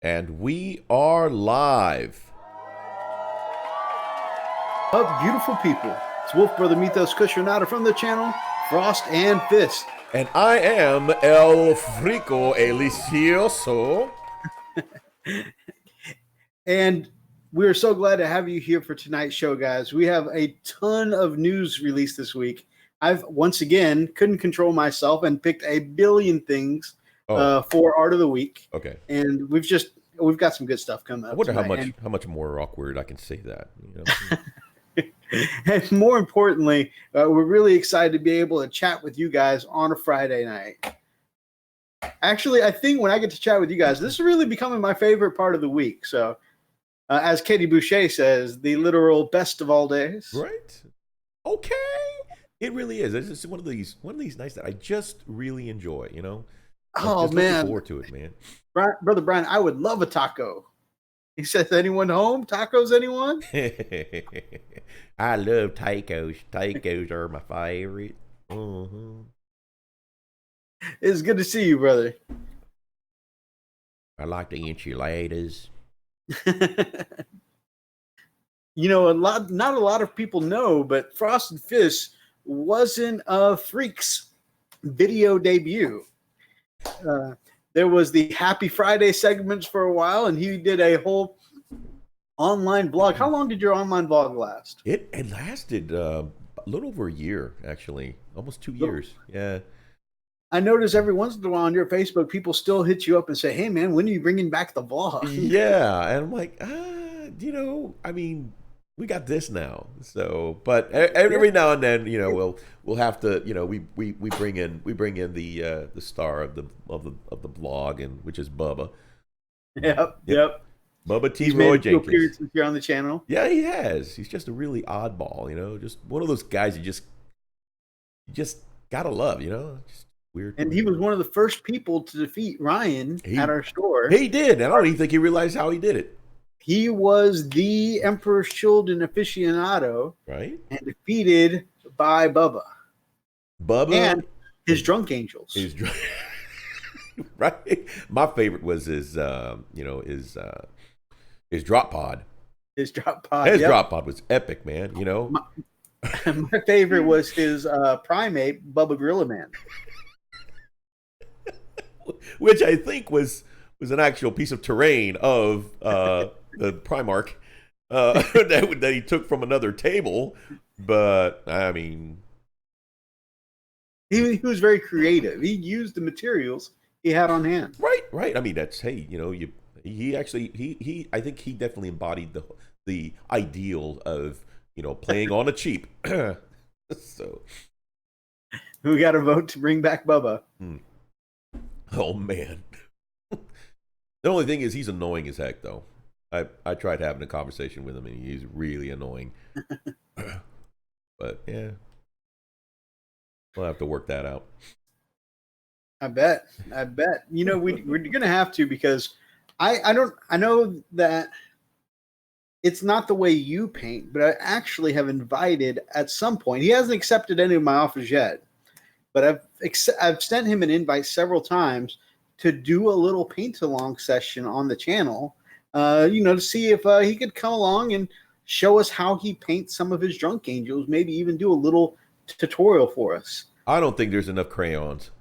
And we are live. Up, beautiful people. It's Wolf Brother Mythos Cushionada from the channel Frost and Fist. And I am El Frico Elicioso. And we're so glad to have you here for tonight's show, guys. We have a ton of news released this week. I've, once again, couldn't control myself and picked a billion things for Art of the Week. Okay. And we've got some good stuff coming up. I wonder how much more awkward I can say that. You know? And more importantly, we're really excited to be able to chat with you guys on a Friday night. Actually, I think when I get to chat with you guys, this is really becoming my favorite part of the week. So, as Katie Boucher says, the literal best of all days. Right? Okay. It really is. It's just one of these nights that I just really enjoy. You know. Oh man, looking forward to it, man. Brother Brian, I would love a taco. He says, anyone home? Tacos, anyone? I love tacos. Tacos are my favorite. It's good to see you, brother. I like the enchiladas. You know, not a lot of people know, but Frost and Fist wasn't a Freak's video debut. There was the Happy Friday segments for a while, and he did a whole online vlog. How long did your online vlog last? It lasted a little over a year, actually, almost 2 years. Yeah. I notice every once in a while on your Facebook, people still hit you up and say, "Hey, man, when are you bringing back the vlog?" Yeah, and I'm like, you know, I mean, we got this now. So, but every now and then, you know, we'll have to, you know, we bring in the star of the blog, and which is Bubba. Yep. Bubba T. He's Roy made Jenkins. appearances here on the channel. Yeah, he has. He's just a really oddball, you know, just one of those guys you just gotta love, you know. Just weird. And he was one of the first people to defeat Ryan at our store. He did. I don't even think he realized how he did it. He was the Emperor's Children aficionado, right? And defeated by Bubba. And his Drunk Angels. Right. My favorite was his drop pod. His drop pod. His drop pod was epic, man. You know. My favorite was his primate, Bubba Gorilla Man. Which I think was an actual piece of terrain of the Primarch that he took from another table. But I mean, he was very creative. He used the materials he had on hand. Right. I mean, that's, hey, you know, he I think he definitely embodied the ideal of, you know, playing on a cheap. So we got a vote to bring back Bubba. Oh man. The only thing is he's annoying as heck, though. I tried having a conversation with him, and he's really annoying. But yeah, we'll have to work that out. I bet. You know, we're gonna have to, because I know that it's not the way you paint, but I actually have invited at some point. He hasn't accepted any of my offers yet, but I've sent him an invite several times to do a little paint along session on the channel. You know, to see if he could come along and show us how he paints some of his Drunk Angels. Maybe even do a little tutorial for us. I don't think there's enough crayons.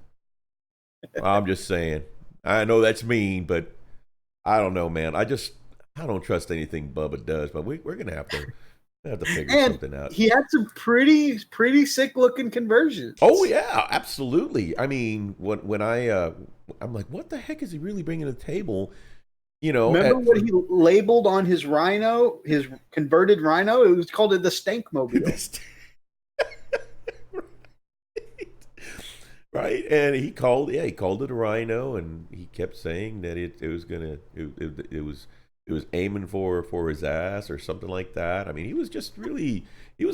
I'm just saying. I know that's mean, but I don't know, man. I don't trust anything Bubba does. But we're gonna have to figure something out. He had some pretty sick looking conversions. Oh yeah, absolutely. I mean, when I'm like, what the heck is he really bringing to the table? You know, remember what he labeled on his Rhino, his converted Rhino? It was called the Stankmobile. Right, and he called it a Rhino, and he kept saying that it was aiming for his ass or something like that. I mean, he was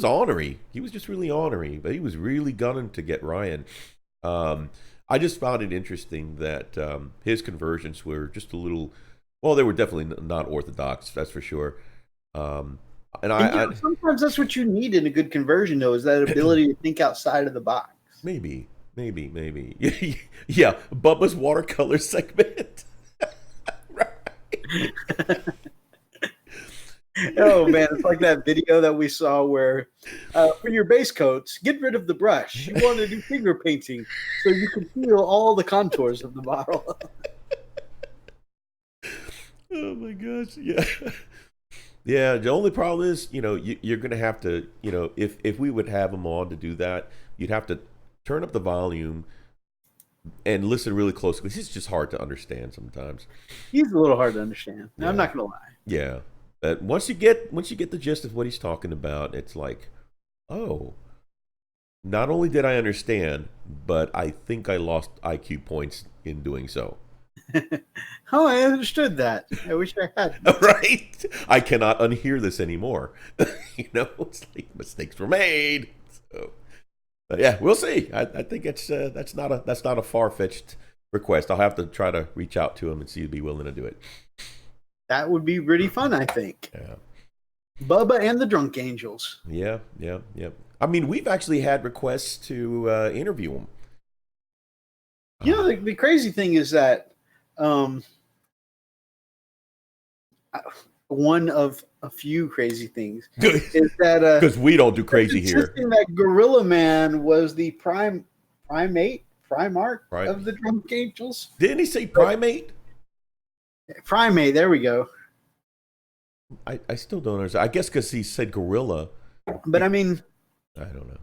ornery. He was just really ornery, but he was really gunning to get Ryan. I just found it interesting that his conversions were just a little, well, they were definitely not orthodox, that's for sure. And sometimes that's what you need in a good conversion, though, is that ability to think outside of the box. Maybe. Yeah, Bubba's watercolor segment. Right. Oh man, it's like that video that we saw where for your base coats, get rid of the brush. You want to do finger painting so you can feel all the contours of the bottle. Oh my gosh, yeah. Yeah, the only problem is, you're going to have to, if we would have them on to do that, you'd have to turn up the volume and listen really closely. It's just hard to understand sometimes. He's a little hard to understand. I'm Yeah, not gonna lie. yeah. But once you get the gist of what he's talking about, it's like, oh, not only did I understand, but I think I lost IQ points in doing so. Oh, I understood that. I wish I had. Right? I cannot unhear this anymore. It's like mistakes were made. So, but yeah, we'll see. I think that's not a far fetched request. I'll have to try to reach out to him and see if he'd be willing to do it. That would be really fun, I think. Yeah, Bubba and the Drunk Angels. yeah, yeah, yeah. I mean, we've actually had requests to interview him. You know, the crazy thing is that um, one of a few crazy things is that Because we don't do crazy here. That Gorilla Man was the primarch Right. of the Drunk Angels. Didn't he say primate? Primate, there we go. I still don't understand. I guess because he said gorilla. But I mean, I don't know.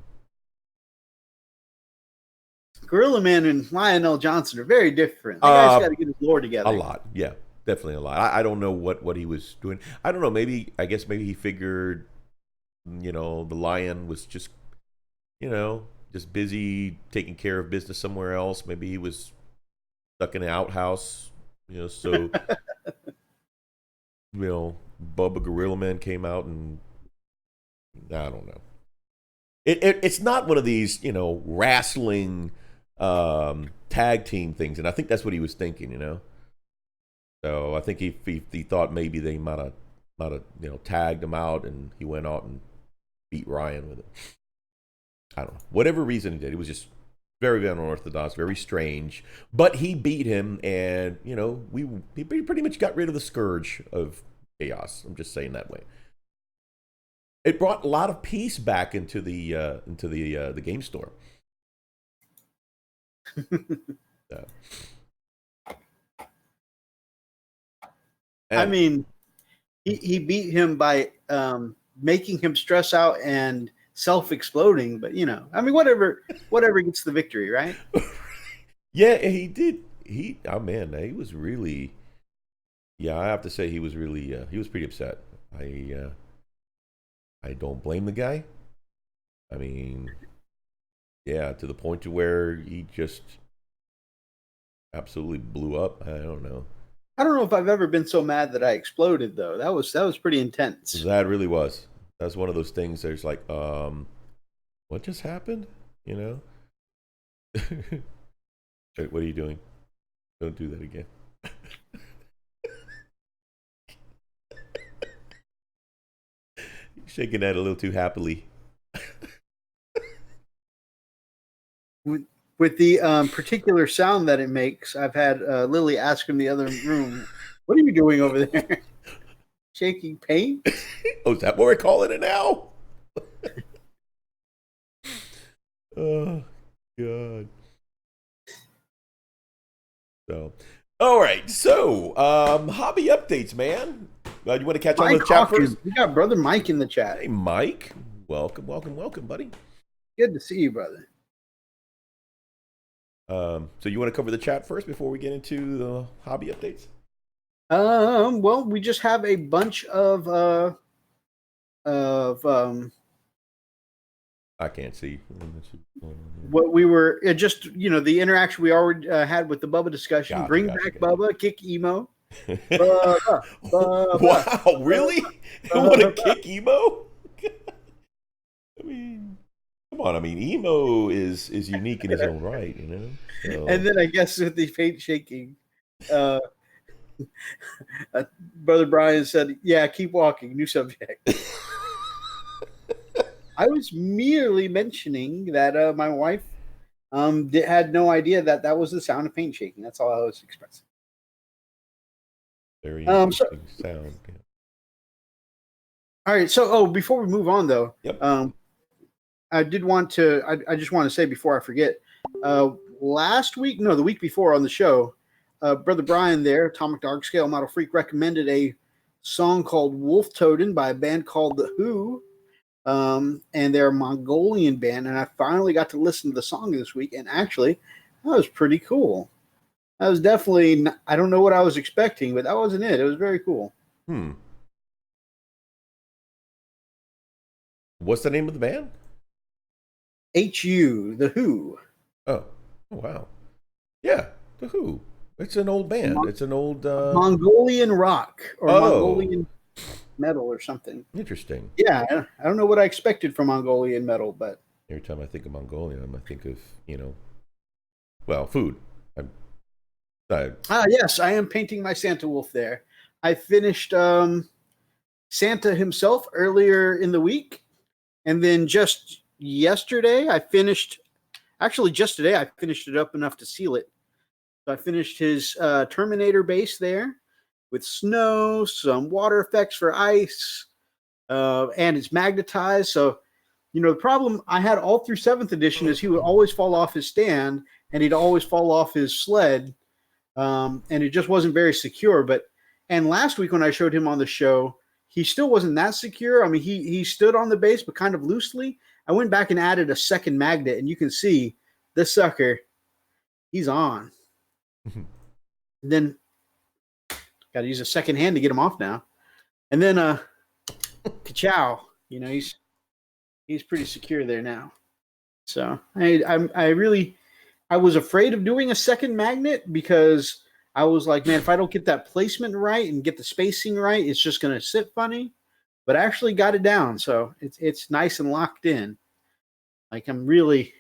Gorilla Man and Lionel Johnson are very different. The guy's got to get his lore together. A lot, yeah, definitely a lot. I don't know what he was doing. I don't know. I guess maybe he figured, the lion was just, just busy taking care of business somewhere else. Maybe he was stuck in an outhouse, so Bubba Gorilla Man came out, and I don't know. It's not one of these, wrestling tag team things, and I think that's what he was thinking. So I think he thought maybe they might have tagged him out, and he went out and beat Ryan with it. I don't know. Whatever reason he did, it was just very, very unorthodox, very strange. But he beat him, and he pretty much got rid of the scourge of chaos. I'm just saying that way. It brought a lot of peace back into the game store. I mean, he beat him by making him stress out and self-exploding. But I mean, whatever gets the victory, right? Yeah, he did. Oh man, he was really. Yeah, I have to say he was really. He was pretty upset. I don't blame the guy. I mean, yeah, to the point to where he just absolutely blew up. I don't know. I don't know if I've ever been so mad that I exploded, though. That was pretty intense. That really was. That's one of those things. There's like, what just happened? What are you doing? Don't do that again. Shaking that a little too happily. With the particular sound that it makes, I've had Lily ask in the other room, "What are you doing over there? Shaking paint?" Oh, is that what we're calling it now? Oh, God. So, all right. So, hobby updates, man. You want to catch on with the chat first? We got brother Mike in the chat. Hey, Mike. Welcome, buddy. Good to see you, brother. So you want to cover the chat first before we get into the hobby updates? Well, we just have a bunch of I can't see what we were just the interaction we already had with the Bubba discussion. Bring back Bubba, kick emo. Bubba. Wow, really? You want to kick emo? I mean, come on. I mean, emo is unique in his own right, So. And then I guess with the paint shaking, Brother Brian said, "Yeah, keep walking. New subject." I was merely mentioning that my wife had no idea that was the sound of paint shaking. That's all I was expressing. Very So interesting sound. Yeah. all right. So before we move on though, Yep. I did want to. I just want to say before I forget. Last week, no, the week before on the show, Brother Brian there, Atomic Dark Scale Model Freak, recommended a song called Wolf Totem by a band called The Who. And they're a Mongolian band, and I finally got to listen to the song this week, and actually, that was pretty cool. That was definitely, I don't know what I was expecting, but that wasn't it. It was very cool. What's the name of the band? HU, The Who. Oh, wow. Yeah, The Who. It's an old band. It's an old. Mongolian rock or Oh, Mongolian metal or something. interesting. Yeah, I don't know what I expected from Mongolian metal, but Every time I think of Mongolian, I think of, well, food. I'm, I, yes, I am painting my Santa wolf there. I finished Santa himself earlier in the week, and then just yesterday I finished. Actually, just today I finished it up enough to seal it. So I finished his Terminator base there with snow, some water effects for ice, and it's magnetized. So, the problem I had all through 7th edition is he would always fall off his stand and he'd always fall off his sled, and it just wasn't very secure. And last week when I showed him on the show, he still wasn't that secure. I mean, he stood on the base, but kind of loosely. I went back and added a second magnet, and you can see this sucker, he's on. And then got to use a second hand to get him off now. And then ka-chow, he's pretty secure there now. So I was afraid of doing a second magnet because I was like, man, if I don't get that placement right and get the spacing right, it's just going to sit funny. But I actually got it down, so it's nice and locked in. Like I'm really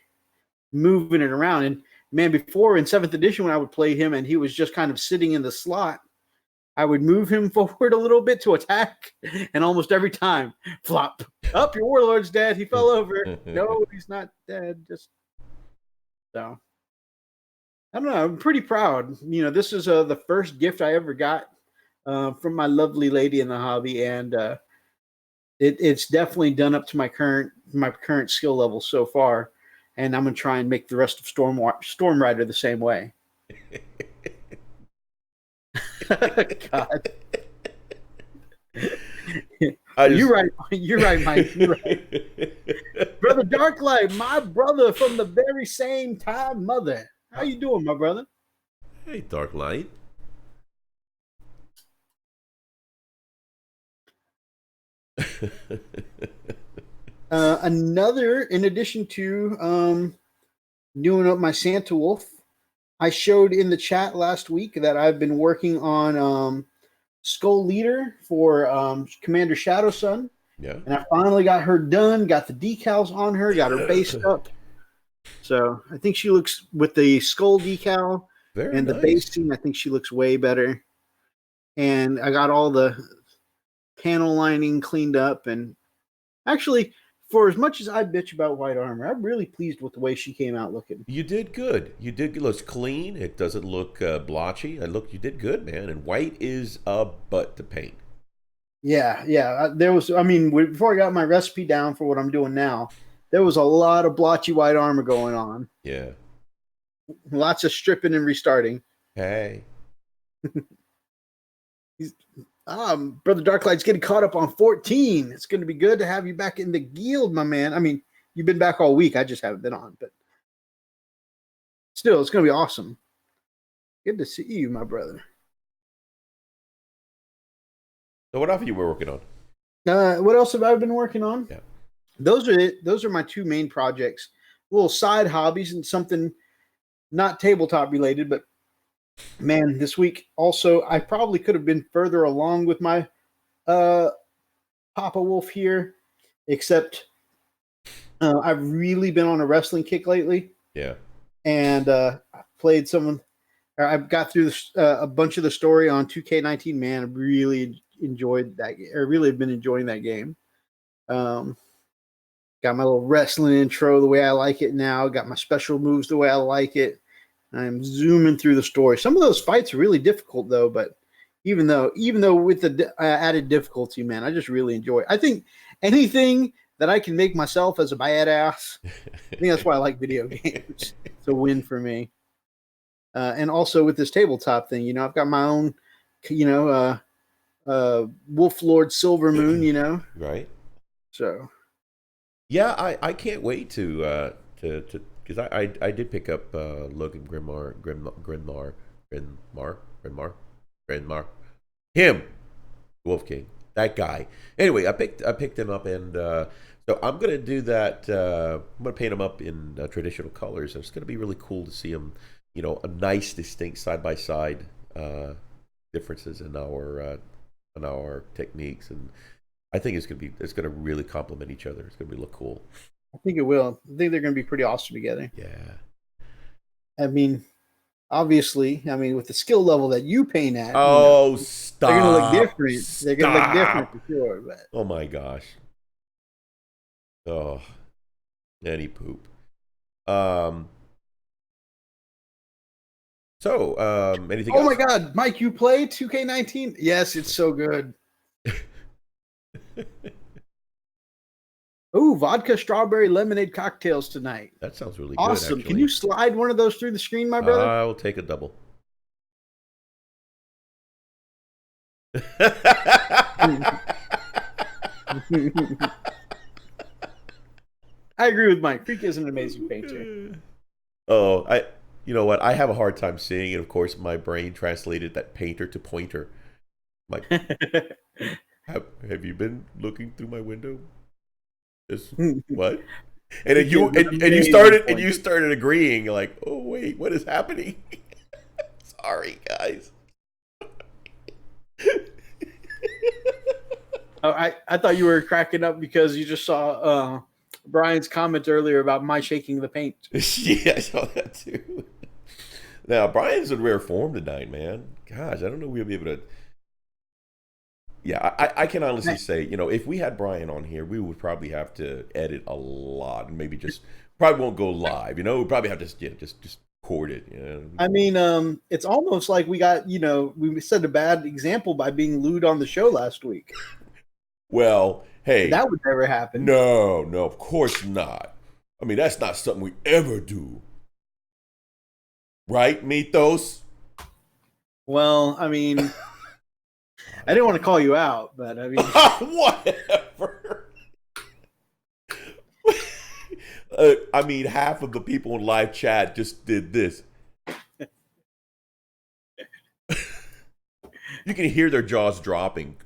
moving it around. And man, before in 7th edition when I would play him and he was just kind of sitting in the slot, I would move him forward a little bit to attack, and almost every time, flop. Up, your warlord's dead. He fell over. No, he's not dead. Just so. I don't know. I'm pretty proud. This is the first gift I ever got from my lovely lady in the hobby, and it's definitely done up to my current skill level so far. And I'm gonna try and make the rest of Storm Rider the same way. God. You're right. You're right, Mike. You're right. Brother Darklight, my brother from the very same time mother. How you doing, my brother? Hey, Darklight. Another, in addition to doing up my Santa Wolf, I showed in the chat last week that I've been working on Skull Leader for Commander Shadow Sun. Yeah. And I finally got her done, got the decals on her, got her based up. So I think she looks, with the skull decal Very and nice. the basting, I think she looks way better. And I got all the panel lining cleaned up. And actually, for as much as I bitch about white armor, I'm really pleased with the way she came out looking. You did good. You did. It looks clean. It doesn't look blotchy. You did good, man. And white is a butt to paint. Yeah. Before I got my recipe down for what I'm doing now, there was a lot of blotchy white armor going on. Yeah. Lots of stripping and restarting. Hey. Brother Darklight's getting caught up on 14. It's going to be good to have you back in the guild, my man. I mean, you've been back all week. I just haven't been on, but still, it's going to be awesome. Good to see you, my brother. So what else you were working on? What else have I been working on? Yeah. Those are my two main projects. Little side hobbies and something not tabletop related, but man, this week also I probably could have been further along with my Papa Wolf here, except I've really been on a wrestling kick lately. Yeah. And I played I've got through a bunch of the story on 2K19. Man, I really enjoyed that. I really have been enjoying that game. Got my little wrestling intro the way I like it now. Got my special moves the way I like it. I'm zooming through the story. Some of those fights are really difficult, though, but even though with the added difficulty, man, I just really enjoy it. I think anything that I can make myself as a badass, I think that's why I like video games. It's a win for me. And also with this tabletop thing, I've got my own, Wolf Lord Silver Moon, Right. So Yeah, I can't wait to because I did pick up Logan Grinmar, him, Wolf King, that guy. Anyway, I picked him up, and so I'm gonna do that. I'm gonna paint him up in traditional colors, and it's gonna be really cool to see him. A nice, distinct side by side differences in our techniques, and I think it's gonna really complement each other. It's gonna look cool. I think it will. I think they're going to be pretty awesome together. Yeah. I mean, obviously, with the skill level that you paint at, Oh, they're going to look stop! different. They're going to look different for sure. But Oh my gosh. Oh, any poop. Anything oh else? my God, Mike, you play 2K19? Yes, it's so good. Ooh, vodka strawberry lemonade cocktails tonight. That sounds really good. Awesome. Actually. Can you slide one of those through the screen, my brother? I will take a double. I agree with Mike. Freak is an amazing painter. Oh, you know what? I have a hard time seeing it. Of course, my brain translated that painter to pointer. Like, have you been looking through my window? What? And then you started agreeing, like, oh wait, what is happening? Sorry, guys. Oh, I thought you were cracking up because you just saw Brian's comment earlier about my shaking the paint. Yeah, I saw that too. Now, Brian's in rare form tonight, man. Gosh, I don't know if we'll be able to. Yeah, I can honestly say, if we had Brian on here, we would probably have to edit a lot and maybe just probably won't go live. We'd probably have to just record it. It's almost like we got, we set a bad example by being lewd on the show last week. Well, hey, that would never happen. No, of course not. That's not something we ever do. Right, Mythos? Well, I didn't want to call you out, but whatever. Half of the people in live chat just did this. You can hear their jaws dropping.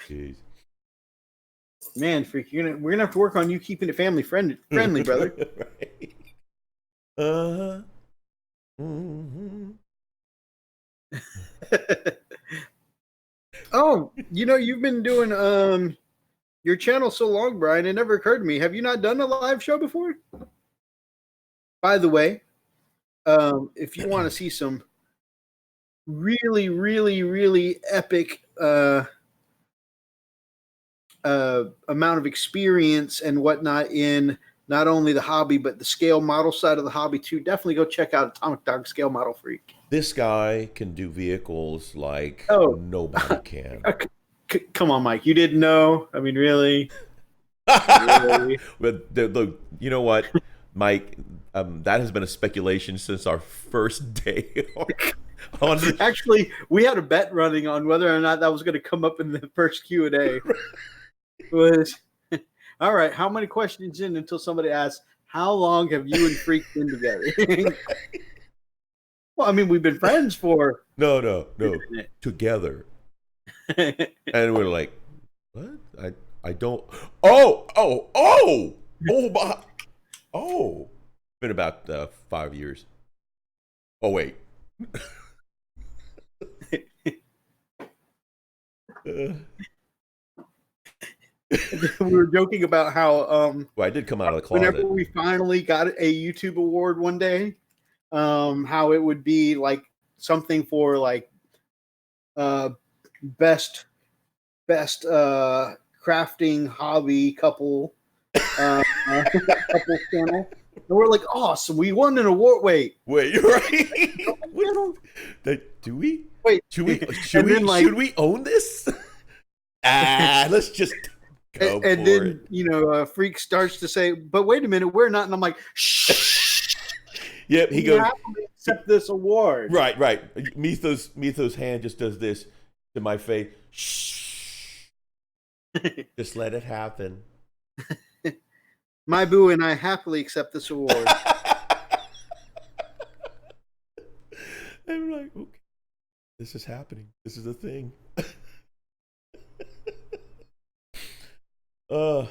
Jeez. Man, Freak, we're gonna have to work on you keeping it family friendly, brother. Right. Uh-huh. Mm-hmm. Oh, you've been doing your channel so long, Brian. It never occurred to me. Have you not done a live show before? By the way, if you want to see some really, really, really epic amount of experience and whatnot in not only the hobby but the scale model side of the hobby too, definitely go check out Atomic Dog Scale Model Freak. This guy can do vehicles like nobody can. Come on, Mike. You didn't know? Really? Really? But look, you know what, Mike? That has been a speculation since our first day. Actually, we had a bet running on whether or not that was going to come up in the first Q&A. Was all right. How many questions in until somebody asks, "How long have you and Freak been together?" Well, we've been friends for no together, and we're like, what? I don't. Oh my. Oh, been about 5 years. Oh wait. We were joking about how well, I did come out of the closet. Whenever we finally got a YouTube award one day, how it would be like something for like best crafting hobby couple couple channel. we're like, awesome, we won an award. Wait, Wait, you're right? What? Do we? wait, Should we? Should and then we? like, Should we own this? Let's just go and for it. then Freak starts to say, but wait a minute, we're not. And I'm like, shh, Yep, he we goes. happily accept this award. Right, right. Mythos hand just does this to my face. Shh. Just let it happen. My boo and I happily accept this award. I'm like, okay, this is happening. This is a thing. uh,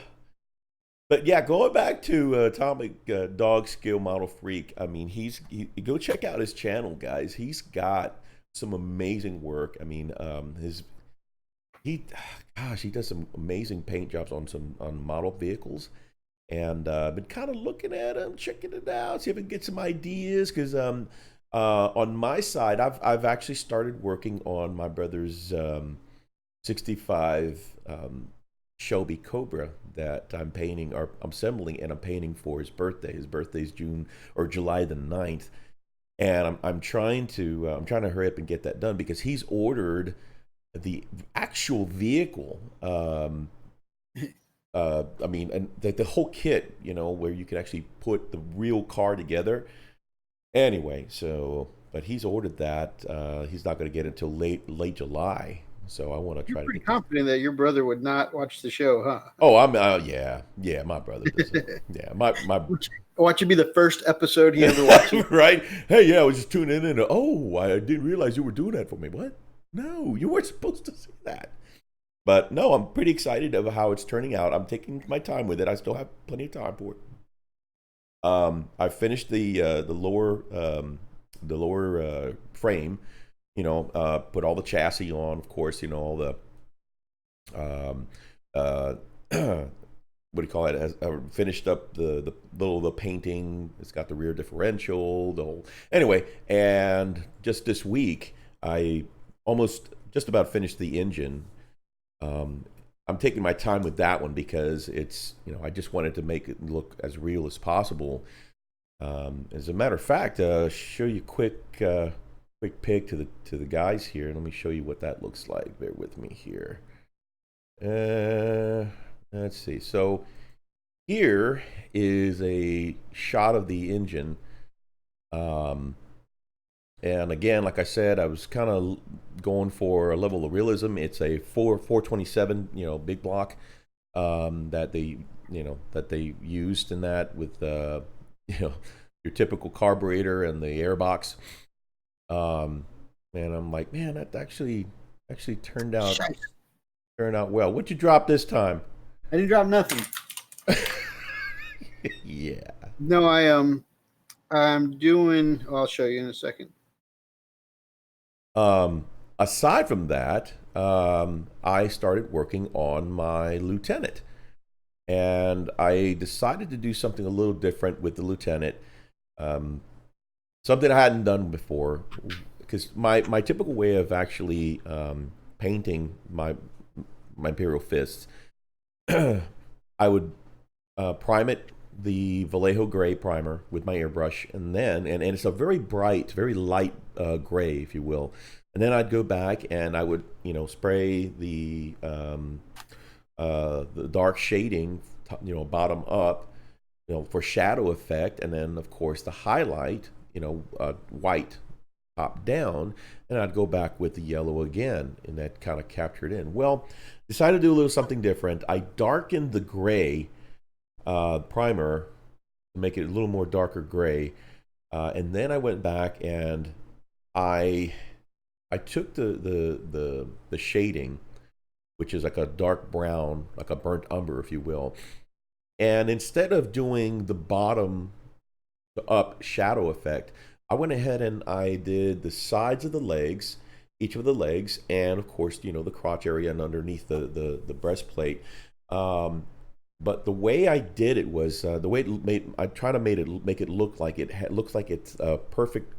but yeah, going back to Atomic Dog Skill Model Freak. I mean, go check out his channel, guys. He's got some amazing work. I mean, he, gosh, he does some amazing paint jobs on model vehicles. And I've been kind of looking at him, checking it out, see if I can get some ideas. Because on my side, I've actually started working on my brother's 65 Shelby Cobra that I'm painting, or I'm assembling, and I'm painting for his birthday. His birthday's June or July the 9th. And I'm trying to hurry up and get that done because he's ordered the actual vehicle. I mean, and the whole kit, where you can actually put the real car together. Anyway, so, but he's ordered that. He's not going to get it until late July. So I want to You're try to pretty get this. confident that your brother would not watch the show, huh? Oh, yeah. My brother doesn't. Yeah, my Watch it be the first episode he ever watches. right. Hey, yeah, I was just tuning in. And, oh, I didn't realize you were doing that for me. What? No, you weren't supposed to say that. But no, I'm pretty excited about how it's turning out. I'm taking my time with it. I still have plenty of time for it. I finished the lower frame. Put all the chassis on, of course. All the um, what do you call it? I finished up the painting. It's got the rear differential, the whole. Anyway, and just this week, I almost just about finished the engine. I'm taking my time with that one because it's, I just wanted to make it look as real as possible. As a matter of fact, show you quick pic to the guys here. Let me show you what that looks like. Bear with me here. Let's see. So here is a shot of the engine. And again, like I said, I was kind of going for a level of realism. It's a 427, big block that they used in that with your typical carburetor and the airbox. And I'm like, man, that actually turned out well. What'd you drop this time? I didn't drop nothing. Yeah. No, I'm doing. I'll show you in a second. Aside from that, I started working on my lieutenant, and I decided to do something a little different with the lieutenant. Something I hadn't done before, because my typical way of actually painting my Imperial Fists, I would prime it, the Vallejo gray primer with my airbrush, and it's a very bright, very light gray, if you will. And then I'd go back and I would spray the dark shading, bottom up, for shadow effect, and then of course the highlight, white top down, and I'd go back with the yellow again, and that kind of captured in. Well, decided to do a little something different. I darkened the gray primer to make it a little more darker gray, and then I went back and I took the shading, which is like a dark brown, like a burnt umber, if you will, and instead of doing the bottom to up shadow effect, I went ahead and I did the sides of the legs, each of the legs, and of course, the crotch area and underneath the breastplate. But the way I did it was the way I try to make it look like looks like it's a perfect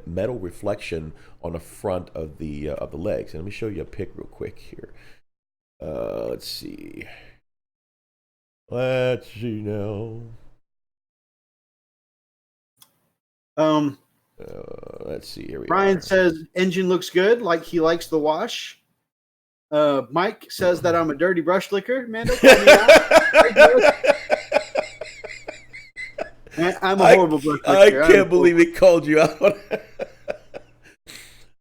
metal reflection on the front of the legs. And let me show you a pic real quick here. Let's see now. Um, Let's see. Here we Brian are. says engine looks good, like he likes the wash. Mike says that I'm a dirty brush licker. Man, don't call me out. I'm a I horrible brush I licker. I'm can't believe horrible. it called you out.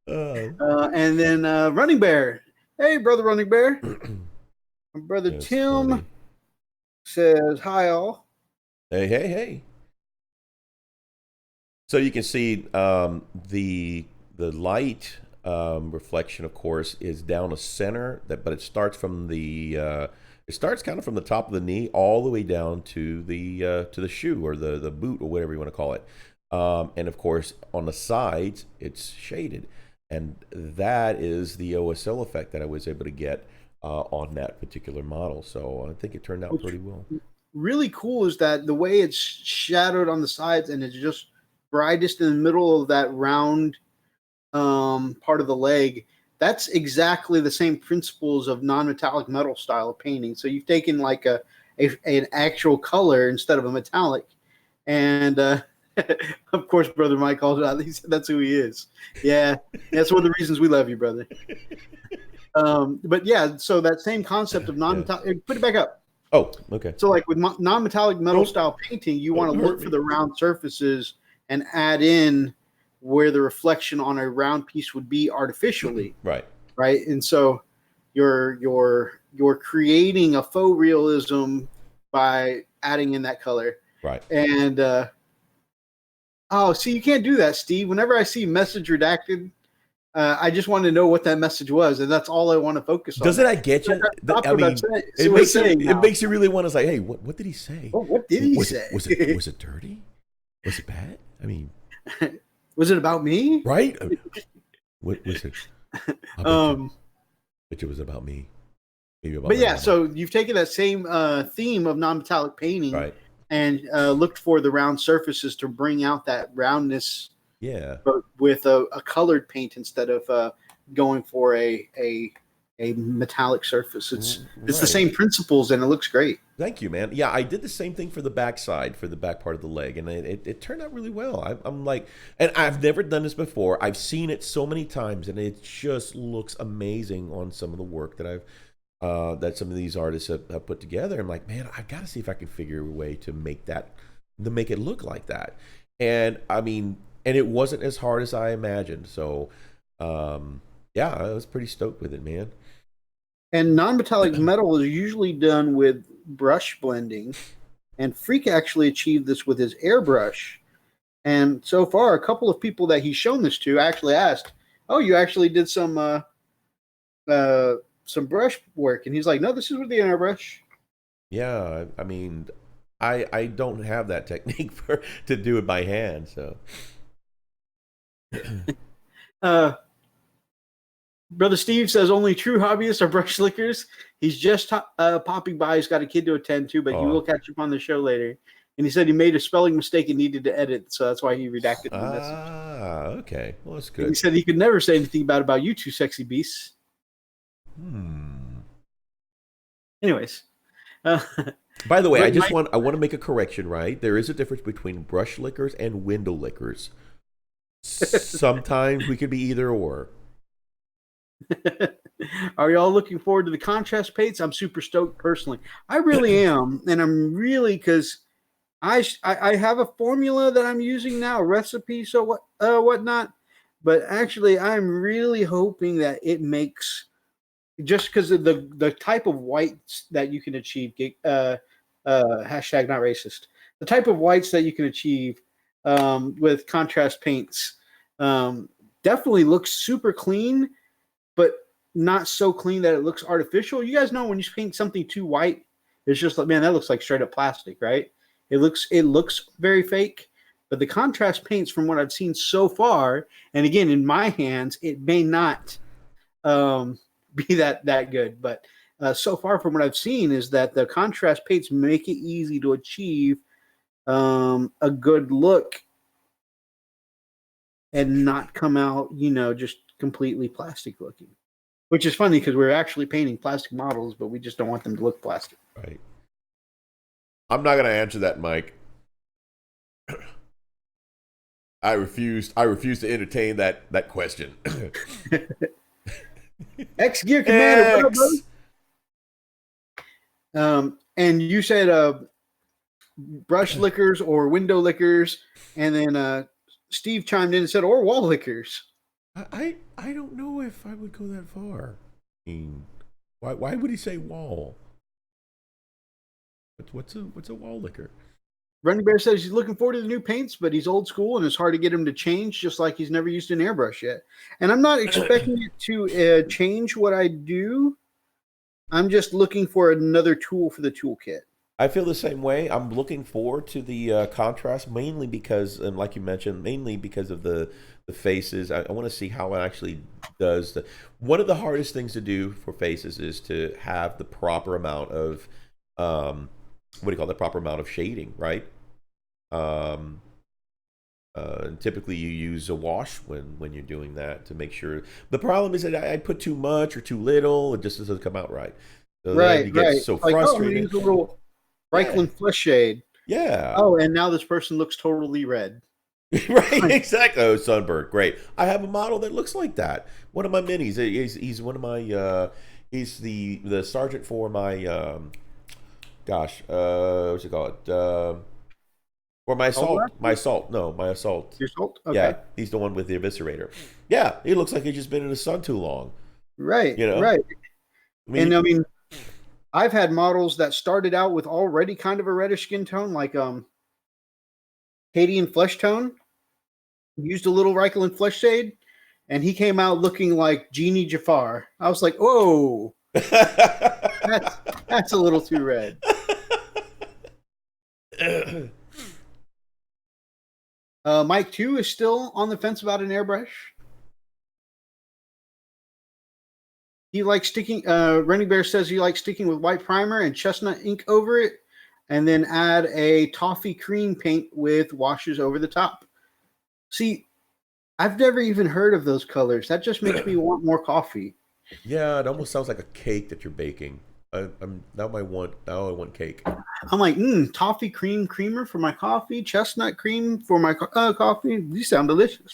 uh, And then Running Bear. Hey, brother Running Bear. My brother that's Tim funny. says hi all. Hey, hey, hey. So you can see the light reflection, of course, is down the center. But it starts from it starts kind of from the top of the knee all the way down to the shoe or the boot or whatever you want to call it. And of course, on the sides, it's shaded, and that is the OSL effect that I was able to get on that particular model. So I think it turned out What's pretty well. really cool is that the way it's shadowed on the sides and it's just brightest in the middle of that round part of the leg. That's exactly the same principles of non-metallic metal style of painting. So you've taken like an actual color instead of a metallic, and of course, brother Mike calls it out. He said that's who he is. Yeah, that's one of the reasons we love you, brother. But yeah, so that same concept of Yeah. non-metallic. Put it back up. Oh, okay. So like with non-metallic metal Don't style painting, you want don't to hurt look for me. the round surfaces and add in where the reflection on a round piece would be artificially, Right. right? And so you're creating a faux realism by adding in that color. Right. And oh, see, you can't do that, Steve. Whenever I see message redacted, I just want to know what that message was, and that's all I want to focus on. Doesn't Now. that get you? Stop I what I'm mean, saying. See what I'm saying it now. makes you really want to say, hey, what did he say? Oh, what did he Was say? it dirty? Was it bad? I mean, Was it about me? right? What was it? I Um, bet you it was about me. Maybe about but my yeah, mama. so you've taken that same theme of non-metallic painting Right. and looked for the round surfaces to bring out that roundness, Yeah. but with a colored paint instead of going for a metallic surface. It's the Right. same principles, and it looks great. Thank you, man. Yeah, I did the same thing for the backside, for the back part of the leg, and it turned out really well. I'm like, and I've never done this before. I've seen it so many times, and it just looks amazing on some of the work that some of these artists have put together. I'm like, man, I've got to see if I can figure a way to make it look like that. And I mean, and it wasn't as hard as I imagined. So, yeah, I was pretty stoked with it, man. And non-metallic metal is usually done with brush blending, and Freak actually achieved this with his airbrush. And so far, a couple of people that he's shown this to actually asked, "Oh, you actually did some brush work?" And he's like, "No, this is with the airbrush." Yeah, I mean, I don't have that technique to do it by hand, so Uh, Brother Steve says only true hobbyists are brush lickers. He's just popping by. He's got a kid to attend to, but he will oh, catch up on the show later. And he said he made a spelling mistake and needed to edit, so that's why he redacted the message. okay, well that's And he good. said he could never say anything bad about you two sexy beasts. Hmm. Anyways, uh, By the way, but my, I want to make a correction, right? There is a difference between brush lickers and window lickers. Sometimes we could be either or. are y'all looking forward to the contrast paints? I'm super stoked personally. I really am, and I'm really because I have a formula that I'm using now, a recipe, so whatnot. But actually, I'm really hoping that it makes just because of the type of whites that you can achieve. Hashtag not racist. The type of whites that you can achieve with contrast paints definitely looks super clean, but not so clean that it looks artificial. You guys know when you paint something too white, it's just like, man, that looks like straight up plastic, right? It looks very fake. But the contrast paints, from what I've seen so far, and again in my hands, it may not um, be that good. But so far, from what I've seen, is that the contrast paints make it easy to achieve a good look and not come out, just completely plastic looking. Which is funny because we're actually painting plastic models, but we just don't want them to look plastic. Right. I'm not going to answer that, Mike. I refuse to entertain that question. X Gear Commander, what up, X. brother? And you said brush lickers or window lickers, and then Steve chimed in and said, or wall lickers. I don't know if I would go that far. I mean, why would he say wall? What's a wall liquor? Running Bear says he's looking forward to the new paints, but he's old school and it's hard to get him to change, just like he's never used an airbrush yet. And I'm not expecting it to change what I do. I'm just looking for another tool for the toolkit. I feel the same way. I'm looking forward to the contrast, mainly because, and like you mentioned, mainly because of the faces. I want to see how it actually does. One of the hardest things to do for faces is to have the proper amount of what do you call the proper amount of shading, right? Um, and typically you use a wash when you're doing that to make sure. The problem is that I put too much or too little; it just doesn't come out right. So then you get so Like, oh, I'm gonna frustrated. use a little Yeah, Reichland flesh shade. yeah. Oh, and now this person looks totally red. Right, exactly. Oh, sunbird, great. I have a model that looks like that. One of my minis. He's one of my. He's the sergeant for my. Gosh, what's it called? For my assault. My assault. No, my assault. Your salt? Okay. Yeah, he's the one with the eviscerator. Yeah, he looks like he's just been in the sun too long. Right, You know. right. I And I mean, mean, I've had models that started out with already kind of a reddish skin tone, like Cadian flesh tone. Used a little Reichland flesh shade, and he came out looking like Genie Jafar. I was like, whoa, that's that's a little too red. Mike 2 is still on the fence about an airbrush. He likes sticking. Running Bear says he likes sticking with white primer and chestnut ink over it, and then add a toffee cream paint with washes over the top. See, I've never even heard of those colors. That just makes me want more coffee. Yeah, it almost sounds like a cake that you're baking. I'm now I want cake. I'm like, toffee cream creamer for my coffee, chestnut cream for my coffee. These sound delicious.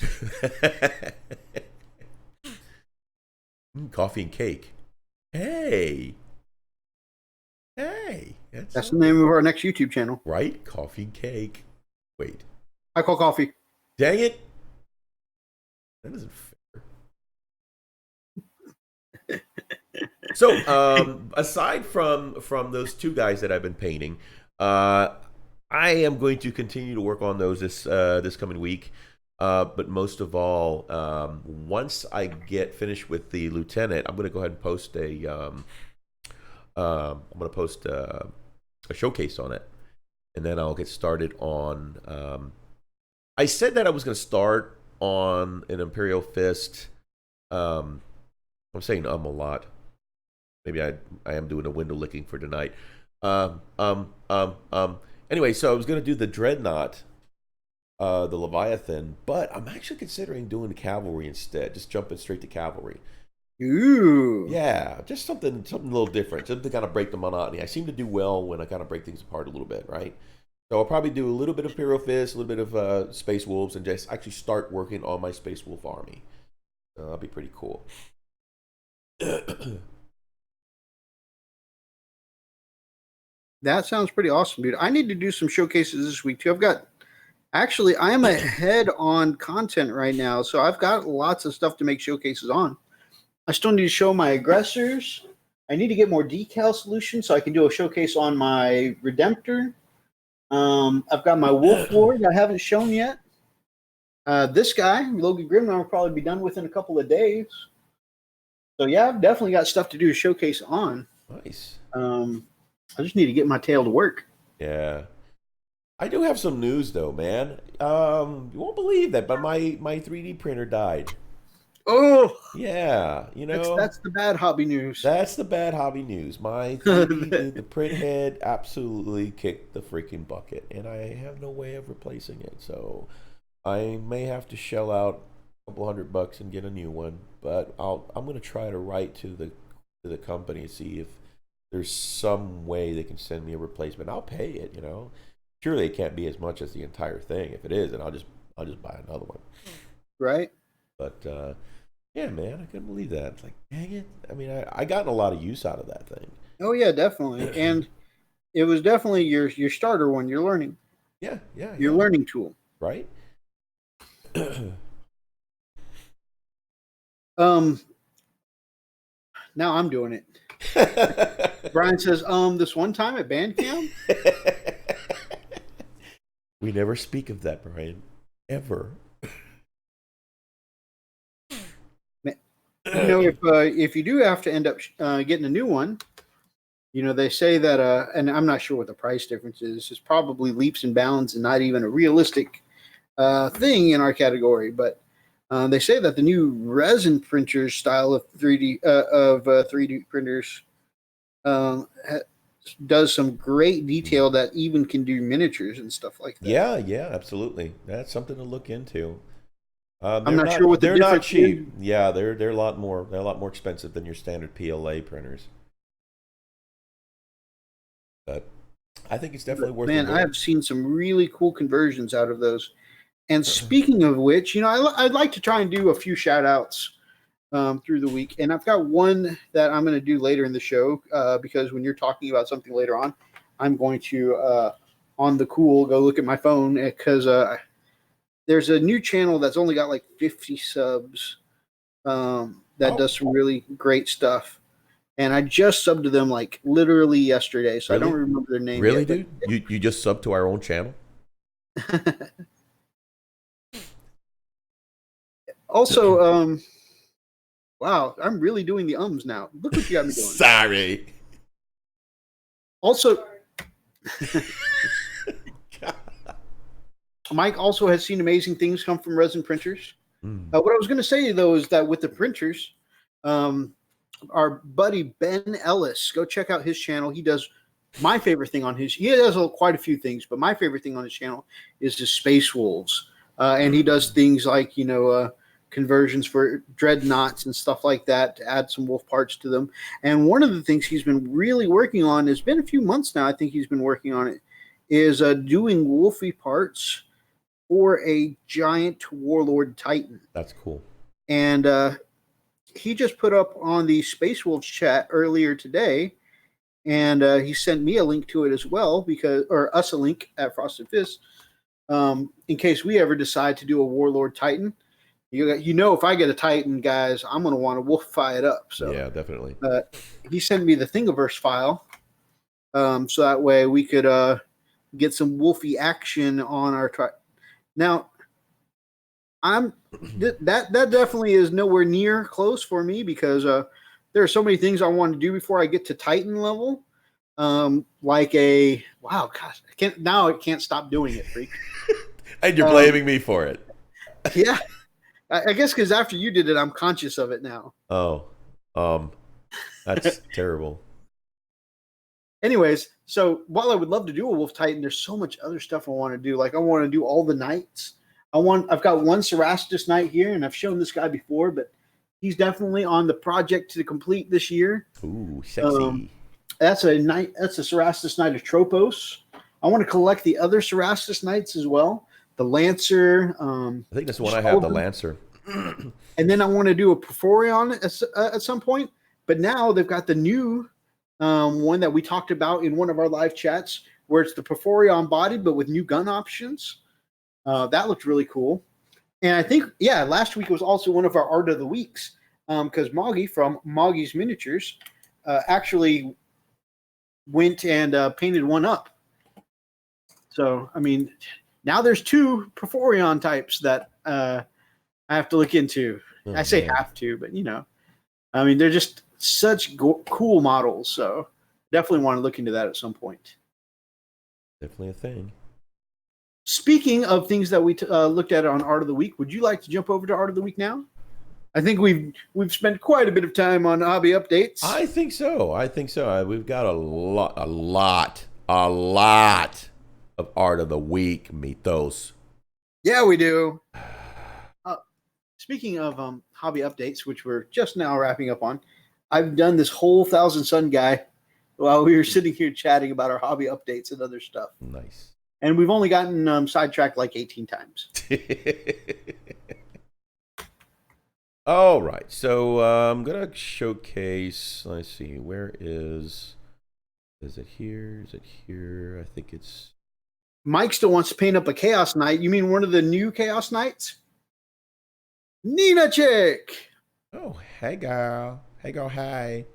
Coffee and cake. Hey, hey, That's the name of our next YouTube channel. right. Coffee and cake. Wait, I call coffee. dang it! That isn't fair. So, aside from those two guys that I've been painting, I am going to continue to work on those this coming week. But most of all, once I get finished with the lieutenant, I'm going to go ahead and post I'm going to post a showcase on it, and then I'll get started on. I said that I was going to start on an Imperial Fist. I'm saying a lot. Maybe I am doing a window licking for tonight. Um, um, um, um. Anyway, so I was gonna do the Dreadnought, the Leviathan, but I'm actually considering doing the cavalry instead. Just jumping straight to cavalry. Ooh. Yeah, just something a little different, something to kind of break the monotony. I seem to do well when I kind of break things apart a little bit, right? So I'll probably do a little bit of Imperial Fist, a little bit of Space Wolves, and just actually start working on my Space Wolf army. That'll be pretty cool. That sounds pretty awesome, dude. I need to do some showcases this week too. I am ahead on content right now, so I've got lots of stuff to make showcases on. I still need to show my aggressors. I need to get more decal solutions so I can do a showcase on my Redemptor. I've got my Wolf Lord I haven't shown yet. This guy, Logan Grimnar, will probably be done within a couple of days. So yeah, I've definitely got stuff to do a showcase on. Nice. I just need to get my tail to work. Yeah. I do have some news though, man. You won't believe that, but my 3D printer died. Oh, Yeah, that's the bad hobby news. that's the bad hobby news. My 3D, the print head absolutely kicked the freaking bucket, and I have no way of replacing it. So I may have to shell out a couple $100 and get a new one. But I'm gonna try to write to the company and see if there's some way they can send me a replacement. I'll pay it. Surely it can't be as much as the entire thing. If it is, then I'll I'll just buy another one. Right. But yeah, man, I couldn't believe that. It's like, dang it. I mean, I gotten a lot of use out of that thing. Oh yeah, definitely. And it was definitely your starter one. You're learning. Yeah, yeah, Your yeah. learning tool. Right? Um. Now I'm doing it. Brian says, this one time at band camp. We never speak of that, Brian. Ever. You know, if you do have to end up getting a new one, you know, they say that, and I'm not sure what the price difference is. It's probably leaps and bounds and not even a realistic thing in our category. But they say that the new resin printers style of 3D printers does some great detail that even can do miniatures and stuff like that. Yeah, yeah, absolutely. That's something to look into. I'm They're not sure not what the they're not difference is. cheap. Yeah, they're a lot more expensive than your standard PLA printers. But I think it's definitely But worth a man, I look. have seen some really cool conversions out of those. And speaking of which, you know, I'd like to try and do a few shout outs through the week. And I've got one that I'm going to do later in the show because when you're talking about something later on, I'm going to, on the cool, go look at my phone because there's a new channel that's only got like 50 subs that Oh, does some really great stuff. And I just subbed to them like literally yesterday. So I don't really? remember their name Really, yet. But dude? You just sub to our own channel? also, wow, I'm really doing the ums now. Look what you got me doing. Sorry. Also, Mike also has seen amazing things come from resin printers. Mm. What I was going to say though is that with the printers, our buddy Ben Ellis, go check out his channel. He does my favorite thing on his. He does quite a few things, but my favorite thing on his channel is the Space Wolves, and he does things like conversions for dreadnoughts and stuff like that to add some wolf parts to them. And one of the things he's been really working on, it's been a few months now, I think he's been working on it, is doing wolfy parts for a giant warlord titan. That's cool. And he just put up on the Space Wolves chat earlier today, and he sent me a link to it as well, or us a link at Frosted Fist, in case we ever decide to do a warlord titan. You know, if I get a Titan, guys, I'm going to want to wolfify it up. So Yeah, definitely. he sent me the Thingiverse file, so that way we could get some wolfy action on our Now, that definitely is nowhere near close for me because there are so many things I want to do before I get to Titan level. Like wow, gosh, I can't stop doing it, freak. And you're blaming me for it. Yeah. I guess because after you did it, I'm conscious of it now. Oh, that's terrible. Anyways, so while I would love to do a Wolf Titan, there's so much other stuff I want to do. Like I want to do all the knights. I've got one Cerastus knight here, and I've shown this guy before, but he's definitely on the project to complete this year. Ooh, sexy. That's a knight. That's a Cerastus knight of Tropos. I want to collect the other Cerastus knights as well. The Lancer. I think that's the one I have, the Lancer. And then I want to do a Porphyrion at some point. But now they've got the new one that we talked about in one of our live chats, where it's the Porphyrion body, but with new gun options. That looked really cool. And I think, yeah, last week was also one of our Art of the Weeks because Moggy from Moggy's Miniatures actually went and painted one up. So, I mean, now there's two Porphyrion types that I have to look into. Oh, I say man. have to, but I mean, they're just such cool models. So definitely want to look into that at some point. Definitely a thing. Speaking of things that we looked at on Art of the Week, would you like to jump over to Art of the Week now? I think we've spent quite a bit of time on hobby updates. I think so. We've got a lot of Art of the Week, Mythos. Yeah, we do. Speaking of hobby updates, which we're just now wrapping up on, I've done this whole Thousand Sun guy while we were sitting here chatting about our hobby updates and other stuff. Nice. and we've only gotten sidetracked like 18 times. All right, so I'm gonna showcase. Let's see, where is? Is it here? Is it here? I think it's. Mike still wants to paint up a Chaos Knight. You mean one of the new Chaos Knights? Nina Chick! Oh, hey girl, hey girl, hi.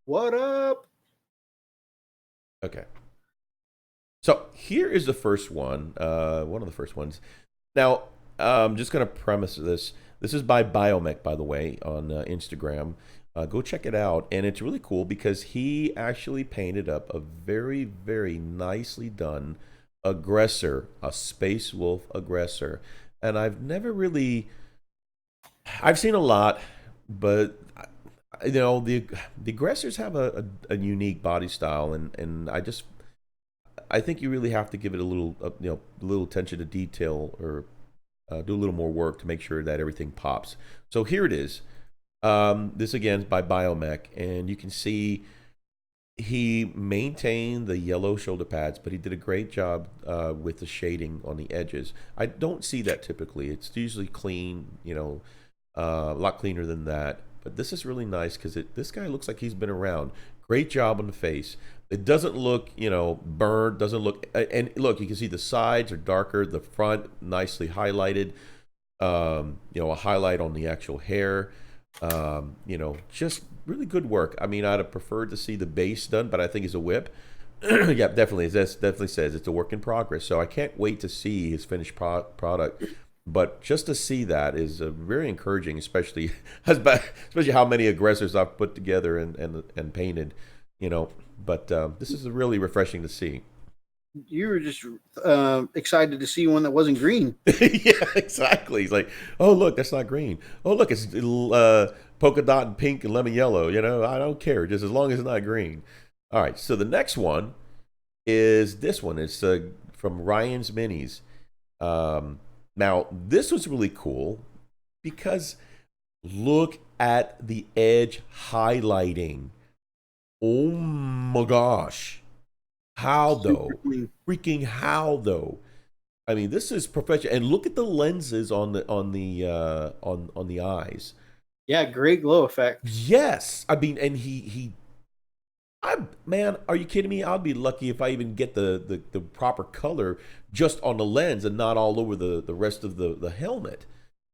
What up? Okay, so here is the first one of the first ones. Now, I'm just gonna premise this. This is by Biomech, by the way, on Instagram. Go check it out, and it's really cool because he actually painted up a very, very nicely done aggressor, a Space Wolf aggressor. And I've never really, I've seen a lot, but the aggressors have a unique body style, and I think you really have to give it a little a little attention to detail, or do a little more work to make sure that everything pops. So here it is. This again is by Biomech, and you can see he maintained the yellow shoulder pads, but he did a great job with the shading on the edges. I don't see that typically. It's usually clean, a lot cleaner than that. But this is really nice because this guy looks like he's been around. Great job on the face. It doesn't look, burned. Doesn't look, and look, you can see the sides are darker. The front nicely highlighted. A highlight on the actual hair. Just really good work. I mean, I'd have preferred to see the base done, but I think it's a whip. Yeah, definitely. That definitely says it's a work in progress. So I can't wait to see his finished product. But just to see that is very encouraging, especially how many aggressors I've put together and painted. But this is really refreshing to see. You were just excited to see one that wasn't green. Yeah, exactly. He's like, oh look, that's not green. Oh look, it's polka dot and pink and lemon yellow. I don't care, just as long as it's not green. All right. So the next one is this one. It's from Ryan's Minis. Now this was really cool because look at the edge highlighting. Oh my gosh. How though? Freaking how though? I mean, this is professional. And look at the lenses on the eyes. Yeah, great glow effect. Yes, I mean, and man, are you kidding me? I'd be lucky if I even get the proper color just on the lens and not all over the rest of the helmet.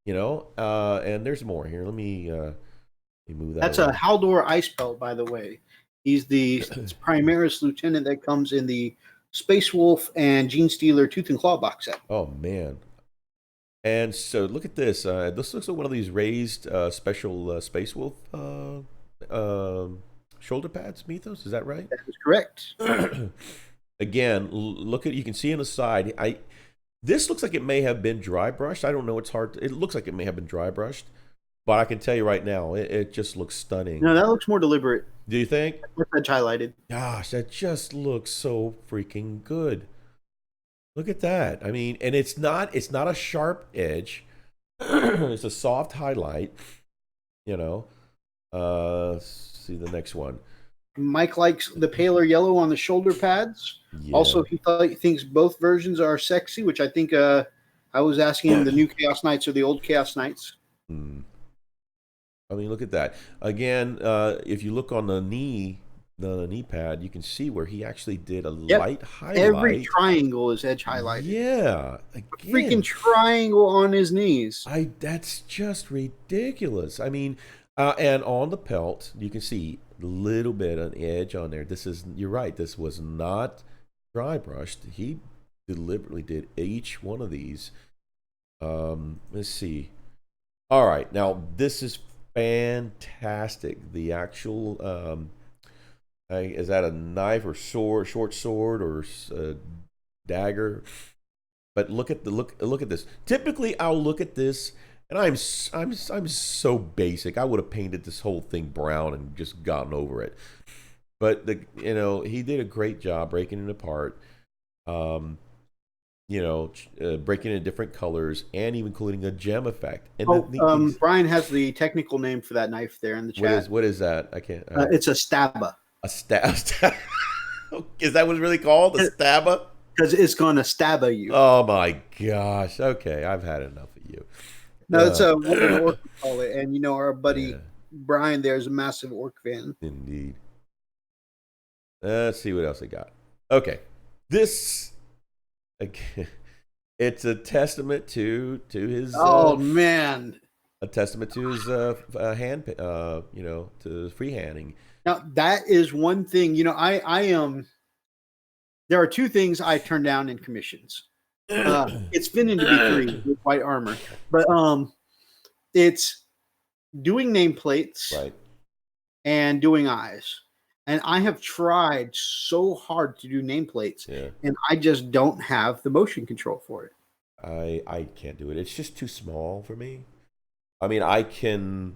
And there's more here. Let me move that. That's away. a Haldor Ice Pelt, by the way. He's the Primaris Lieutenant that comes in the Space Wolf and Gene Stealer Tooth and Claw box set. Oh, man. And so look at this. This looks like one of these raised special Space Wolf shoulder pads, Mythos. Is that right? That is correct. Again, look at, you can see on the side. This looks like it may have been dry brushed. I don't know. It's hard. It looks like it may have been dry brushed. But I can tell you right now, it just looks stunning. No, that looks more deliberate. Do you think? Edge highlighted. Gosh, that just looks so freaking good. Look at that. I mean, and it's not a sharp edge. It's a soft highlight. See the next one. Mike likes the paler yellow on the shoulder pads. Yeah. Also, he thinks both versions are sexy, which I think I was asking him the new Chaos Knights or the old Chaos Knights. I mean, look at that. Again, if you look on the knee pad, you can see where he actually did a light highlight. Every triangle is edge highlighted. Yeah. Again, a freaking triangle on his knees. That's just ridiculous. I mean, and on the pelt, you can see a little bit of edge on there. You're right. This was not dry brushed. He deliberately did each one of these. Let's see. All right. Now, this is fantastic. The actual is that a knife or sword, short sword or dagger? But look at this. Typically, I'll look at this, and I'm so basic. I would have painted this whole thing brown and just gotten over it. But he did a great job breaking it apart. Breaking in different colors and even including a gem effect. And Brian has the technical name for that knife there in the chat. What is that? I can't. It's a stabba. A stab. Is that what it's really called? A stabba? because it's going to stab at you. Oh my gosh. Okay, I've had enough of you. No, it's a wooden Uh, orc, we call it. And, our yeah, buddy Brian there is a massive orc fan. indeed. Let's see what else I got. Okay, this again, it's a testament to his Oh, man. a testament to his hand, to freehanding. Now, that is one thing, there are two things I turn down in commissions. It's finning to be three with white armor, but it's doing nameplates Right. and doing eyes. And I have tried so hard to do nameplates, Yeah. and I just don't have the motion control for it. I can't do it. It's just too small for me. I mean, I can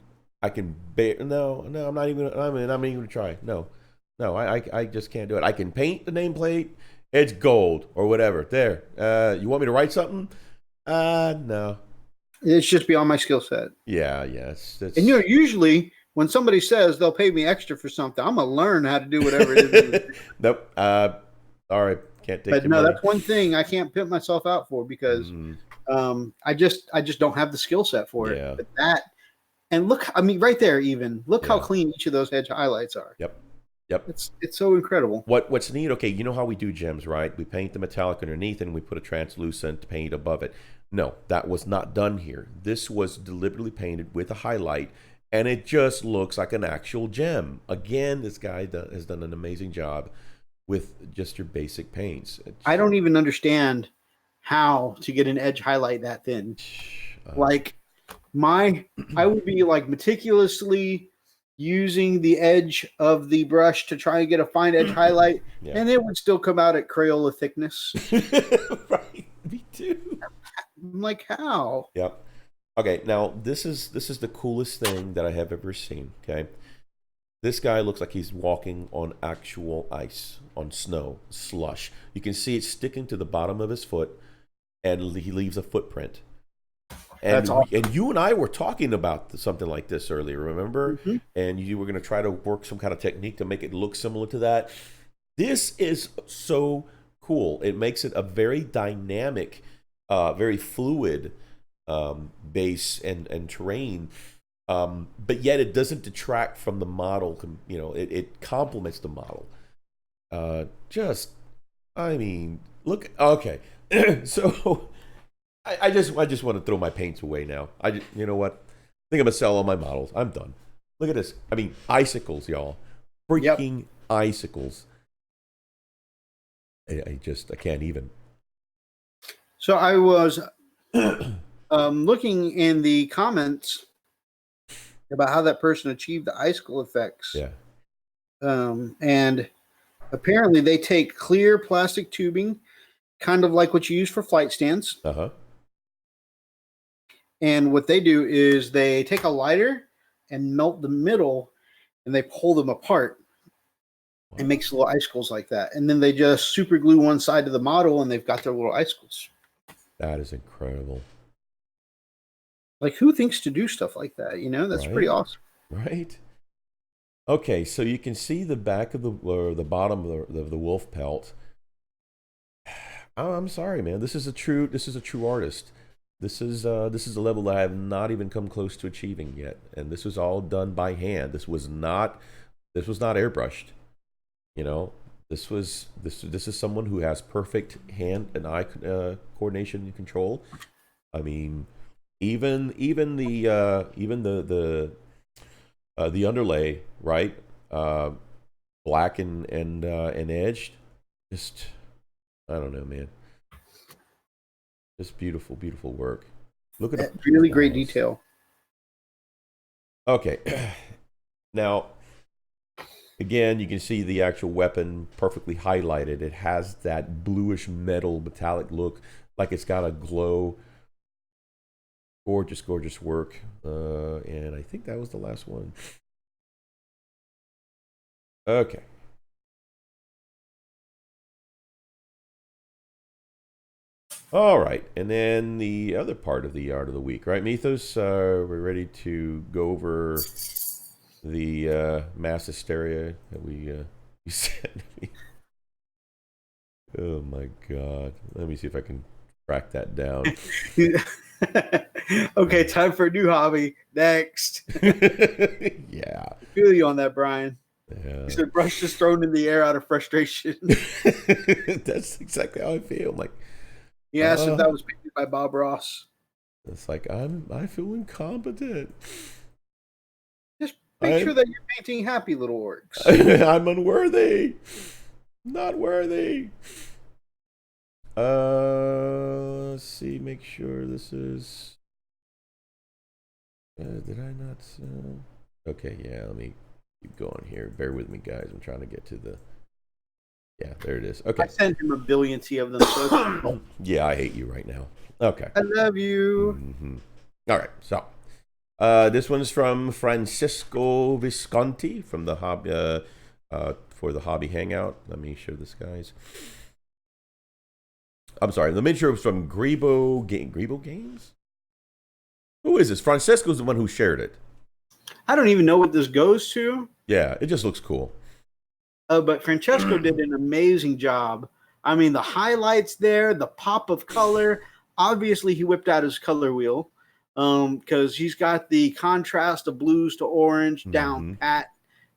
bear. No, no, I'm not even. I'm not even gonna try. No, no, I just can't do it. I can paint the nameplate. It's gold or whatever. There. You want me to write something? No. It's just beyond my skill set. Yeah, yeah. It's And usually when somebody says they'll pay me extra for something, I'm gonna learn how to do whatever it is. Nope. All right. Can't take But your no, money. that's one thing I can't pimp myself out for because I just don't have the skill set for it. Yeah. But that, and look, I mean, right there, even look how Yeah. clean each of those edge highlights are. Yep. Yep. It's so incredible. What's neat? Okay, you know how we do gems, right? We paint the metallic underneath and we put a translucent paint above it. No, that was not done here. This was deliberately painted with a highlight, and it just looks like an actual gem. Again, this guy has done an amazing job with just your basic paints. I don't even understand how to get an edge highlight that thin. Like I would be like meticulously using the edge of the brush to try and get a fine edge highlight, Yeah. and it would still come out at Crayola thickness. Right, me too. I'm like, how? Yep. Okay, now this is the coolest thing that I have ever seen. Okay, this guy looks like he's walking on actual ice, on snow, slush. You can see it sticking to the bottom of his foot, and he leaves a footprint. And That's awesome. and you and I were talking about something like this earlier, remember? Mhm. And you were going to try to work some kind of technique to make it look similar to that. This is so cool. It makes it a very dynamic, very fluid base and terrain. But yet it doesn't detract from the model. It complements the model. I mean, look. Okay, so I just want to throw my paints away now. You know what? I think I'm gonna sell all my models. I'm done. Look at this. I mean, icicles, y'all. Freaking icicles. I can't even. So I was looking in the comments about how that person achieved the icicle effects. Yeah. And apparently they take clear plastic tubing, kind of like what you use for flight stands. Uh-huh. And what they do is they take a lighter and melt the middle, and they pull them apart. Wow. And makes little icicles like that. And then they just super glue one side to the model, and they've got their little icicles. That is incredible. Like, who thinks to do stuff like that? That's Right? pretty awesome. Right? Okay, so you can see the back of the bottom of the wolf pelt. I'm sorry, man. This is a true artist. This is a level that I have not even come close to achieving yet, and this was all done by hand. This was not airbrushed. This is someone who has perfect hand and eye coordination and control. I mean, even the underlay, right? Black and edged. Just, I don't know, man. Just beautiful, beautiful work. Look at Really great detail. Okay, now again, you can see the actual weapon perfectly highlighted. It has that bluish metal metallic look, like it's got a glow. Gorgeous, gorgeous work. And I think that was the last one. Okay. All right, and then the other part of the art of the week, right, Mythos? We're ready to go over the mass hysteria that you sent me. Oh my God. Let me see if I can track that down. Okay, time for a new hobby. Next. Yeah. I feel you on that, Brian. He Yeah. said brush just thrown in the air out of frustration. That's exactly how I feel. I'm like, He asked if uh, that was painted by Bob Ross. it's like I feel incompetent. Just make sure I'm that you're painting happy little orcs. I'm unworthy. Not worthy. Let's see. Make sure this is. Did I not? Okay, yeah. Let me keep going here. Bear with me, guys. I'm trying to get to the. Yeah, there it is. I Okay. sent him a billionty of them. So Yeah, I hate you right now. Okay. I love you. All right. So, this one's from Francisco Visconti from the hobby for the hobby hangout. Let me show this, guys. I'm sorry. Let me show it's from Grebo Games. Who is this? Francisco's the one who shared it. I don't even know what this goes to, Yeah, it just looks cool. but Francesco did an amazing job. I mean, the highlights there, the pop of color. Obviously, he whipped out his color wheel because he's got the contrast of blues to orange down pat.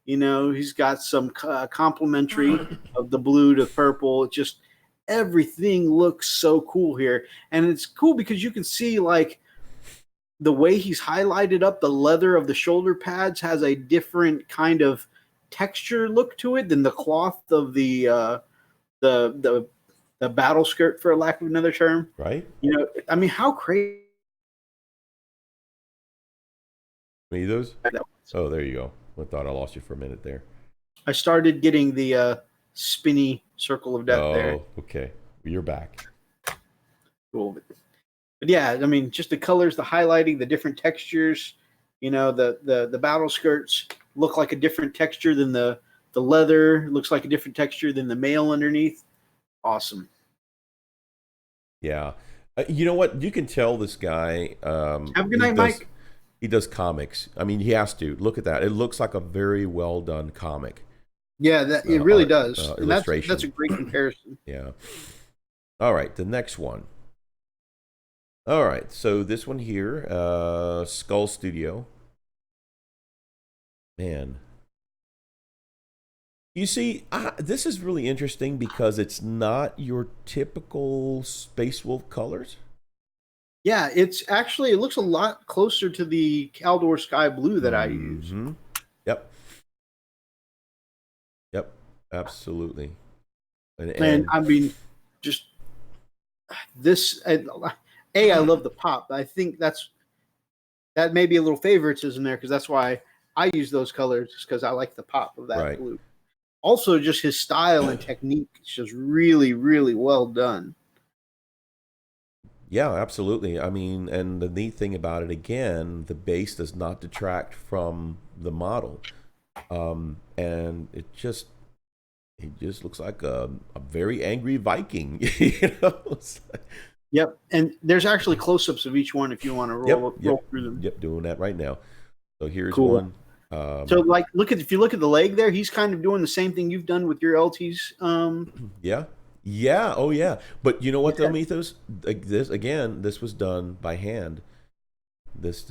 You know, he's got some complementary of the blue to purple. It just everything looks so cool here, and it's cool because you can see like the way he's highlighted up the leather of the shoulder pads has a different kind of texture look to it than the cloth of the the the battle skirt, for lack of another term. Right? You know, I mean, how crazy Any of those? that was. Oh, there you go. I thought I lost you for a minute there. I started getting the spinny circle of death there. Oh, okay. You're back. Cool. But yeah, I mean, just the colors, the highlighting, the different textures. You know, the battle skirts look like a different texture than the leather. Looks like a different texture than the mail underneath. Awesome. Yeah. You know what? You can tell this guy. Have a good night, Mike. He does comics. I mean, he has to. Look at that. It looks like a very well done comic. Yeah, that it really Art, does. And illustration. that's a great comparison. Yeah. All right. The next one. All right. So this one here, Skull Studio. Man. You see, this is really interesting because it's not your typical Space Wolf colors. Yeah, it's actually it looks a lot closer to the Caldor Sky Blue that I use. Yep. Yep. Absolutely. And I mean, just this. I love the pop. I think that may be a little favoritism there because that's why I use those colors because I like the pop of that blue. Also, just his style and technique is just really, really well done. Yeah, absolutely. I mean, and the neat thing about it, again, the base does not detract from the model, and he just looks like a very angry Viking, you know. Yep, and there's actually close-ups of each one if you want to roll through them. Yep, doing that right now. So here's cool. one. So like, if you look at the leg there, he's kind of doing the same thing you've done with your LTs. Yeah. Oh yeah. But you know what though, Mythos? Like this was done by hand. This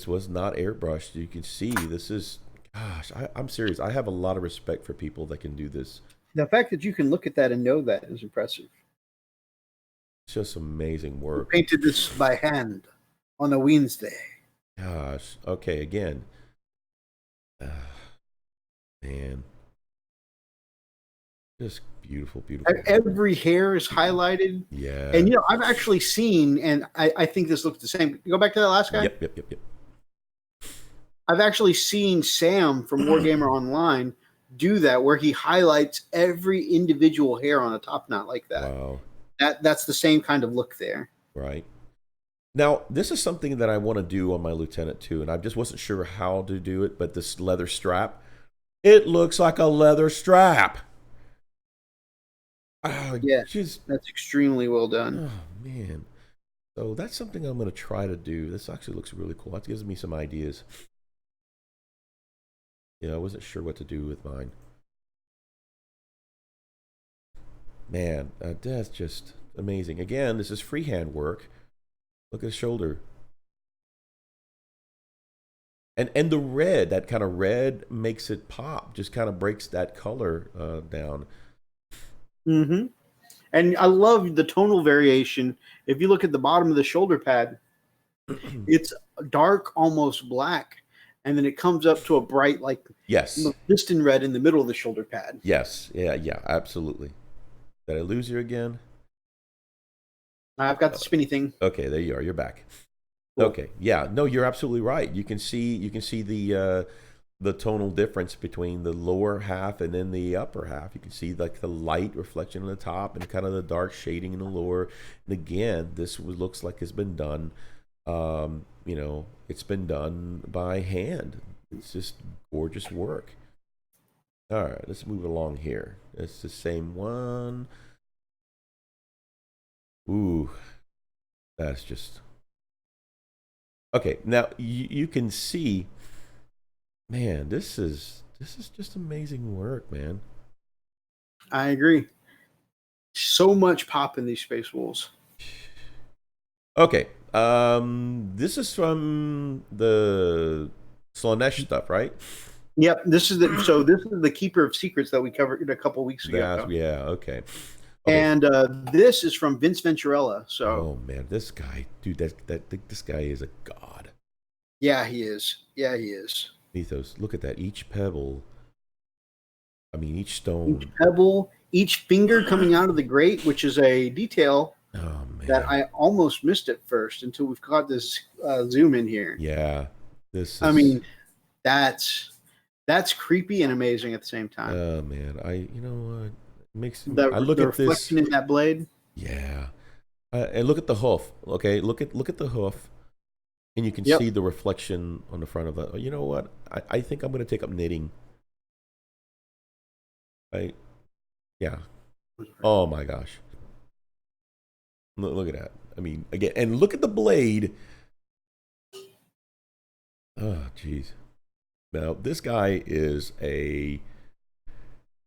was not airbrushed. You can see this is. Gosh, I'm serious. I have a lot of respect for people that can do this. The fact that you can look at that and know that is impressive. It's just amazing work. We painted this by hand on a Wednesday. Gosh. Okay. Again. Man. Just beautiful. Every hair is highlighted. Yeah. And I've actually seen, and I think this looks the same. Go back to that last guy. Yep. I've actually seen Sam from Wargamer Online do that, where he highlights every individual hair on a top knot like that. Wow. That's the same kind of look there. Right. Now, this is something that I want to do on my Lieutenant too, and I just wasn't sure how to do it, but this leather strap, it looks like a leather strap. Oh, yeah, that's extremely well done. Oh, man. So that's something I'm going to try to do. This actually looks really cool. That gives me some ideas. Yeah, I wasn't sure what to do with mine. man, that's just amazing. Again, this is freehand work. Look at his shoulder. And the red, that kind of red makes it pop, just kind of breaks that color down. Mm-hmm. And I love the tonal variation. If you look at the bottom of the shoulder pad, it's dark, almost black, and then it comes up to a bright, like Yes. piston red in the middle of the shoulder pad. Yes. Yeah, yeah, absolutely. Did I lose you again? I've got the spinny thing. Okay, there you are. You're back. Cool. Okay. Yeah. No, you're absolutely right. You can see the tonal difference between the lower half and then the upper half. You can see like the light reflection on the top and kind of the dark shading in the lower. And again, looks like it's been done. It's been done by hand. It's just gorgeous work. All right, let's move along here. It's the same one. Ooh, that's just okay. Now you can see, man, this is just amazing work, man. I agree. So much pop in these space wolves. Okay, this is from the Slanesh stuff, right? Yep, this is the Keeper of Secrets that we covered a couple weeks ago, Yeah, okay, okay. and this is from Vince Venturella. So Oh man, this guy, dude, this guy is a god. yeah, he is. Yeah, he is. Mythos, look at that. Each pebble, I mean, each Each stone. pebble, each finger coming out of the grate, which is a detail Oh that man, I almost missed at first until we've got this zoom in here. yeah, this I is. mean, that's creepy and amazing at the same time. Oh man, you know what? I look The at this. reflection in that blade. Yeah, and look at the hoof. Okay, look at the hoof, and you can see Yep. the reflection on the front of the. You know what? I think I'm going to take up knitting. I Yeah. Oh my gosh. Look at that. I mean, again, and look at the blade. Oh, jeez. Now this guy is a.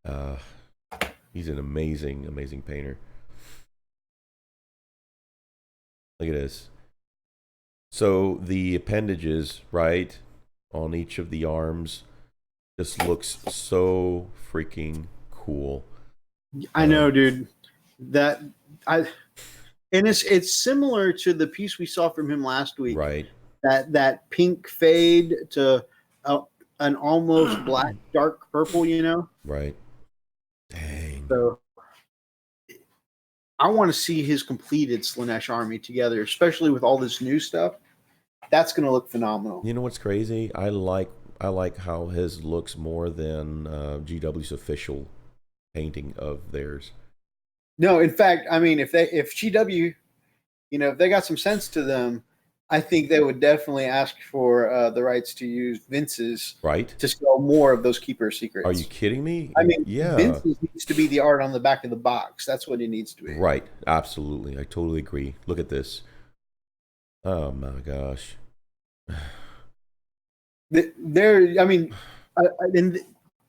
Uh, he's an amazing, amazing painter. Look at this. So the appendages, right, on each of the arms, just looks so freaking cool. I know, dude. That I and it's similar to the piece we saw from him last week. Right, That pink fade to uh, an almost black dark purple. right. Dang. So I want to see his completed Slanesh army together, especially with all this new stuff. That's going to look phenomenal. You know what's crazy? I like how his looks more than GW's official painting of theirs. No, in fact, I mean, if GW, if they got some sense to them, I think they would definitely ask for the rights to use Vince's Right? to sell more of those Keeper Are you Secrets. kidding me? I mean, Yeah. Vince's needs to be the art on the back of the box. That's what it needs to be. Right. Absolutely. I totally agree. Look at this. Oh my gosh. I mean, and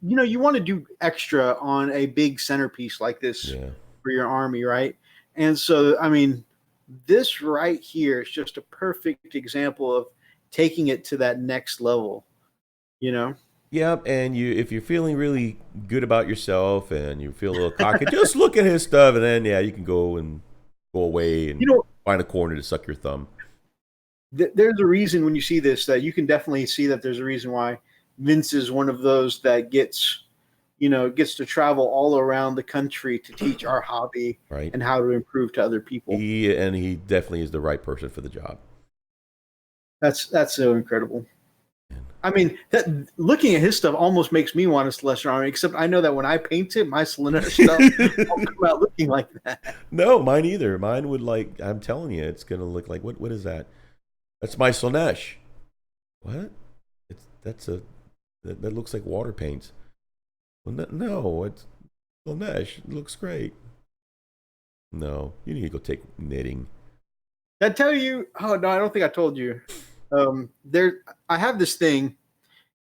you want to do extra on a big centerpiece like this Yeah. for your army, right? And so, I mean, this right here is just a perfect example of taking it to that next level, you know? Yep, and if you're feeling really good about yourself and you feel a little cocky, just look at his stuff, and then yeah, you can go away You and know, find a corner to suck your thumb. there's a reason when you see this that you can definitely see that there's a reason why Vince is one of those that gets to travel all around the country to teach our hobby Right? and how to improve to other people. He definitely is the right person for the job. That's so incredible. Man. I mean, looking at his stuff almost makes me want a Celestial Army, except I know that when I paint it, my Slanesh stuff won't come out looking like that. No, mine either. Mine would like. I'm telling you, it's gonna look like what? What is that? That's my Slanesh. What? That looks like water paints. Well, no, it's Slanesh. It looks great. No, you need to go take knitting. Did I tell you? Oh no, I don't think I told you. I have this thing.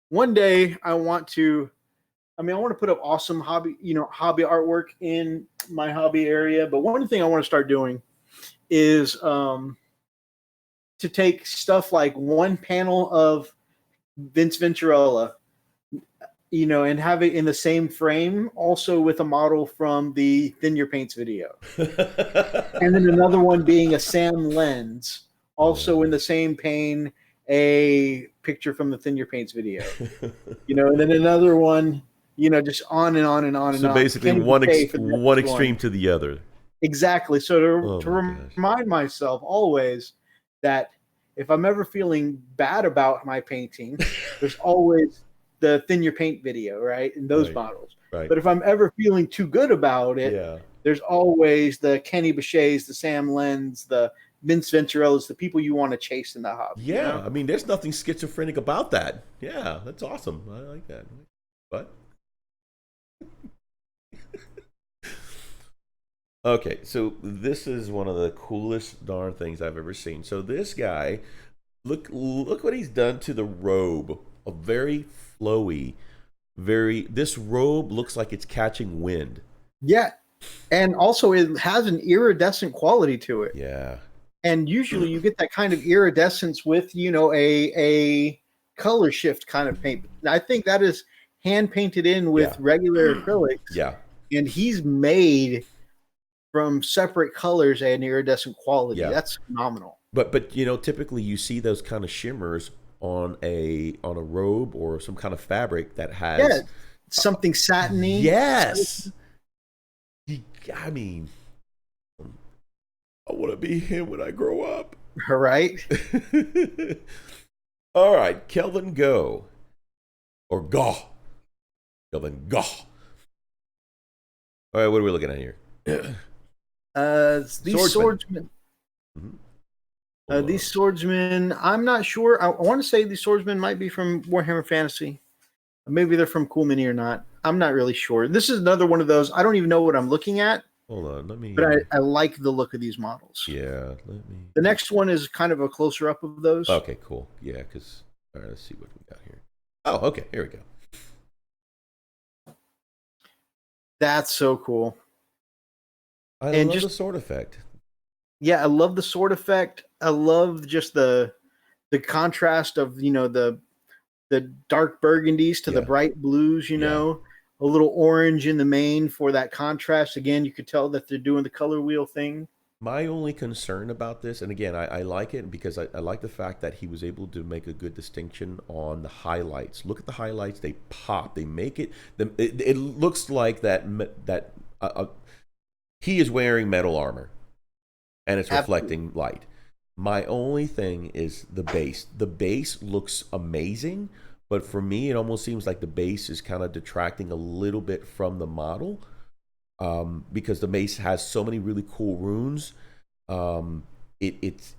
One day, I want to I mean, I want to put up awesome hobby artwork in my hobby area. But one thing I want to start doing is to take stuff like one panel of Vince Venturella, and have it in the same frame, also with a model from the Thin Your Paints video. And then another one being a Sam Lens, also in the same pane, a picture from the Thin Your Paints video. And then another one, just on and on and on and So on. basically, Can't one even pay for the one next extreme one. to the other. Exactly. So Oh to my gosh. remind myself always that if I'm ever feeling bad about my painting, there's always the Thin Your Paint video, right? And those Right. models. Right. But if I'm ever feeling too good about it, Yeah. there's always the Kenny Bechet's, the Sam Lens, the Vince Venturellas, the people you want to chase in the hobby. Yeah. I mean, there's nothing schizophrenic about that. Yeah, that's awesome. I like that. But okay, so this is one of the coolest darn things I've ever seen. So this guy, look what he's done to the robe. A very flowy, this robe looks like it's catching wind. Yeah. And also it has an iridescent quality to it. Yeah. And usually you get that kind of iridescence with, a color shift kind of paint. I think that is hand painted in with regular acrylics. Yeah. And he's made from separate colors and iridescent quality. Yeah. That's phenomenal. But typically you see those kind of shimmers on a robe or some kind of fabric that has something satiny. Yes. I mean, I want to be him when I grow up. All right. All right, Kelvin Go. Or Go. Kelvin Go. All right, what are we looking at here? These swordsmen. These swordsmen, I'm not sure. I want to say these swordsmen might be from Warhammer Fantasy. Maybe they're from Cool Mini or not. I'm not really sure. This is another one of those. I don't even know what I'm looking at. Hold on, let me. But I like the look of these models. Yeah, let me. The next one is kind of a closer up of those. Okay, cool. Yeah, because all right, let's see what we got here. Oh, okay, here we go. That's so cool. I love the sword effect. Yeah, I love the sword effect. I love just the contrast of the dark burgundies to the bright blues. A little orange in the mane for that contrast. Again, you could tell that they're doing the color wheel thing. My only concern about this, and again, I like it because I like the fact that he was able to make a good distinction on the highlights. Look at the highlights; they pop. They make it. It looks like that he is wearing metal armor, and it's reflecting light. My only thing is the base. The base looks amazing, but for me, it almost seems like the base is kind of detracting a little bit from the model. Because the base has so many really cool runes. It's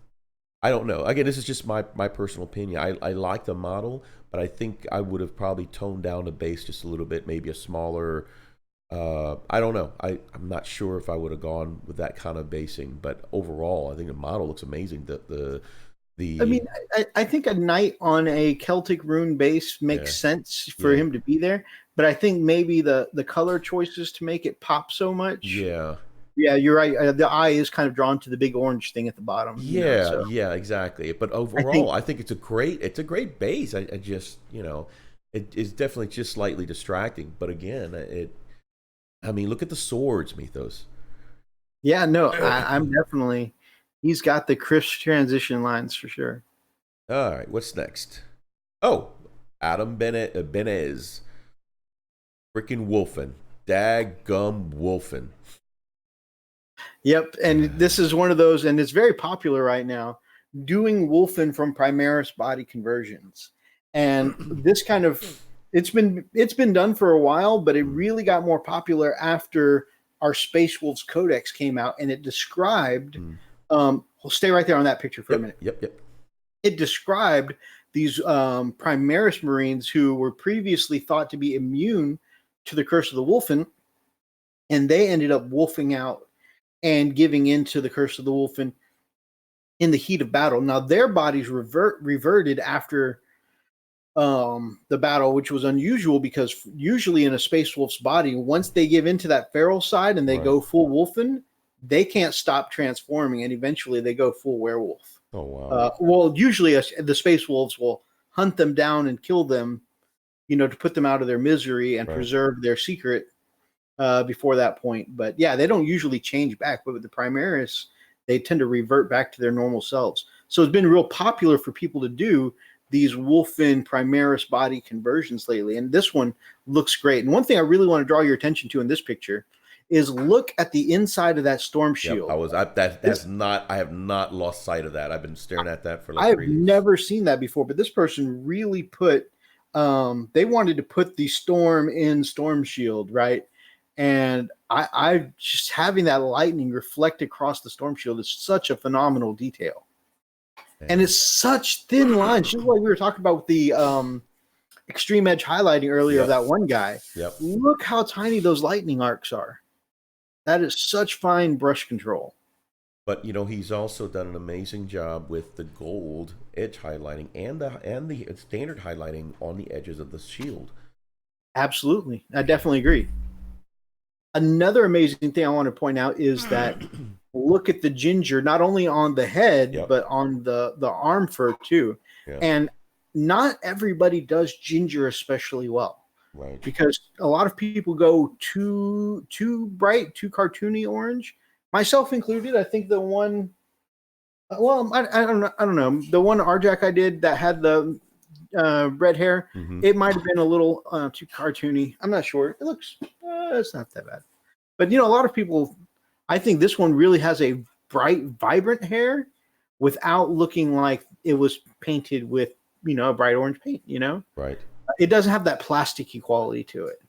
I don't know. Again, this is just my personal opinion. I like the model, but I think I would have probably toned down the base just a little bit, maybe a smaller. I don't know. I'm not sure if I would have gone with that kind of basing, but overall, I think the model looks amazing. I mean, I think a knight on a Celtic rune base makes sense for him to be there, but I think maybe the color choices to make it pop so much. Yeah, you're right. The eye is kind of drawn to the big orange thing at the bottom. Yeah, exactly. But overall, I think it's a great base. I just it is definitely just slightly distracting. But again, I mean, look at the swords, Mythos. Yeah, no, I'm definitely. He's got the crisp transition lines for sure. All right, what's next? Oh, Adam Benez. Freaking Wolfen. Daggum Wolfen. Yep, and this is one of those, and it's very popular right now, doing Wolfen from Primaris body conversions. And this kind of, it's been done for a while, but it really got more popular after our Space Wolves Codex came out, and it described... we'll stay right there on that picture for a minute. Yep. It described these Primaris Marines who were previously thought to be immune to the curse of the Wolfen, and they ended up wolfing out and giving into the curse of the Wolfen in the heat of battle. Now their bodies reverted after the battle, which was unusual because usually in a space wolf's body, once they give into that feral side and they Right. go full wolfen, they can't stop transforming, and eventually they go full werewolf. Oh wow. Well, usually the space wolves will hunt them down and kill them, to put them out of their misery and Right. preserve their secret before that point. But yeah, they don't usually change back. But with the Primaris, they tend to revert back to their normal selves. So it's been real popular for people to do these Wolfen Primaris body conversions lately. And this one looks great. And one thing I really want to draw your attention to in this picture is look at the inside of that storm Yep. shield. I have not lost sight of that. I've been staring at that for like I've 3 days. never seen that before, but this person really they wanted to put the storm in Storm Shield, right? And I just having that lightning reflect across the storm shield is such a phenomenal detail. And it's such thin lines, just like we were talking about with the extreme edge highlighting earlier of that one guy. Yep. Look how tiny those lightning arcs are. That is such fine brush control. But he's also done an amazing job with the gold edge highlighting and the standard highlighting on the edges of the shield. Absolutely. I definitely agree. Another amazing thing I want to point out is that look at the ginger, not only on the head, Yep. but on the arm fur too. Yeah. And not everybody does ginger especially well. Right. Because a lot of people go too bright, too cartoony orange, myself included. I think the one, well, I don't know. The one RJack I did that had the red hair, it might have been a little too cartoony. I'm not sure. It looks, it's not that bad. But, a lot of people, I think this one really has a bright, vibrant hair without looking like it was painted with, a bright orange paint, Right. It doesn't have that plasticky quality to it.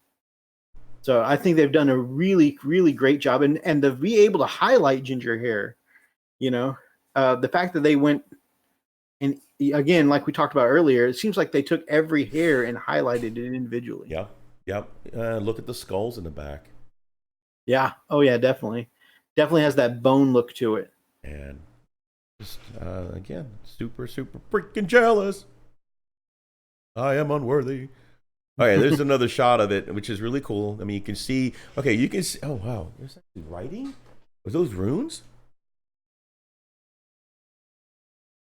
So I think they've done a really, really great job. And to be able to highlight ginger hair, the fact that they went, and again, like we talked about earlier, it seems like they took every hair and highlighted it individually. Yeah. Yep. Look at the skulls in the back. Yeah. Oh, yeah, definitely. Definitely has that bone look to it. And just, again, super, super freaking jealous. I am unworthy. Okay, there's another shot of it, which is really cool. I mean, you can see. Okay, you can see. Oh wow, there's actually writing. Are those runes?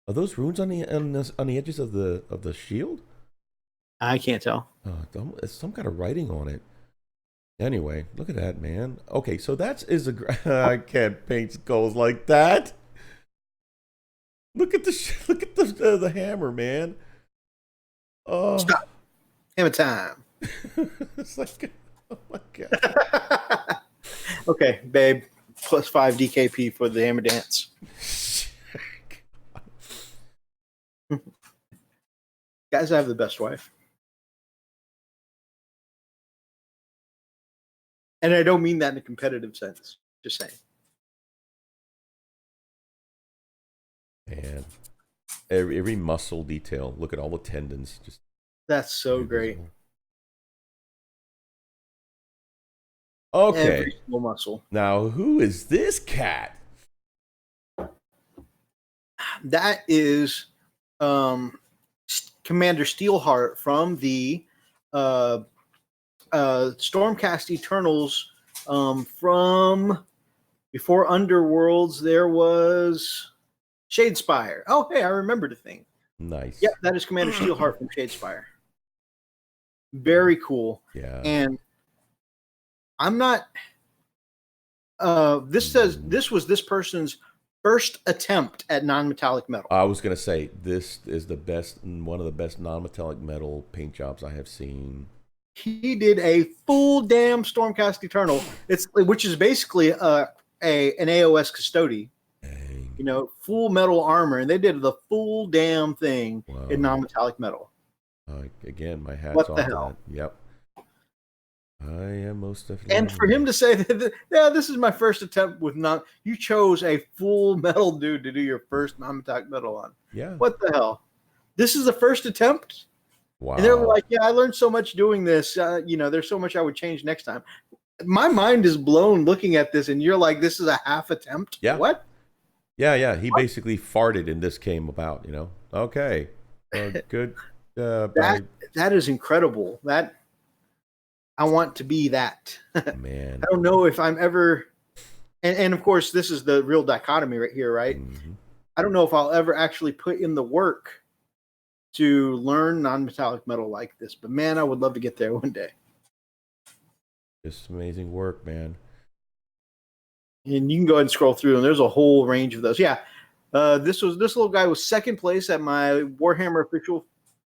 Are those runes on the edges of the shield? I can't tell. It's some kind of writing on it. Anyway, look at that, man. Okay, so I can't paint skulls like that. Look at the hammer, man. Oh. Stop. Hammer time. It's like, oh my god. Okay, babe. +5 DKP for the hammer dance. Guys, I have the best wife. And I don't mean that in a competitive sense. Just saying. Man, every muscle detail. Look at all the tendons. Just that's so great. Okay. Every single muscle. Now, who is this cat? That is Commander Steelheart from the Stormcast Eternals from before Underworlds. There was Shadespire. Oh, hey, I remembered a thing. Nice. Yep, that is Commander Steelheart from Shadespire. Very cool. Yeah. And I'm not. This says this was this person's first attempt at non-metallic metal. I was gonna say this is one of the best non-metallic metal paint jobs I have seen. He did a full damn Stormcast Eternal, which is basically an AOS Custody. Dang. Full metal armor, and they did the full damn thing in non-metallic metal. Again, my hat's off to that. Yep. I am most definitely. And for him to say that, yeah, this is my first attempt with you chose a full metal dude to do your first non-metallic metal on. Yeah. What the hell? This is the first attempt? Wow. And they're like, yeah, I learned so much doing this. There's so much I would change next time. My mind is blown looking at this, and you're like, this is a half attempt? Yeah. What? Yeah. He basically farted and this came about, Okay. Good. That by that is incredible. That I want to be that. I man. don't know if I'm ever, and of course, this is the real dichotomy right here, right? Hmm. I don't know if I'll ever actually put in the work to learn non-metallic metal like this, but man, I would love to get there one day. Just amazing work, man. And you can go ahead and scroll through, and there's a whole range of those. Yeah, this little guy was second place at my Warhammer official.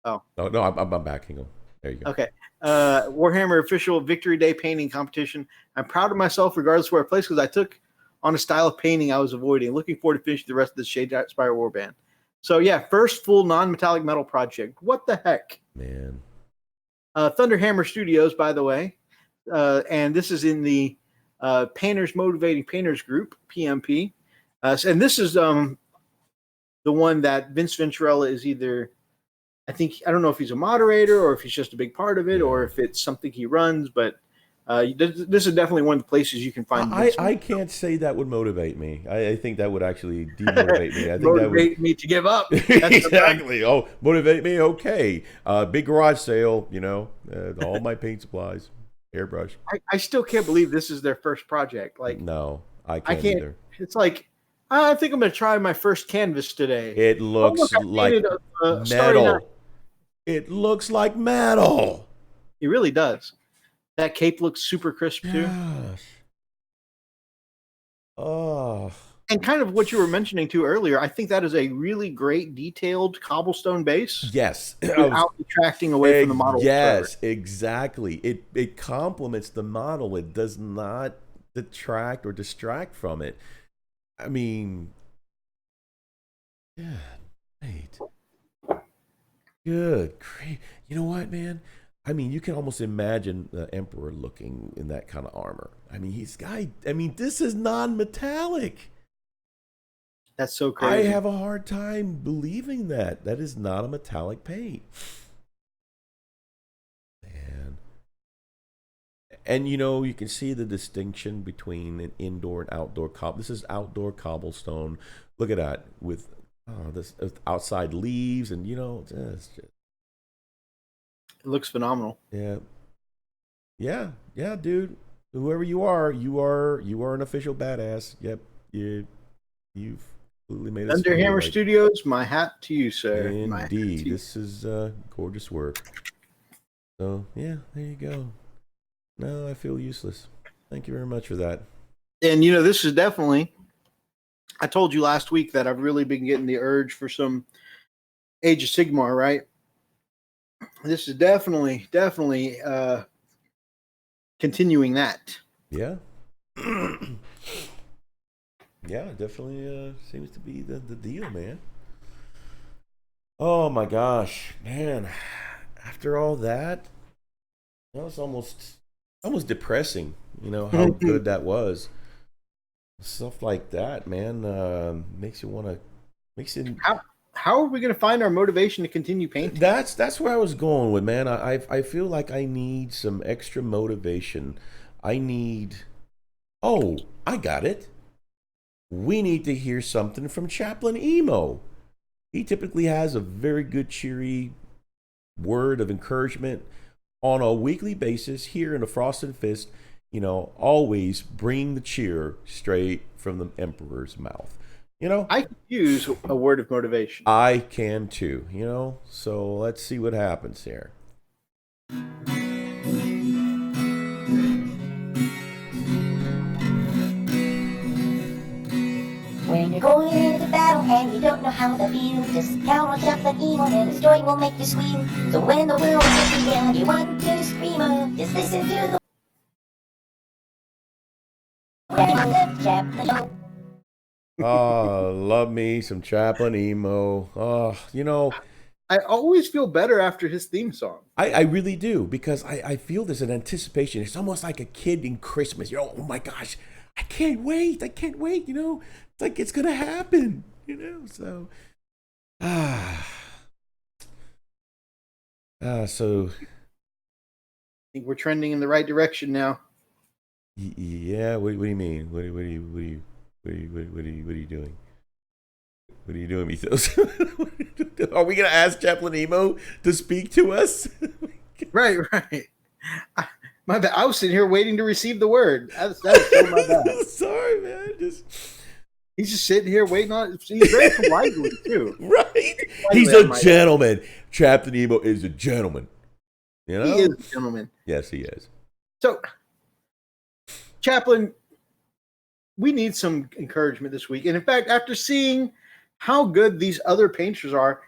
Oh, Oh no, I'm backing him. There you go. okay. Warhammer official Victory Day painting competition. I'm proud of myself, regardless of where I placed, because I took on a style of painting I was avoiding. Looking forward to finishing the rest of this Shade Spire Warband. So yeah, first full non-metallic metal project. What the heck? Man. Thunderhammer Studios, by the way, and this is in the Painters Motivating Painters Group (PMP), and this is the one that Vince Venturella is either. I don't know if he's a moderator or if he's just a big part of it or Yeah. if it's something he runs, but this is definitely one of the places you can find Vince. I can't say that would motivate me. I think that would actually demotivate me. I think that would Motivate me to give up. That's exactly. Oh, motivate me. Okay. Big garage sale. All my paint supplies, airbrush. I still can't believe this is their first project. Like No, I I can't can't. either. It's like I think I'm going to try my first canvas today. It Oh look, looks I like painted a Starry Night. metal. It looks like metal. It really does. That cape looks super crisp too. Gosh. Oh. And kind of what you were mentioning too earlier, I think that is a really great detailed cobblestone base Yes. without detracting away from the model whatsoever. Yes, exactly. It complements the model. It does not detract or distract from it. I mean, yeah, right. Good, great. You know what, man? I mean, you can almost imagine the Emperor looking in that kind of armor. I mean, this is non-metallic. That's so I crazy. have a hard time believing that. That is not a metallic paint. Man. And you can see the distinction between an indoor and outdoor cobble. This is outdoor cobblestone. Look at that with this outside leaves, and it's just, It looks phenomenal. yeah, yeah, dude. Whoever you are an official badass. Yep, you've completely made us feel Underhammer like. Studios, my hat to you, sir. My hat Indeed, to you. this is gorgeous work. So yeah, there you go. No, I feel useless. Thank you very much for that. And this is definitely. I told you last week that I've really been getting the urge for some Age of Sigmar, right? This is definitely continuing that. Yeah. Yeah, definitely seems to be the deal, man. Oh my gosh, man. After all that, it's almost depressing, how good that was. Stuff like that, man, makes you want to makes it How are we going to find our motivation to continue painting? that's where I was going with, man. I feel like I need some extra motivation. I need Oh, I got it. We need to hear something from Chaplain EMO. He typically has a very good, cheery word of encouragement on a weekly basis here in the Frosted Fist. Always bring the cheer straight from the Emperor's mouth. I could use a word of motivation. I can too, So let's see what happens here. When you're going into battle and you don't know how to feel, just count on Chaplain EMO and the story will make you squeal. So when the world is looking down, you want to scream up, just listen to the Chaplain. Oh, love me some Chaplain EMO. I always feel better after his theme song. I really do, because I feel there's an anticipation. It's almost like a kid in Christmas. Oh my gosh, I can't wait. I can't wait. It's like it's going to happen, so. So. I think we're trending in the right direction now. Yeah. What do you mean? What are you doing? What are you doing, Mythos? Are we going to ask Chaplain EMO to speak to us? Right. My bad. I was sitting here waiting to receive the word. That is so my bad. Sorry, man. He's just sitting here waiting on. He's very politely too. Right? He's a gentleman. Chaplain EMO is a gentleman. You know? He is a gentleman. Yes, he is. So, Chaplain, we need some encouragement this week. And in fact, after seeing how good these other painters are,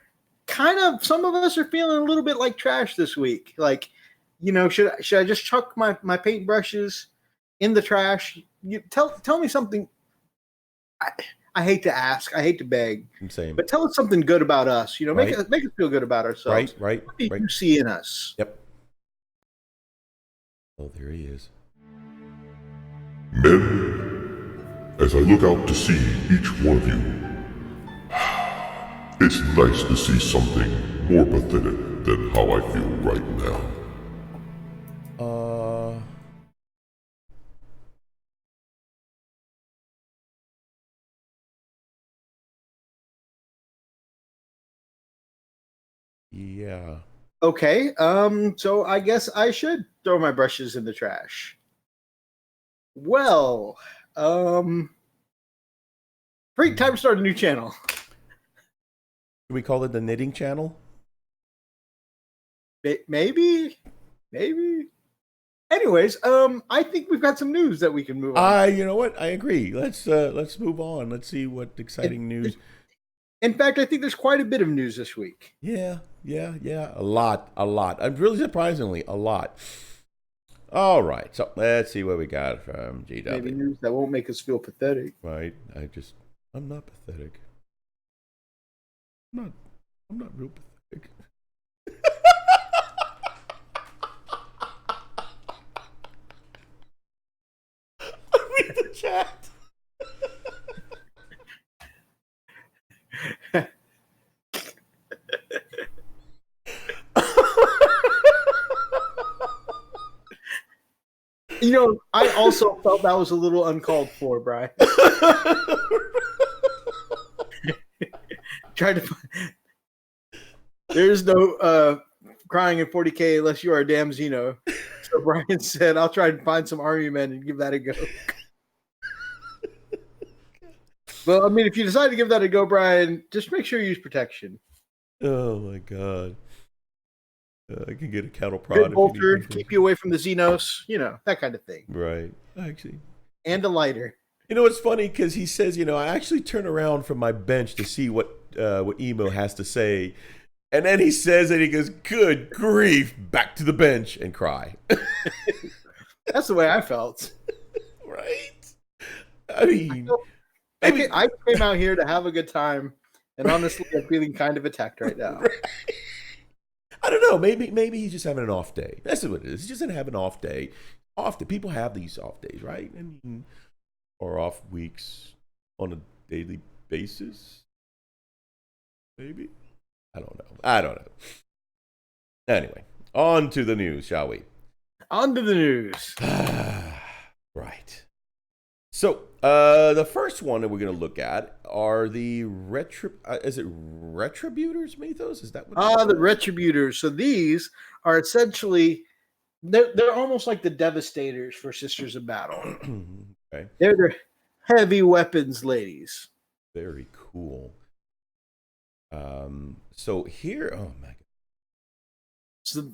kind of some of us are feeling a little bit like trash this week. Like, should I just chuck my paintbrushes in the trash? Tell me something. I hate to ask, I hate to beg, but tell us something good about us. Make us feel good about ourselves. Right. What do you see in us? Yep. Oh, there he is. Men, as I look out to see each one of you, it's nice to see something more pathetic than how I feel right now. Yeah. Okay. So I guess I should throw my brushes in the trash. Well, great time to start a new channel. Should we call it the knitting channel? Maybe. Anyways, I think we've got some news that we can move on. You know what? I agree. Let's move on. Let's see what exciting news. In fact, I think there's quite a bit of news this week. Yeah. A lot. I'm really surprisingly a lot. All right. So let's see what we got from GW. Maybe news that won't make us feel pathetic. Right. I'm not pathetic. I'm not real pathetic. Read the chat. I also felt that was a little uncalled for, Brian. There's no crying in 40K unless you are a damn Xeno. So Brian said, I'll try and find some army men and give that a go. Well, I mean, if you decide to give that a go, Brian, just make sure you use protection. Oh my God. I can get a cattle prod. Bolter, keep you away from the Xenos, that kind of thing. Right. Actually. And a lighter. It's funny because he says, I actually turn around from my bench to see what Emo has to say. And then he says it, he goes, good grief, back to the bench and cry. That's the way I felt. Right? I mean, I came out here to have a good time. And honestly, I'm feeling kind of attacked right now. Right. I don't know. Maybe he's just having an off day. That's what it is. He's just gonna have an off day. People have these off days, right? I mean, or off weeks on a daily basis. Maybe. I don't know. Anyway, on to the news, shall we? On to the news. Right. So, the first one that we're going to look at are the is it Retributors, Mythos? Is that what? The Retributors. So these are essentially they're almost like the Devastators for Sisters of Battle. Okay. They're the heavy weapons ladies. Very cool. So here, oh my God. So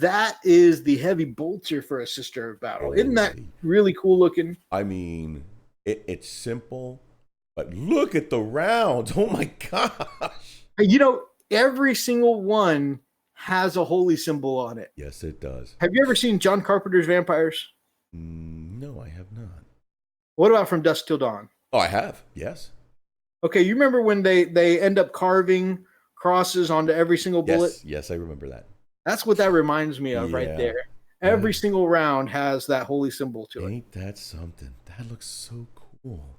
that is the heavy bolter for a Sister of Battle. Isn't that really cool looking? I mean, it's simple, but look at the rounds. Oh my gosh. Every single one has a holy symbol on it. Yes, it does. Have you ever seen John Carpenter's Vampires? No, I have not. What about From Dusk Till Dawn? Oh, I have. Yes. Okay, you remember when they end up carving crosses onto every single bullet? Yes, I remember that. That's what that reminds me of right there. Every single round has that holy symbol to it. Ain't that something? That looks so cool.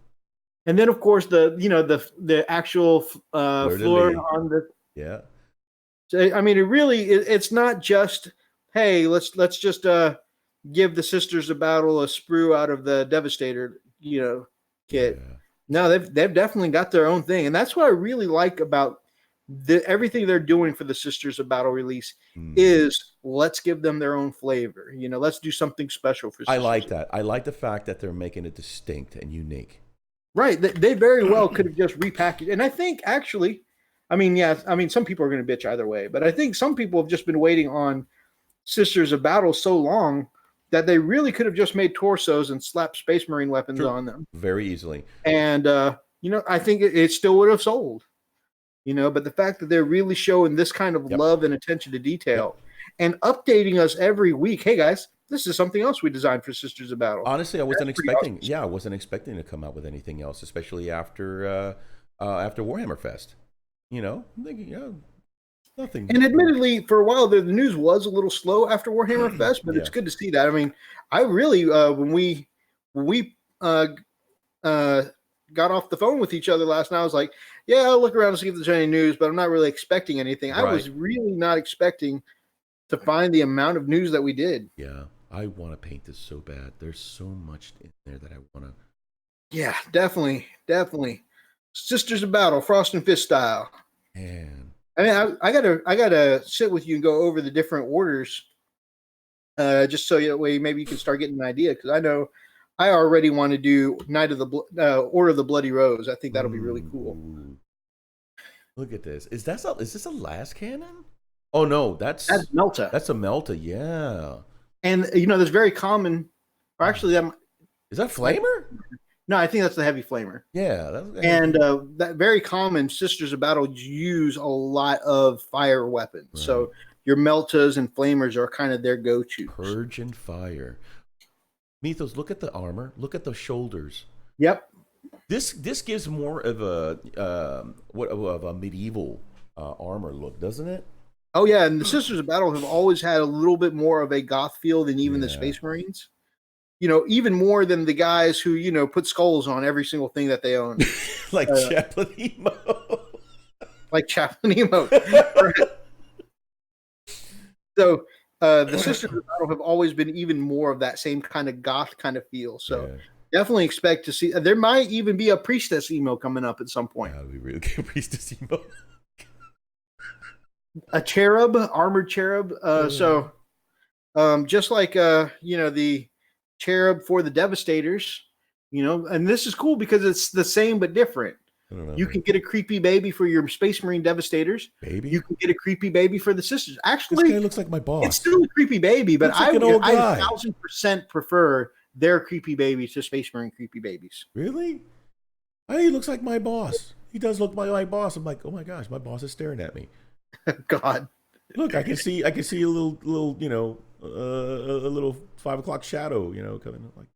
And then, of course, the actual floor on the. Yeah. So, I mean, it's not just, hey, let's just give the Sisters of Battle a sprue out of the Devastator, kit. No, they've definitely got their own thing, and that's what I really like about everything they're doing for the Sisters of Battle release is let's give them their own flavor. You know, let's do something special for I Sisters. like that. I like the fact that they're making it distinct and unique. Right. They very well could have just repackaged. And I think actually, I mean, yeah, I mean, some people are going to bitch either way, but I think some people have just been waiting on Sisters of Battle so long that they really could have just made torsos and slapped Space Marine weapons on them. Very easily. And, you know, I think it still would have sold, you know, but the fact that they're really showing this kind of love and attention to detail and updating us every week. Hey, guys, this is something else we designed for Sisters of Battle. Honestly, I wasn't expecting. Awesome. Yeah, I wasn't expecting to come out with anything else, especially after Warhammer Fest. You know, I'm thinking, nothing. And admittedly, for a while there, the news was a little slow after Warhammer Fest, but it's good to see that. I mean, I really when we got off the phone with each other last night, I was like, yeah, I'll look around and see if there's any news, but I'm not really expecting anything. Right. I was really not expecting to find the amount of news that we did. Yeah. I want to paint this so bad. There's so much in there that I want to. Yeah, definitely. Sisters of Battle, Frost and Fist style. Man, I mean, I gotta sit with you and go over the different orders, just so that way maybe you can start getting an idea. Because I know I already want to do Night of the Order of the Bloody Rose. I think that'll be really cool. Look at this. Is this a last cannon? Oh no, that's Melta. That's a Melta. Yeah. And you know, there's very common. Or actually, is that Flamer? No, I think that's the Heavy Flamer. Yeah, and that very common. Sisters of Battle use a lot of fire weapons, so your Meltas and Flamers are kind of their go-to. Purge and fire. Mythos, look at the armor. Look at the shoulders. Yep. This gives more of a medieval armor look, doesn't it? Oh yeah, and the Sisters of Battle have always had a little bit more of a goth feel than even the Space Marines. You know, even more than the guys who, you know, put skulls on every single thing that they own. Like Chaplain EMO. Like Chaplain EMO. So the Sisters of Battle have always been even more of that same kind of goth kind of feel. So definitely expect to see. There might even be a Priestess emo coming up at some point. Yeah, we really get Priestess emo. A cherub, armored cherub. So just like, you know, the cherub for the Devastators, you know, and this is cool because it's the same but different. You can get a creepy baby for your Space Marine Devastators. Baby? You can get a creepy baby for the Sisters. Actually, this guy looks like my boss. It's still a creepy baby, but like I 1,000% prefer their creepy babies to Space Marine creepy babies. Really? He looks like my boss. He does look like my boss. I'm like, oh my gosh, my boss is staring at me. God, look, I can see a little, you know, a little 5 o'clock shadow, you know, coming up like.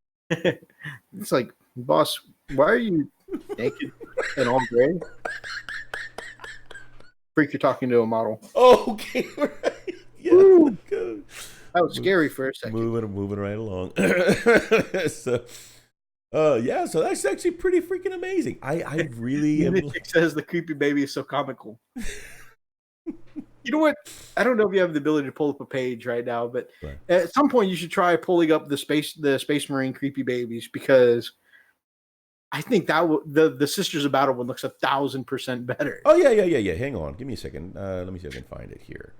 It's like, boss, why are you naked and all gray? Freak, you're talking to a model. Oh, okay, right. Yeah, good. That was scary for a second. Moving right along. So, so that's actually pretty freaking amazing. I really am. It says the creepy baby is so comical. You know what? I don't know if you have the ability to pull up a page right now, but at some point you should try pulling up the Space Marine creepy babies, because I think that the Sisters of Battle one looks 1,000% better. Oh yeah. Hang on, give me a second. Let me see if I can find it here.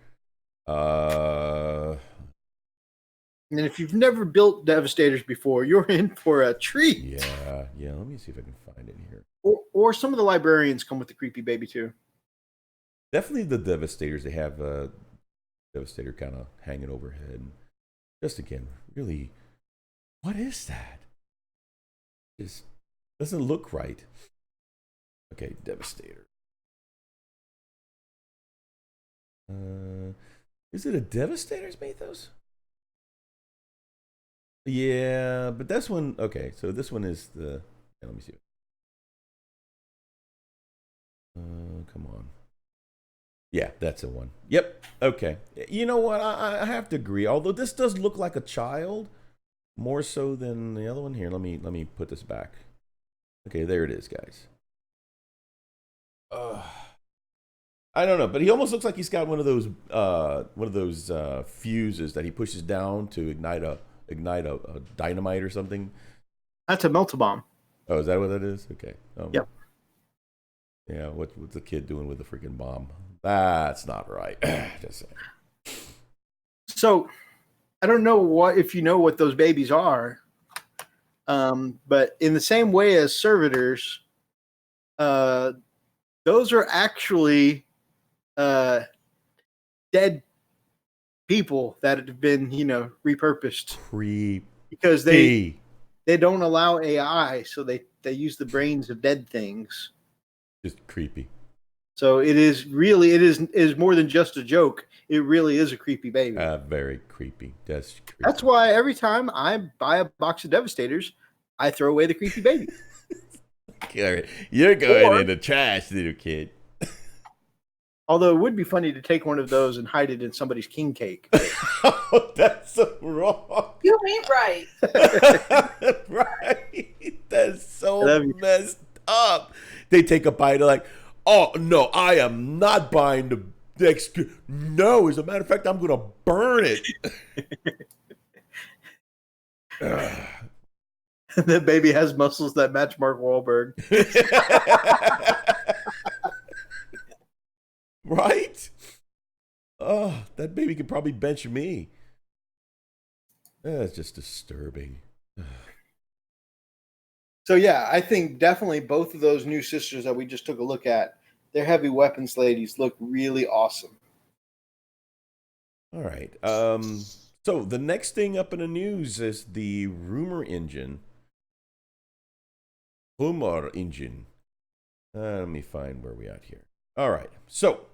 And if you've never built Devastators before, you're in for a treat. Yeah. Let me see if I can find it here. Or some of the librarians come with the creepy baby too. Definitely the Devastators. They have Devastator kind of hanging overhead. Just again, really, what is that? Just doesn't look right. Okay, Devastator. Is it a Devastator's Mythos? Yeah, but this one. Okay, so this one is the. Let me see. Come on. Yeah, that's the one. Yep. Okay. You know what? I have to agree. Although this does look like a child, more so than the other one. Here, let me put this back. Okay, there it is, guys. I don't know, but he almost looks like he's got one of those fuses that he pushes down to ignite a dynamite or something. That's a Melta bomb. Oh, is that what that is? Okay. Yep. Yeah. What's the kid doing with the freaking bomb? That's not right. Just saying. So I don't know if you know what those babies are, but in the same way as servitors, those are actually dead people that have been, repurposed Creepy. because they don't allow AI, so they use the brains of dead things. Just creepy. So it is more than just a joke. It really is a creepy baby. Very creepy. That's creepy. That's why every time I buy a box of Devastators, I throw away the creepy baby. You're going in the trash, little kid. Although it would be funny to take one of those and hide it in somebody's king cake. Oh, that's so wrong. You ain't right. Right. That's so messed up. They take a bite of like, oh, no, I am not buying the next. No, as a matter of fact, I'm going to burn it. The baby has muscles that match Mark Wahlberg. Right? Oh, that baby could probably bench me. That's just disturbing. So yeah, I think definitely both of those new sisters that we just took a look at, their heavy weapons ladies look really awesome. All right. So the next thing up in the news is the rumor engine. Rumor engine. Let me find where we at here. All right. So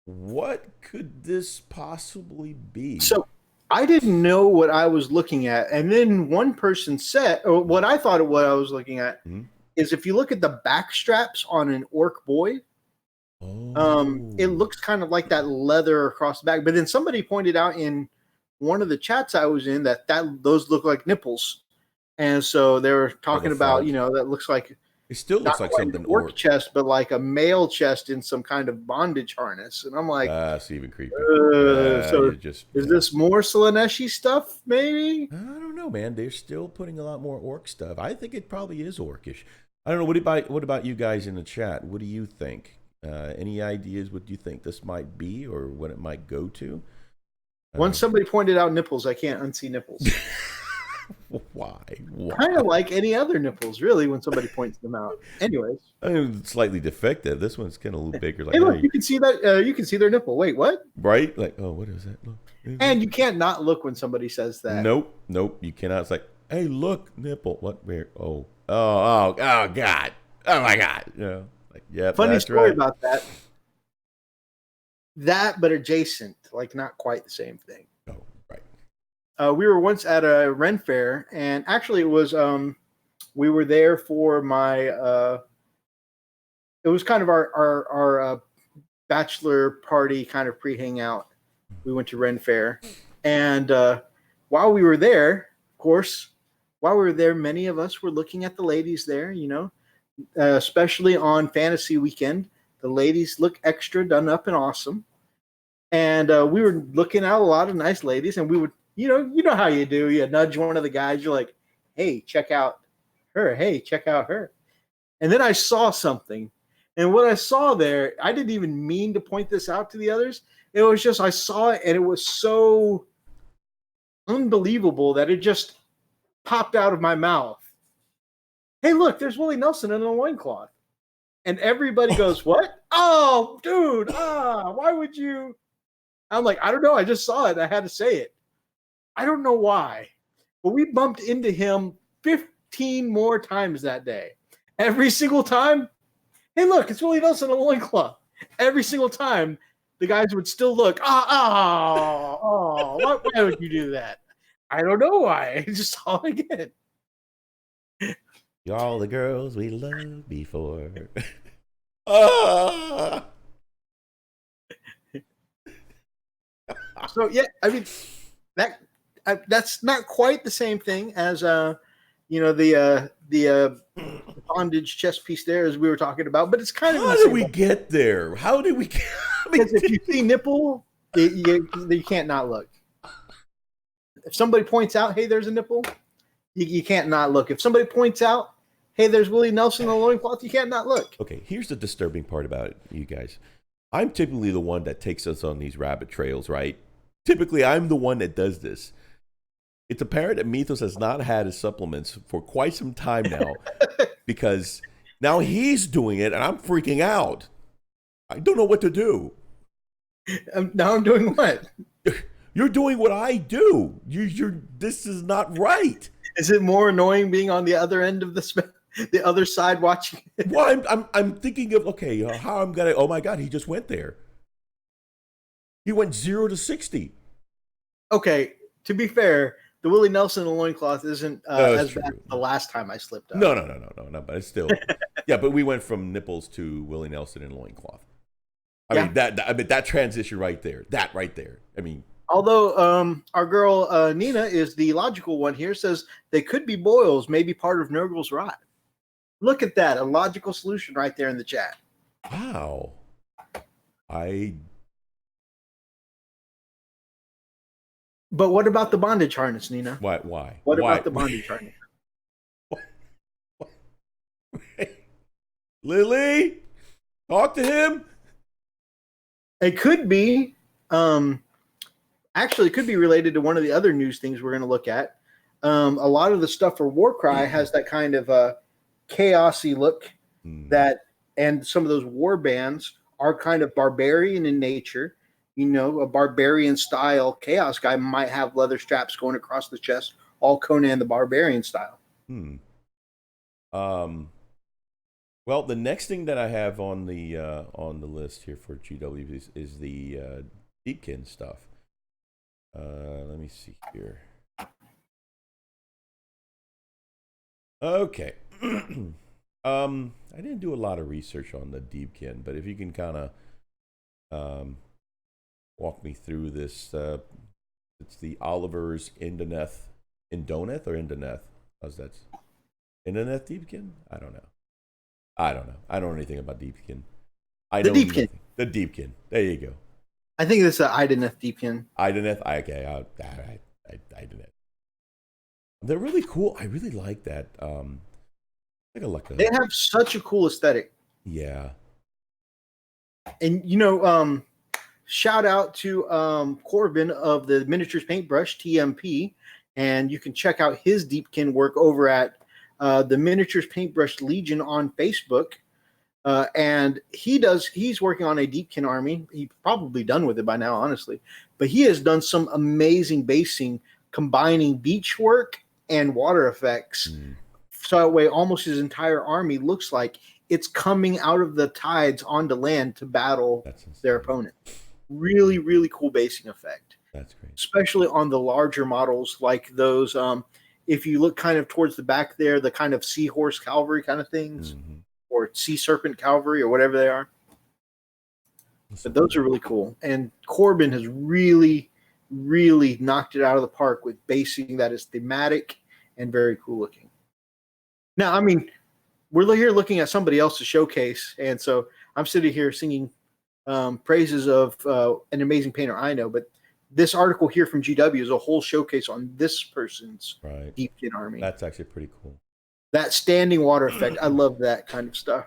what could this possibly be? So I didn't know what I was looking at. And then one person said, or what I thought of what I was looking at is if you look at the back straps on an orc boy, it looks kind of like that leather across the back. But then somebody pointed out in one of the chats I was in that those look like nipples. And so they were talking about, that looks like it still looks like something orc chest, but like a male chest in some kind of bondage harness. And I'm like, that's even creepy. So is this more Slaneshi stuff? Maybe I don't know, man. They're still putting a lot more orc stuff. I think it probably is orcish. I don't know. What about you guys in the chat? What do you think? Any ideas? What do you think this might be, or what it might go to? Once somebody pointed out nipples, I can't unsee nipples. Why? Kind of like any other nipples, really, when somebody points them out. Anyways, I mean, slightly defective. This one's kind of a little bigger. Like, hey, look, you can see that. You can see their nipple. Wait, what? Right? Like, oh, what is that? Look. And you can't not look when somebody says that. Nope. You cannot. It's like, hey, look, nipple. What? Where? Oh, God. Oh my God. Like, yeah. Funny story about that. That, but adjacent, like not quite the same thing. Oh, right. We were once at a Ren fair, and actually it was we were there for my it was kind of our bachelor party kind of pre-hangout. We went to Ren fair, and while we were there, of course, many of us were looking at the ladies there, especially on fantasy weekend. The ladies look extra done up and awesome. And we were looking at a lot of nice ladies, and we would, you know how you do. You nudge one of the guys. You're like, hey, check out her. Hey, check out her. And then I saw something. And what I saw there, I didn't even mean to point this out to the others. It was just, I saw it, and it was so unbelievable that it just popped out of my mouth. Hey, look, there's Willie Nelson in a loincloth. And everybody goes, what? Oh, dude, why would you? I'm like, I don't know. I just saw it. I had to say it. I don't know why. But we bumped into him 15 more times that day. Every single time, hey, look, it's Willie Nelson in a loincloth. Every single time, the guys would still look, why would you do that? I don't know why. I just saw it again. You're all the girls we loved before. So yeah, I mean that's not quite the same thing as the bondage chest piece there, as we were talking about, but it's kind of. How did we get there? How did we? Because if you see nipple, you can't not look. If somebody points out, hey, there's a nipple, You can't not look. If somebody points out, hey, there's Willie Nelson in the loincloth, you can't not look. Okay, here's the disturbing part about it, you guys. I'm typically the one that takes us on these rabbit trails, right? Typically, I'm the one that does this. It's apparent that Mythos has not had his supplements for quite some time now because now he's doing it and I'm freaking out. I don't know what to do. Now I'm doing what? You're doing what I do. This is not right. Is it more annoying being on the other end of the other side watching it? Well, I'm thinking of, okay, how I'm gonna. Oh my God, he just went there. He went 0 to 60. Okay, to be fair, the Willie Nelson in the loincloth isn't as bad as the last time I slipped up. No, but it's still, yeah. But we went from nipples to Willie Nelson in loincloth. I mean that transition right there. That right there. I mean, although our girl Nina is the logical one here, says they could be boils, maybe part of Nurgle's rot. Look at that, a logical solution right there in the chat. Wow. But what about the bondage harness, Nina? Why? What about the bondage harness? Lily, talk to him. It could be. Actually, it could be related to one of the other news things we're going to look at. A lot of the stuff for Warcry has that kind of chaosy look that, and some of those war bands are kind of barbarian in nature. You know, a barbarian style chaos guy might have leather straps going across the chest, all Conan the Barbarian style. Well, the next thing that I have on the list here for GW is the Deepkin stuff. Let me see here. Okay. I didn't do a lot of research on the Deepkin, but if you can kind of walk me through this, it's the Oliver's Indoneth or Indoneth. How's that? Indoneth Deepkin? I don't know. I don't know anything about Deepkin. The Deepkin. There you go. I think it's an Idoneth Deepkin. Idoneth? Okay. Idoneth. They're really cool. I really like that. They have such a cool aesthetic. Yeah. And, you know, shout out to Corbin of the Miniatures Paintbrush, TMP. And you can check out his Deepkin work over at the Miniatures Paintbrush Legion on Facebook. And he's working on a Deepkin army. He's probably done with it by now, honestly. But he has done some amazing basing, combining beach work and water effects. So that way almost his entire army looks like it's coming out of the tides onto land to battle their opponent. Really, really cool basing effect. That's great. Especially on the larger models like those. If you look kind of towards the back there, the kind of seahorse cavalry kind of things, or sea serpent cavalry, or whatever they are. But those are really cool. And Corbin has really, really knocked it out of the park with basing that is thematic and very cool looking. Now, I mean, we're here looking at somebody else's showcase, and so I'm sitting here singing praises of an amazing painter I know, but this article here from GW is a whole showcase on this person's Deepkin army. That's actually pretty cool. That standing water effect, I love that kind of stuff.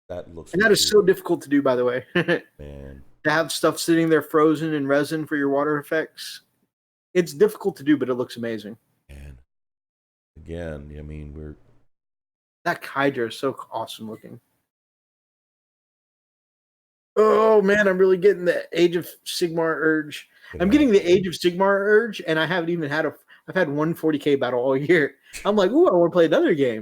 That looks, and that is so difficult to do, by the way. Man, to have stuff sitting there frozen in resin for your water effects, it's difficult to do, but it looks amazing. And again, I mean, that Hydra is so awesome looking. Oh man, I'm really getting the Age of Sigmar urge. I'm getting the Age of Sigmar urge, and I haven't even had I've had one 40K battle all year. I'm like, ooh, I want to play another game.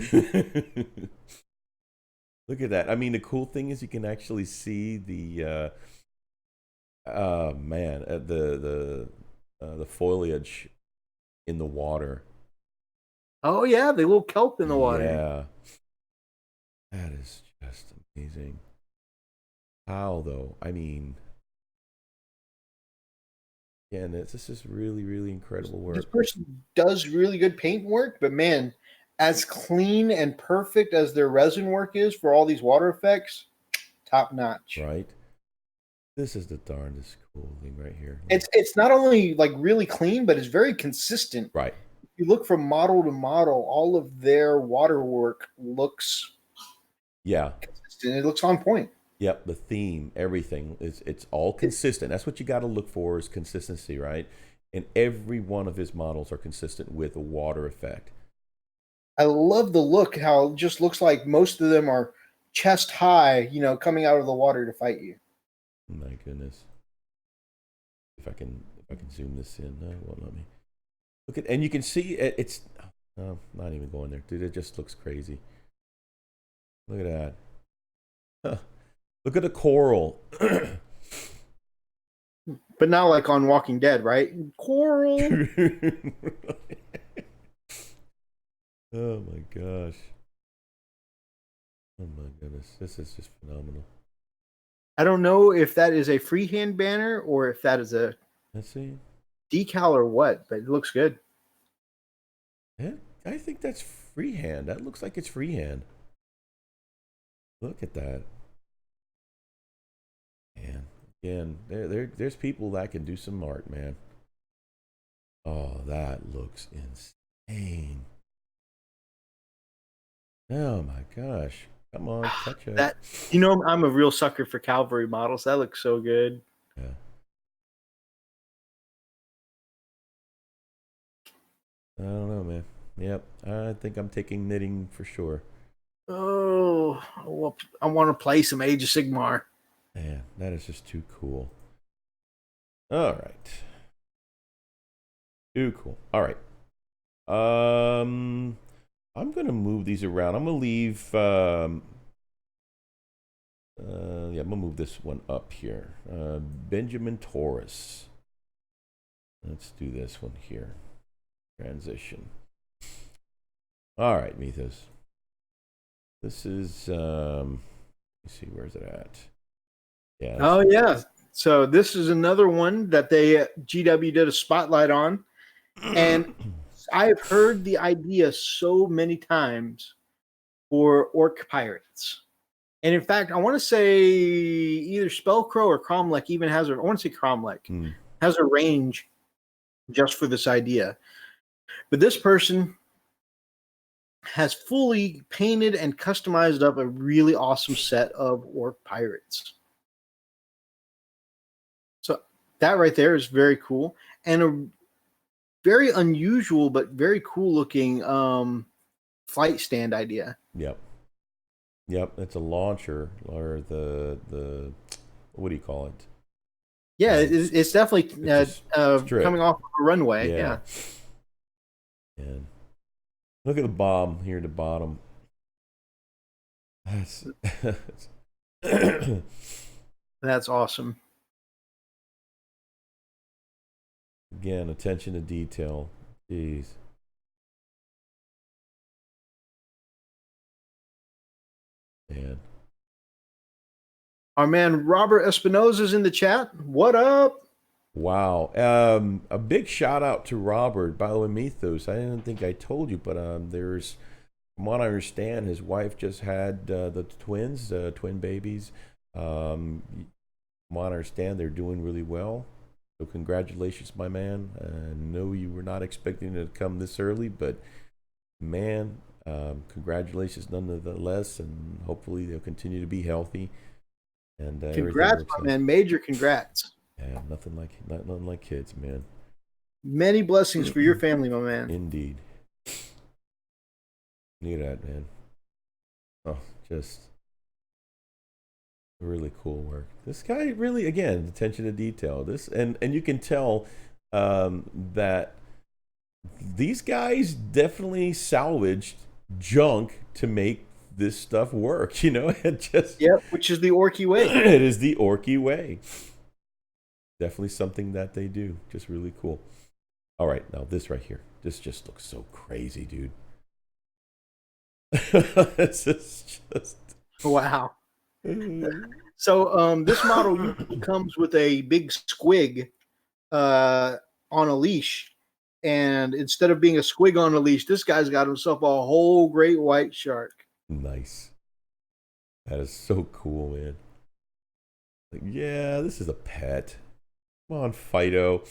Look at that. I mean, the cool thing is you can actually see the the foliage in the water. Oh yeah, the little kelp in the water. Yeah, that is just amazing. How though? I mean, again, this is really, really incredible work. This person does really good paint work, but man, as clean and perfect as their resin work is for all these water effects, top notch. Right. This is the darndest cool thing right here. It's not only like really clean, but it's very consistent. Right. you look from model to model, all of their waterwork looks Yeah. consistent. It looks on point. Yep, the theme, everything, it's all consistent. That's what you got to look for is consistency, right? And every one of his models are consistent with a water effect. I love the look, how it just looks like most of them are chest high, coming out of the water to fight you. My goodness. If I can zoom this in, no, it won't let me. Look at, and you can see it's not even going there, dude. It just looks crazy. Look at that. Huh. Look at the coral. But now, like on Walking Dead, right? Coral. Oh my gosh. Oh my goodness. This is just phenomenal. I don't know if that is a freehand banner or if that is a Let's see. decal or what, but it looks good. Yeah, I think that's freehand. That looks like it's freehand. Look at that. Man, again, there's people that can do some art, man. Oh, that looks insane. Oh my gosh. Come on, catch up. That I'm a real sucker for cavalry models. That looks so good. Yeah. I don't know, man. Yep, I think I'm taking knitting for sure. Oh, well, I want to play some Age of Sigmar. Man, that is just too cool. All right. Too cool. All right. I'm gonna move these around. I'm gonna leave. Yeah, I'm gonna move this one up here. Benjamin Taurus. Let's do this one here. Transition. All right, Mythos. This is. Let me see. Where's it at? Yeah. Oh yeah. So this is another one that they GW did a spotlight on, and I've heard the idea so many times for orc pirates. And in fact, I want to say either Spellcrow or Cromlech even has I want to say Cromlech has a range just for this idea. But this person has fully painted and customized up a really awesome set of orc pirates. So that right there is very cool and a very unusual but very cool looking flight stand idea. Yep. Yep, it's a launcher or the what do you call it? Yeah, it's definitely coming off of a runway. Yeah. And look at the bomb here at the bottom. That's awesome. Again, attention to detail. Jeez. Man. Our man Robert Espinoza's in the chat. What up? Wow. A big shout out to Robert. By the way, Mythos, I didn't think I told you, but there's, from what I understand, his wife just had the twins, twin babies. From what I understand, they're doing really well. So congratulations, my man. I know you were not expecting it to come this early, but man, congratulations nonetheless, and hopefully they'll continue to be healthy. And congrats, my man! Major congrats. Yeah, nothing like kids, man. Many blessings for your family, my man. Indeed. Look at that, man. Oh, just really cool work. This guy really, again, attention to detail. This and you can tell that these guys definitely salvaged junk to make this stuff work. It just which is the Orky way. It is the Orky way. Definitely something that they do. Just really cool. All right, now this right here. This just looks so crazy, dude. This is just wow. So this model usually comes with a big squig on a leash. And instead of being a squig on a leash, this guy's got himself a whole great white shark. Nice. That is so cool, man. Like, yeah, this is a pet. Come on, Fido.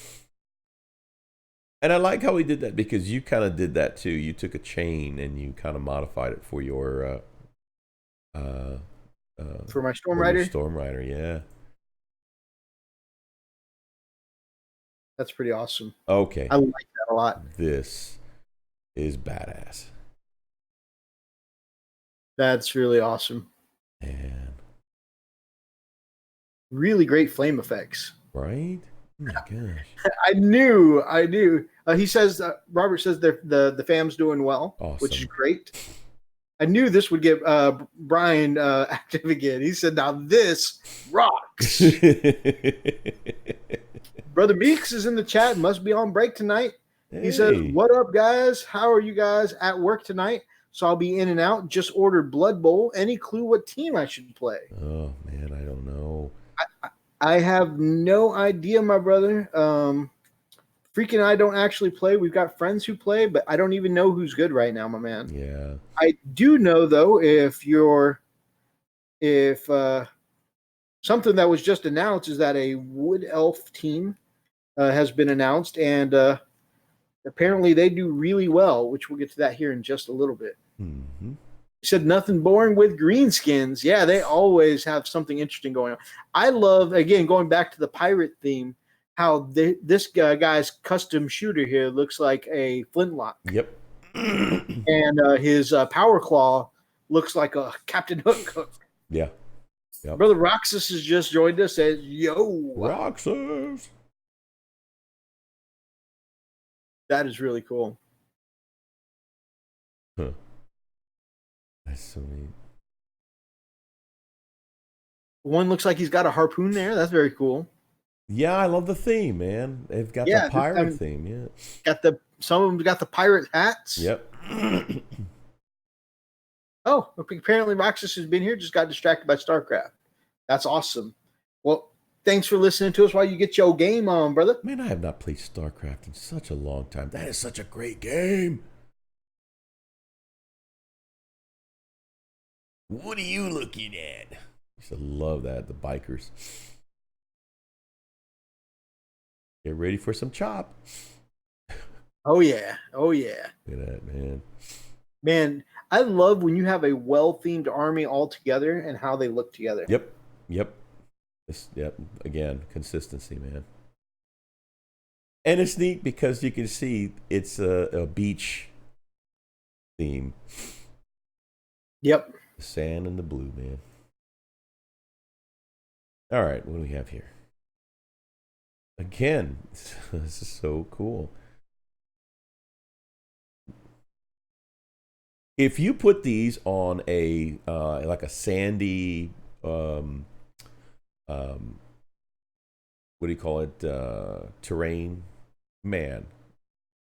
And I like how he did that because you kind of did that too. You took a chain and you kind of modified it for your For my Storm for your Rider, Storm Rider. Yeah. that's pretty awesome. Okay. I like that a lot. This is badass. That's really awesome. And Really great flame effects. right? Oh my gosh. I knew. He says, Robert says the fam's doing well, which is Awesome. great. I knew this would get Brian active again. He said, now this rocks. Brother Meeks is in the chat, must be on break tonight. He says, Hey. what up, guys? How are you guys at work tonight? So I'll be in and out. Just ordered Blood Bowl. Any clue what team I should play? Oh man, I don't know. I have no idea, my brother. Freaking I don't actually play. We've got friends who play, but I don't even know who's good right now, my man. Yeah. I do know though, if something that was just announced is that a Wood Elf team has been announced, and apparently they do really well, which we'll get to that here in just a little bit. Mm-hmm. You said nothing boring with greenskins. Yeah, they always have something interesting going on. I love, again, going back to the pirate theme, how this guy's custom shooter here looks like a flintlock. Yep. And his power claw looks like a Captain Hook. Yeah. Yep. Brother Roxas has just joined us. Says, yo. Roxas. That is really cool. Huh. That's so neat. One looks like he's got a harpoon there. That's very cool. Yeah, I love the theme, man. They've got Yeah, the pirate I mean- theme. Yeah. Got some of them got the pirate hats. Yep. Oh, apparently Roxas has been here, just got distracted by StarCraft. That's awesome. Well, thanks for listening to us while you get your game on, brother. Man, I have not played StarCraft in such a long time. That is such a great game. What are you looking at? I used to love that, the bikers. Get ready for some chop. Oh yeah. Oh yeah. Look at that, man. Man, I love when you have a well-themed army all together and how they look together. Yep. Yep. Again, consistency, man. And it's neat because you can see it's a beach theme. Yep. The sand and the blue, man. All right, what do we have here? Again, this is so cool. If you put these on a like a sandy what do you call it, terrain, man.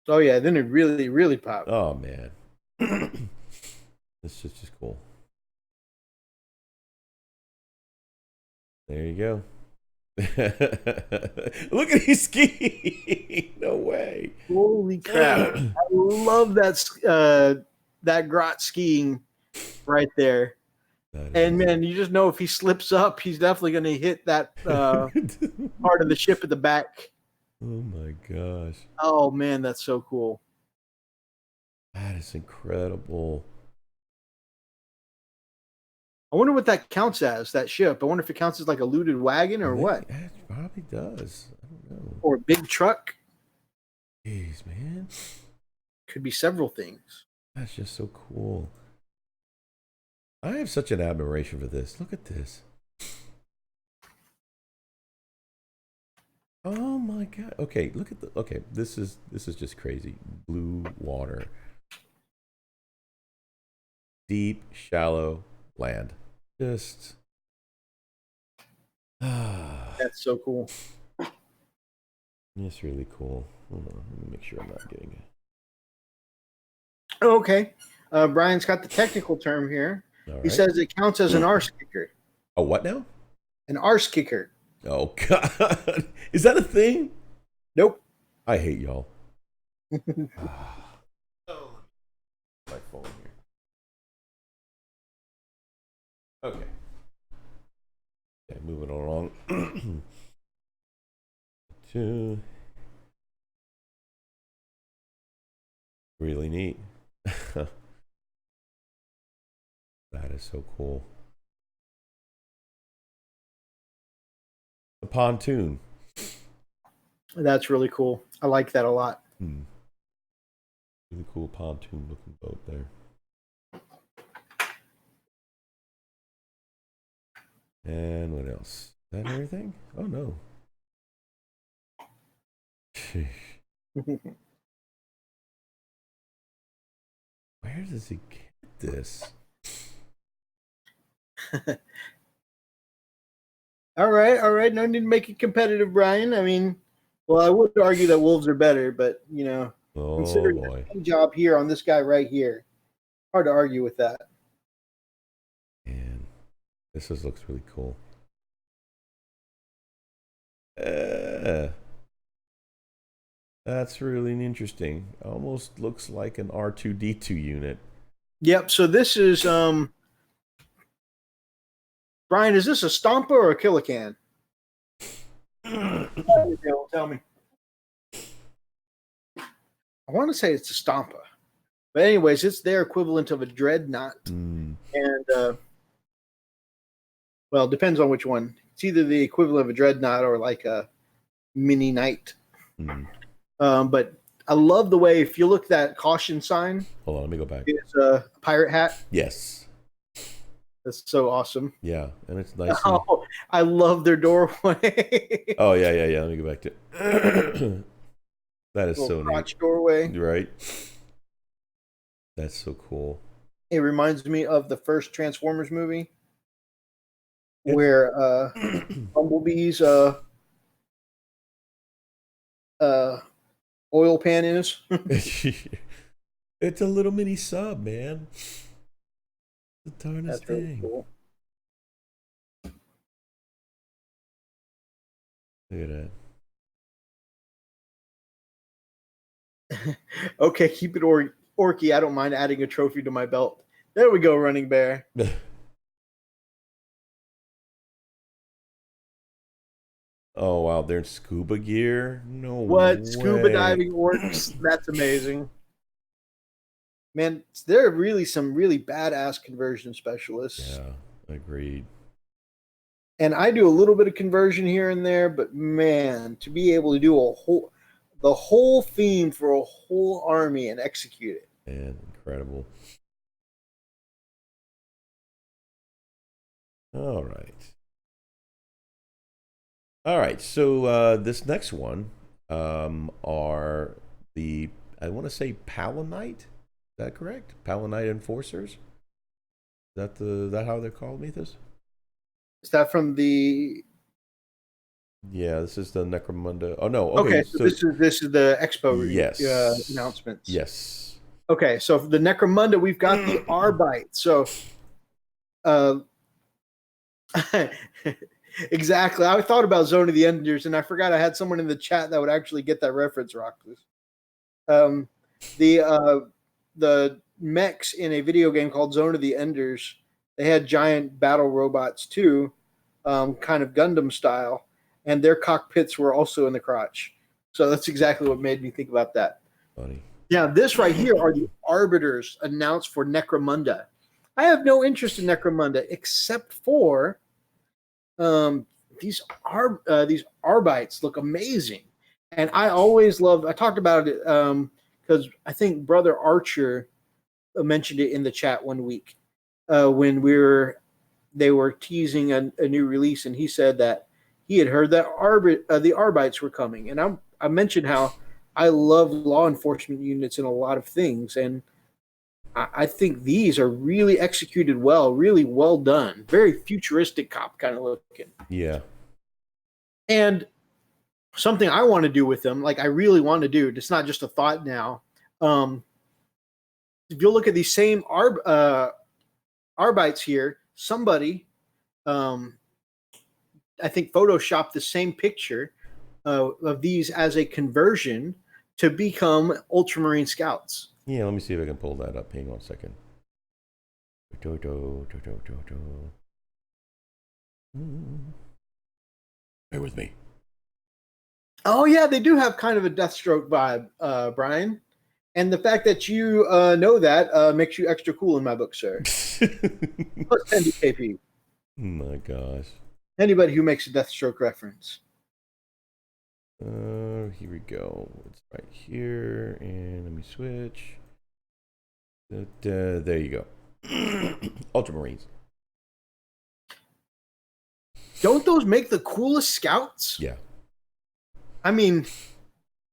Oh yeah, then it really, really pops. Oh man. This is just cool. There you go. Look at his skiing. No way. Holy crap. I love that grot skiing right there. And man, you just know if he slips up, he's definitely going to hit that part of the ship at the back. Oh my gosh. Oh man, that's so cool. That is incredible. I wonder what that counts as, that ship. I wonder if it counts as like a looted wagon or what? It probably does. I don't know. Or a big truck. Jeez, man. Could be several things. That's just so cool. I have such an admiration for this. Look at this. Oh my god. Okay, look at the this is just crazy. Blue water. Deep, shallow land. Just That's so cool. it's really cool. Hold on, let me make sure I'm not getting it. Okay. Brian's got the technical term here. All He right. says it counts as an arse kicker. Oh, what now? An arse kicker. Oh god. Is that a thing? Nope. I hate y'all. My phone here. Okay. Okay, moving along. Really neat. That is so cool. The pontoon. That's really cool. I like that a lot. Really cool pontoon looking boat there. And what else? Is that everything? Oh no. Where does he get this? All right, all right. No need to make it competitive, Brian. I mean, well, I would argue that wolves are better, but Oh considering boy. the job here on this guy right here, hard to argue with that. Man, this looks really cool. That's really interesting. Almost looks like an R2D2 unit. Yep. So this is Brian. Is this a Stompa or a Killacan? Tell me. I want to say it's a Stompa, but anyways, it's their equivalent of a Dreadnought, and well, it depends on which one. It's either the equivalent of a Dreadnought or like a mini Knight. But I love the way, if you look at that caution sign. Hold on, let me go back. It's a pirate hat. Yes. That's so awesome. Yeah, and it's nice. Oh, I love their doorway. Oh yeah. Let me go back to. That is so neat. Doorway. Right. That's so cool. It reminds me of the first Transformers movie, where Bumblebee's oil pan is. It's a little mini sub, man. The darnest That's really thing. cool. Look at that. Okay, keep it orky. I don't mind adding a trophy to my belt. There we go, Running Bear. Oh wow, they're in scuba gear. No What way. scuba diving orcs? That's amazing. Man, there are really some really badass conversion specialists. Yeah, agreed. And I do a little bit of conversion here and there, but man, to be able to do the whole theme for a whole army and execute it. And incredible. All right. So this next one are the, I want to say Palanite. Is that correct? Palanite Enforcers. Is that how they're called, Methus? Is that from the? Yeah, this is the Necromunda. Oh no. Okay, so this is the Expo yes. Announcements. Yes. Okay, so for the Necromunda, we've got the Arbite. So, exactly. I thought about Zone of the Enders, and I forgot I had someone in the chat that would actually get that reference, Rockcliffe. The mechs in a video game called Zone of the Enders, they had giant battle robots too, kind of Gundam style, and their cockpits were also in the crotch. So that's exactly what made me think about that. Funny. Yeah, this right here are the arbiters announced for Necromunda. I have no interest in Necromunda except for these Arbites look amazing, and I always love. I talked about it because I think Brother Archer mentioned it in the chat one week when they were teasing a new release, and he said that he had heard that the Arbites were coming, and I mentioned how I love law enforcement units in a lot of things, and I think these are really executed well, really well done, very futuristic cop kind of looking. Yeah. And something I want to do with them, like I really want to do, it's not just a thought now. If you look at these same Arbites here, somebody, I think, photoshopped the same picture of these as a conversion to become Ultramarine Scouts. Yeah, let me see if I can pull that up. Hang on a second. Bear with me. Oh yeah, they do have kind of a Deathstroke vibe, Brian. And the fact that you know that makes you extra cool in my book, sir. Plus 10 DKP. My gosh. Anybody who makes a Deathstroke reference. Here we go. It's right here, and let me switch. There you go. Ultramarines. Don't those make the coolest scouts? Yeah. I mean,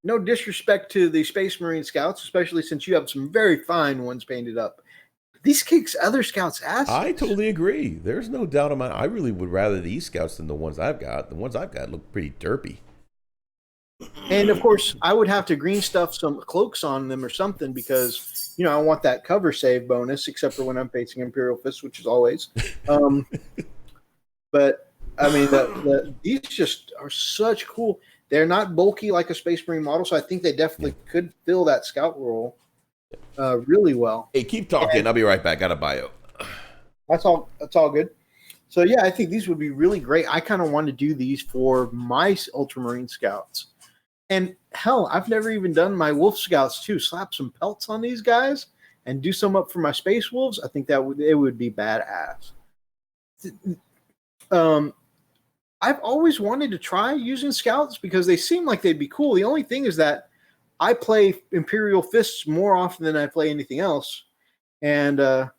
no disrespect to the Space Marine scouts, especially since you have some very fine ones painted up. These kicks other scouts' asses. I totally agree. There's no doubt in my. I really would rather these scouts than the ones I've got. The ones I've got look pretty derpy. And of course, I would have to green stuff some cloaks on them or something because I want that cover save bonus, except for when I'm facing Imperial Fist, which is always. But I mean, these just are such cool. They're not bulky like a Space Marine model, so I think they definitely could fill that scout role really well. Hey, keep talking. I'll be right back. Got a bio. That's all good. So yeah, I think these would be really great. I kind of want to do these for my Ultramarine scouts. And hell, I've never even done my Wolf Scouts too. Slap some pelts on these guys and do some up for my Space Wolves. I think it would be badass. I've always wanted to try using Scouts because they seem like they'd be cool. The only thing is that I play Imperial Fists more often than I play anything else, and so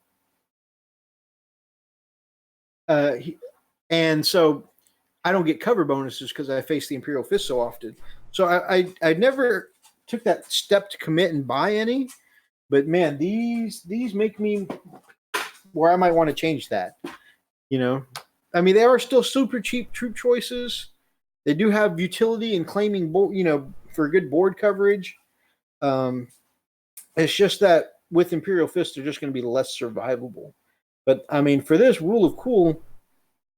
I don't get cover bonuses because I face the Imperial Fist so often. So I never took that step to commit and buy any, but man, these make me where I might want to change that. I mean, they are still super cheap troop choices. They do have utility in claiming, for good board coverage. It's just that with Imperial Fist, they're just going to be less survivable. But I mean, for this rule of cool,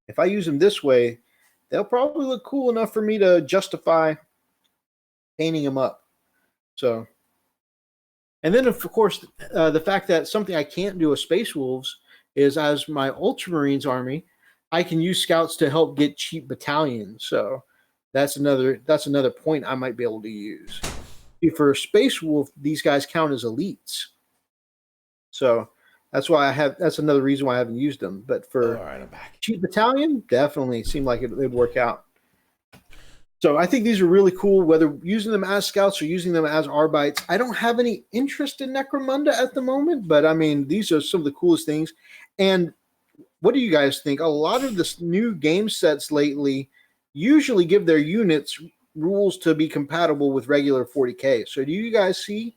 if I use them this way, they'll probably look cool enough for me to justify painting them up. So, and then of course, the fact that something I can't do with Space Wolves is as my Ultramarines army, I can use scouts to help get cheap battalions. So that's another point I might be able to use. For Space Wolf, these guys count as elites. So that's another reason why I haven't used them. But for I'm back. cheap battalion, definitely seemed like it would work out. So I think these are really cool, whether using them as scouts or using them as Arbites. I don't have any interest in Necromunda at the moment, but I mean, these are some of the coolest things. And what do you guys think? A lot of the new game sets lately usually give their units rules to be compatible with regular 40K. So do you guys see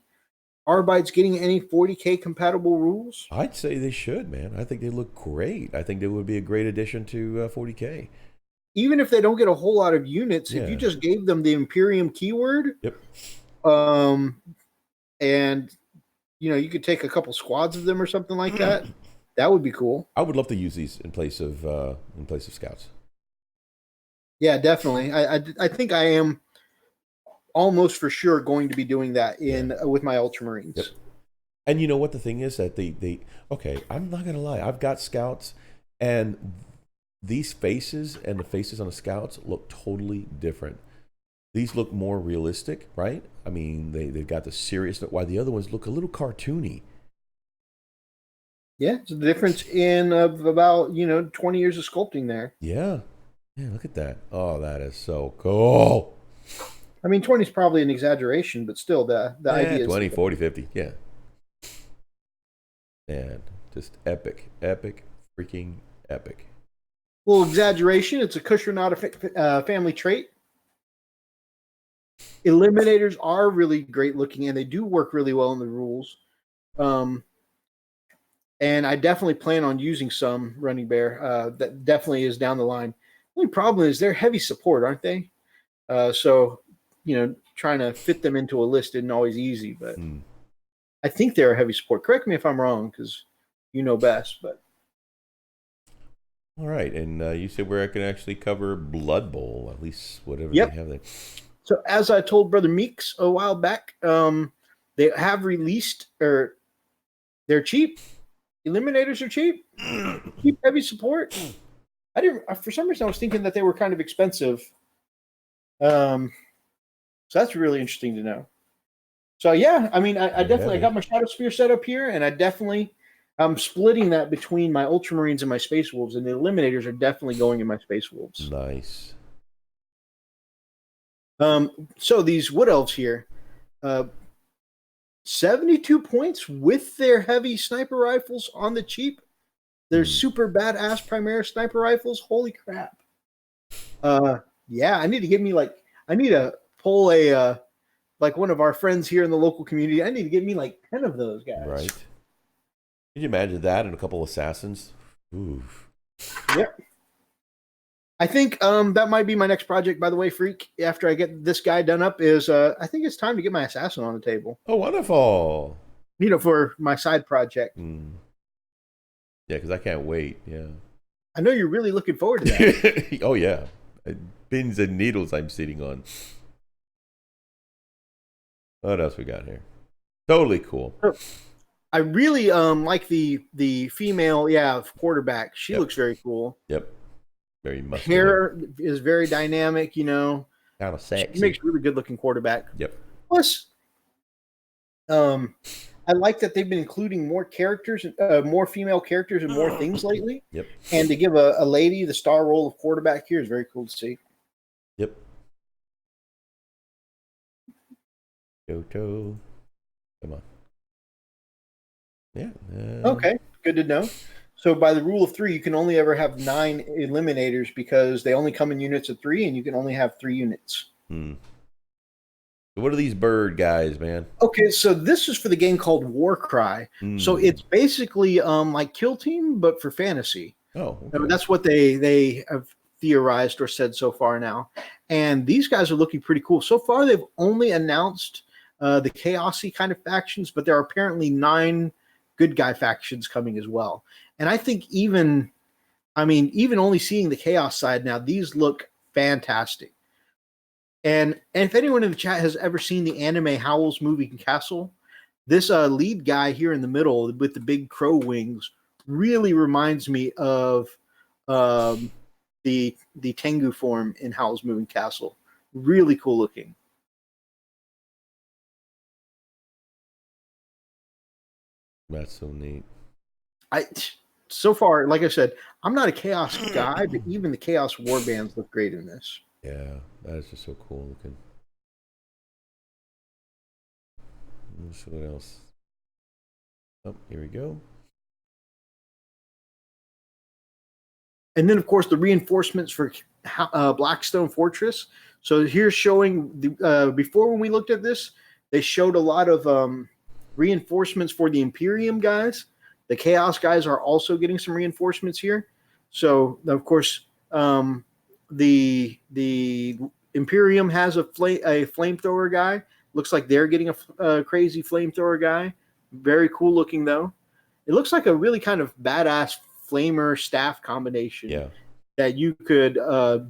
Arbites getting any 40K compatible rules? I'd say they should, man. I think they look great. I think they would be a great addition to 40K. Even if they don't get a whole lot of units, if you just gave them the Imperium keyword, and you could take a couple squads of them or something like that, that would be cool. I would love to use these in place of scouts. Yeah, definitely. I think I am almost for sure going to be doing that with my Ultramarines. Yep. And you know what the thing is that they I'm not gonna lie, I've got scouts and these faces and the faces on the scouts look totally different. These look more realistic, right? I mean, they've got the seriousness, while the other ones look a little cartoony. Yeah, it's a difference in about 20 years of sculpting there. Yeah, look at that. Oh, that is so cool. I mean, 20 is probably an exaggeration, but still, the idea is 20, 40, 50, yeah. Man, just epic, freaking epic. Little exaggeration. It's a Kushner family trait. Eliminators are really great looking, and they do work really well in the rules. And I definitely plan on using some Running Bear. That definitely is down the line. The only problem is they're heavy support, aren't they? So, trying to fit them into a list isn't always easy, but I think they're a heavy support. Correct me if I'm wrong, because you know best, but. All right, and you said we're going to actually cover Blood Bowl, at least whatever they have there. So as I told Brother Meeks a while back, they have released, or they're cheap. Eliminators are cheap. Cheap heavy support. For some reason I was thinking that they were kind of expensive. So that's really interesting to know. So yeah, I mean, I definitely I Heavy. got my Shadow Spear set up here, and I'm splitting that between my Ultramarines and my Space Wolves, and the Eliminators are definitely going in my Space Wolves. Nice. So these Wood Elves here, 72 points with their heavy sniper rifles on the cheap. They're super badass Primaris sniper rifles. Holy crap! Yeah, I need to get me I need to pull a like one of our friends here in the local community. I need to get me like 10 of those guys. Right. Can you imagine that and a couple assassins? Oof. Yep. I think that might be my next project, by the way, Freak. After I get this guy done up, is I think it's time to get my assassin on the table. Oh, wonderful. For my side project. Yeah, because I can't wait. Yeah. I know you're really looking forward to that. Oh, yeah. Pins and needles I'm sitting on. What else we got here? Totally cool. I really like the female, quarterback. She looks very cool. Yep. Very muscular. Hair is very dynamic, Kind of sexy. She makes a really good looking quarterback. Yep. Plus, I like that they've been including more characters, more female characters, and more things lately. Yep. And to give a lady the star role of quarterback here is very cool to see. Yep. Toto. Come on. Yeah. Okay, good to know. So by the rule of 3, you can only ever have 9 eliminators because they only come in units of 3, and you can only have 3 units. What are these bird guys, man? Okay, so this is for the game called Warcry. So it's basically like Kill Team, but for fantasy. Oh, okay. That's what they have theorized or said so far now. And these guys are looking pretty cool. So far, they've only announced the Chaosy kind of factions, but there are apparently 9 good guy factions coming as well. And I think even only seeing the Chaos side now, these look fantastic. And if anyone in the chat has ever seen the anime Howl's Moving Castle, this lead guy here in the middle with the big crow wings really reminds me of the Tengu form in Howl's Moving Castle. Really cool looking. That's so neat. So far, like I said, I'm not a Chaos guy, but even the Chaos warbands look great in this. Yeah, that is just so cool looking. Let's see what else. Oh, here we go. And then, of course, the reinforcements for Blackstone Fortress. So here's showing before when we looked at this, they showed a lot of reinforcements for the Imperium guys. The Chaos guys are also getting some reinforcements here. So, of course, the Imperium has a flamethrower guy. Looks like they're getting a crazy flamethrower guy. Very cool looking, though. It looks like a really kind of badass flamer staff combination. Yeah. That you could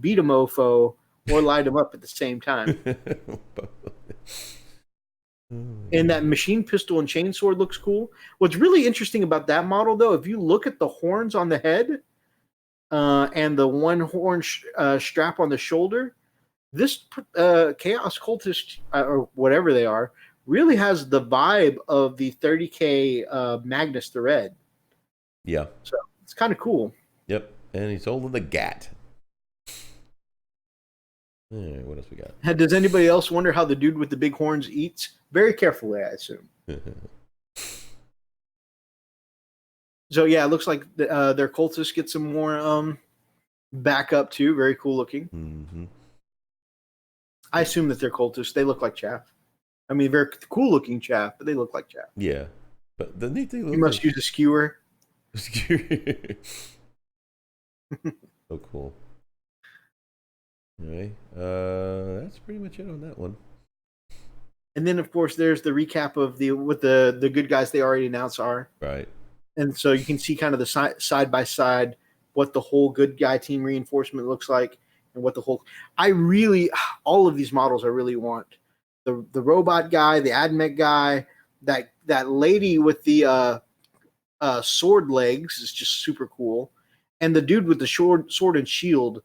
beat a mofo or light him up at the same time. And that machine pistol and chainsword looks cool. What's really interesting about that model, though, if you look at the horns on the head and the one horn strap on the shoulder, this Chaos Cultist, or whatever they are, really has the vibe of the 30K Magnus the Red. Yeah. So it's kind of cool. Yep. And he's holding the gat. All right, what else we got? Does anybody else wonder how the dude with the big horns eats? Very carefully, I assume. So yeah, it looks like their cultists get some more backup too. Very cool looking. Mm-hmm. I assume that they're cultists. They look like chaff. I mean, very cool looking chaff, but they look like chaff. Yeah, but the neat thing. You must use a skewer. So cool. All right, that's pretty much it on that one. And then, of course, there's the recap of what the good guys they already announced are. Right. And so you can see kind of the side by side what the whole good guy team reinforcement looks like, and what the whole. All of these models I really want. The robot guy, the admech guy, that lady with the sword legs is just super cool, and the dude with the sword and shield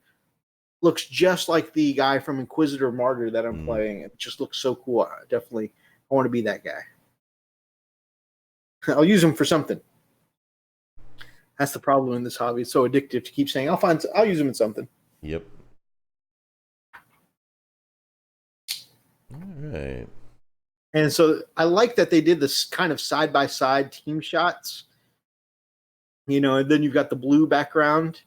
looks just like the guy from Inquisitor Martyr that I'm playing. It just looks so cool. I definitely I want to be that guy. I'll use them for something. That's the problem in this hobby. It's so addictive to keep saying, I'll use them in something. Yep. All right. And so I like that they did this kind of side-by-side team shots. And then you've got the blue background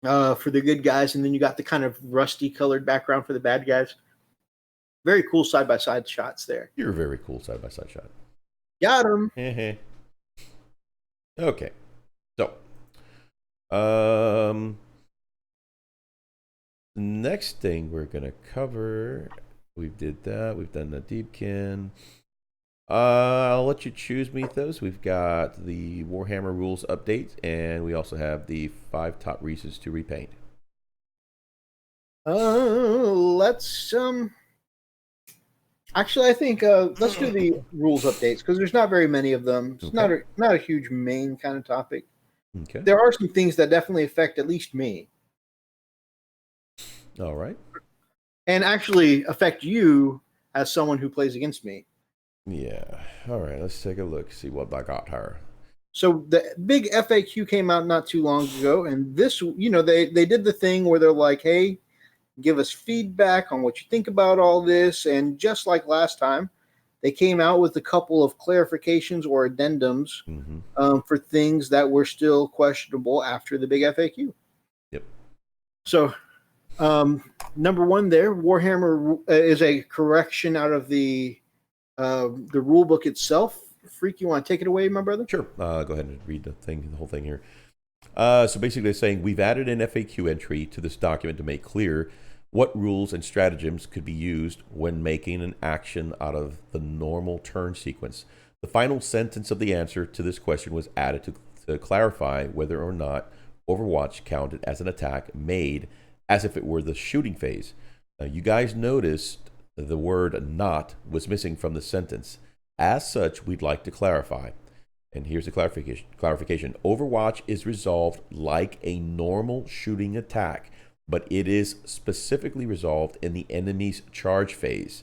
for the good guys, and then you got the kind of rusty colored background for the bad guys. Very cool side-by-side shots there. You're a very cool side-by-side shot. Got him. Okay. So, next thing we're going to cover, we did that. We've done the Deepkin. I'll let you choose, Mythos. We've got the Warhammer rules update, and we also have the 5 top reasons to repaint. Let's actually, I think let's do the rules updates because there's not very many of them. It's not a huge main kind of topic. Okay. There are some things that definitely affect at least me. All right. And actually affect you as someone who plays against me. Yeah. All right. Let's take a look. See what I got her. So the big FAQ came out not too long ago, and this, they did the thing where they're like, "Hey, give us feedback on what you think about all this." And just like last time, they came out with a couple of clarifications or addendums for things that were still questionable after the big FAQ. Yep. So, number one there, Warhammer is a correction out of the rule book itself. Freak, you want to take it away, my brother? Sure. Go ahead and read the whole thing here. So basically, they're saying we've added an FAQ entry to this document to make clear what rules and stratagems could be used when making an action out of the normal turn sequence. The final sentence of the answer to this question was added to clarify whether or not Overwatch counted as an attack made as if it were the shooting phase. You guys noticed the word "not" was missing from the sentence. As such, we'd like to clarify. And here's the clarification. Overwatch is resolved like a normal shooting attack, but it is specifically resolved in the enemy's charge phase.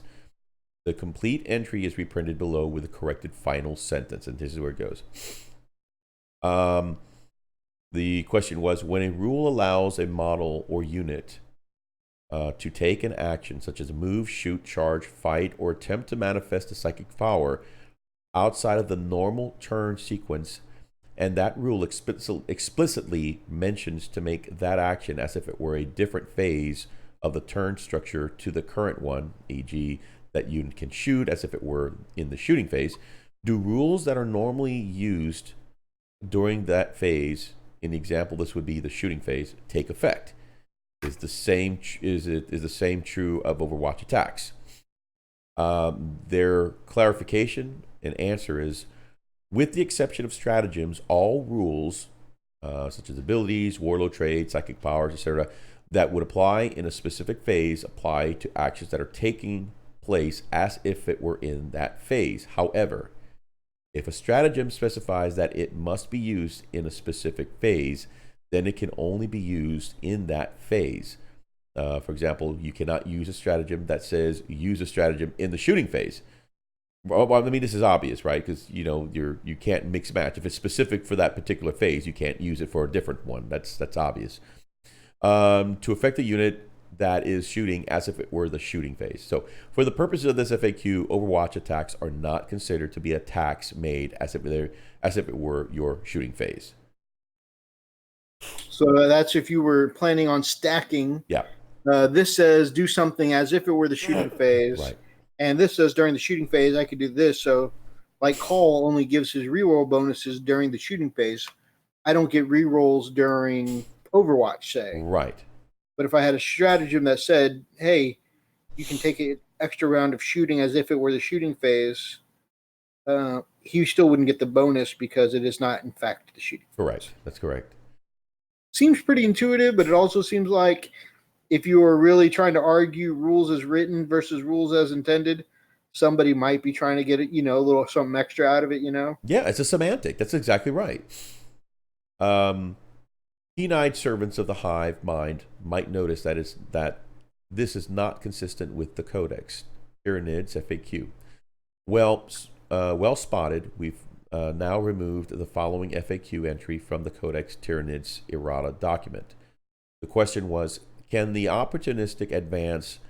The complete entry is reprinted below with the corrected final sentence, and this is where it goes. The question was, when a rule allows a model or unit to take an action such as move, shoot, charge, fight, or attempt to manifest a psychic power outside of the normal turn sequence, and that rule explicitly mentions to make that action as if it were a different phase of the turn structure to the current one, e.g., that unit can shoot as if it were in the shooting phase, do rules that are normally used during that phase, in the example this would be the shooting phase, take effect? Is the same true of Overwatch attacks? Their clarification and answer is, with the exception of stratagems, all rules, such as abilities, warlord traits, psychic powers, etc., that would apply in a specific phase apply to actions that are taking place as if it were in that phase. However, if a stratagem specifies that it must be used in a specific phase, then it can only be used in that phase. For example, you cannot use a stratagem that says use a stratagem in the shooting phase. Well, I mean, this is obvious, right? Because you can't mix match. If it's specific for that particular phase, you can't use it for a different one. That's obvious. To affect a unit that is shooting as if it were the shooting phase. So, for the purposes of this FAQ, Overwatch attacks are not considered to be attacks made as if it were your shooting phase. So that's if you were planning on stacking. Yeah. This says do something as if it were the shooting phase. Right. And this says during the shooting phase, I could do this. So, like Call only gives his reroll bonuses during the shooting phase. I don't get rerolls during Overwatch, say. Right. But if I had a stratagem that said, hey, you can take an extra round of shooting as if it were the shooting phase, he still wouldn't get the bonus because it is not, in fact, the shooting phase. Correct. That's correct. Seems pretty intuitive, but it also seems like if you are really trying to argue rules as written versus rules as intended, somebody might be trying to get it, a little something extra out of it, Yeah, it's a semantic. That's exactly right. Keen-eyed servants of the hive mind might notice that this is not consistent with the codex. Tyranids FAQ. Well spotted. We've now removed the following FAQ entry from the Codex Tyranids errata document. The question was, can the opportunistic advance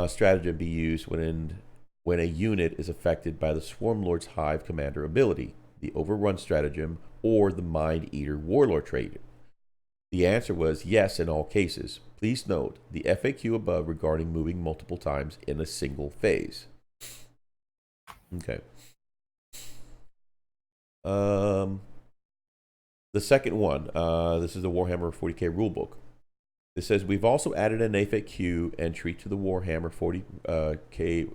stratagem be used when a unit is affected by the Swarm Lord's Hive Commander ability, the Overrun stratagem, or the Mind Eater Warlord trait? The answer was yes in all cases. Please note the FAQ above regarding moving multiple times in a single phase. Okay. The second one, this is the Warhammer 40k rulebook. It says, we've also added an FAQ entry to the Warhammer 40k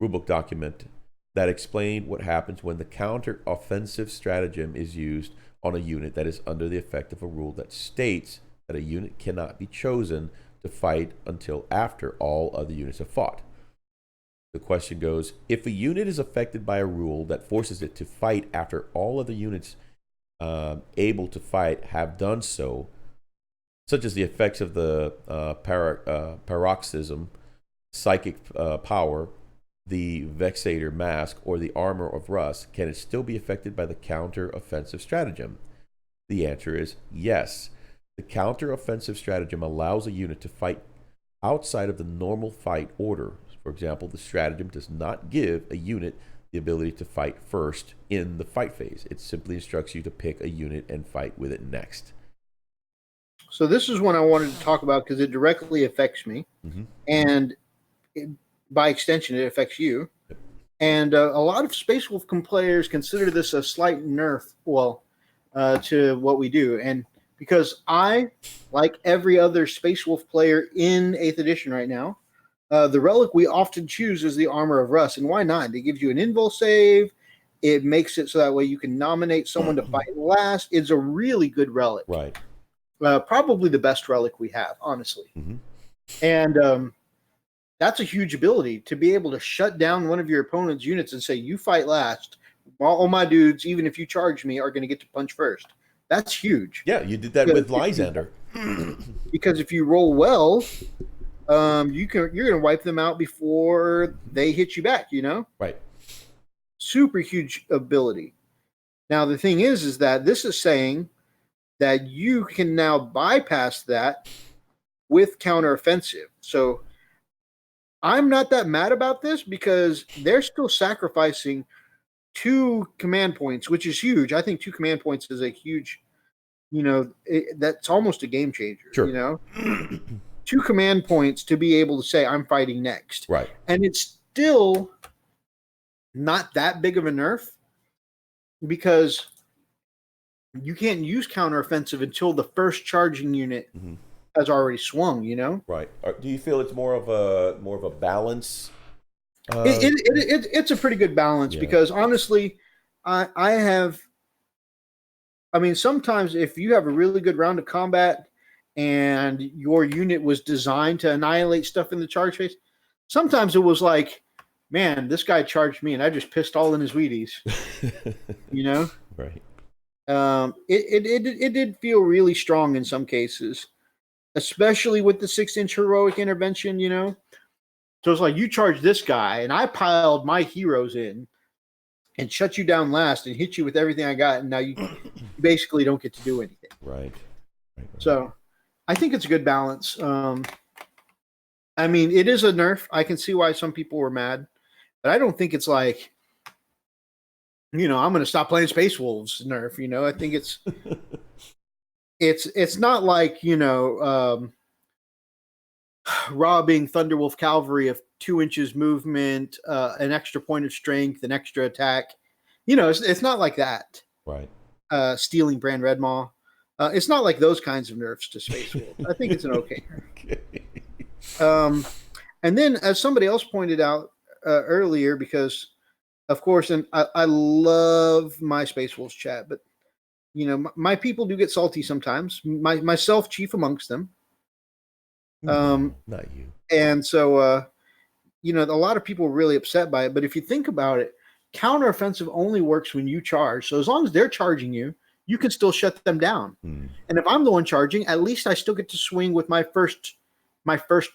rulebook document that explained what happens when the counter-offensive stratagem is used on a unit that is under the effect of a rule that states that a unit cannot be chosen to fight until after all other units have fought. The question goes, if a unit is affected by a rule that forces it to fight after all other units able to fight have done so, such as the effects of the paroxysm, psychic power, the vexator mask, or the armor of rust, can it still be affected by the counter-offensive stratagem? The answer is yes. The counter-offensive stratagem allows a unit to fight outside of the normal fight order. For example, the stratagem does not give a unit the ability to fight first in the fight phase. It simply instructs you to pick a unit and fight with it next. So this is one I wanted to talk about because it directly affects me, and by extension, it affects you. And a lot of Space Wolf players consider this a slight nerf, to what we do. And because I, like every other Space Wolf player in 8th edition right now, the relic we often choose is the Armor of Rust. And why not? It gives you an invul save. It makes it so that way you can nominate someone to fight last. It's a really good relic. Right. Probably the best relic we have, honestly. And that's a huge ability to be able to shut down one of your opponent's units and say, you fight last. All my dudes, even if you charge me, are going to get to punch first. That's huge. Yeah, you did that with Lysander. Because if you roll well, you're going to wipe them out before they hit you back, Right. Super huge ability. Now, the thing is that this is saying that you can now bypass that with counteroffensive. So I'm not that mad about this because they're still sacrificing 2 command points, which is huge. I think 2 command points is a huge, that's almost a game changer. Sure. 2 command points to be able to say, I'm fighting next. Right. And it's still not that big of a nerf because you can't use counteroffensive until the first charging unit has already swung, Right. Do you feel it's more of a balance? It's a pretty good balance because honestly, sometimes if you have a really good round of combat and your unit was designed to annihilate stuff in the charge phase, sometimes it was like, man, this guy charged me and I just pissed all in his Wheaties, Right. It did feel really strong in some cases, especially with the 6-inch heroic intervention, So it's like you charge this guy and I piled my heroes in and shut you down last and hit you with everything I got, and now you basically don't get to do anything. Right. So I think it's a good balance. It is a nerf. I can see why some people were mad, but I don't think it's like, I'm going to stop playing Space Wolves nerf. I think it's not like, robbing Thunderwolf Cavalry of 2 inches movement, an extra point of strength, an extra attack. It's not like that. Right. Stealing Brand Redmaw. It's not like those kinds of nerfs to Space Wolf. I think it's an okay nerf. And then, as somebody else pointed out earlier, because, of course, and I love my Space Wolves chat, but, my people do get salty sometimes, myself chief amongst them. Not you. And so, a lot of people are really upset by it. But if you think about it, counteroffensive only works when you charge. So as long as they're charging you, you can still shut them down. And if I'm the one charging, at least I still get to swing with my first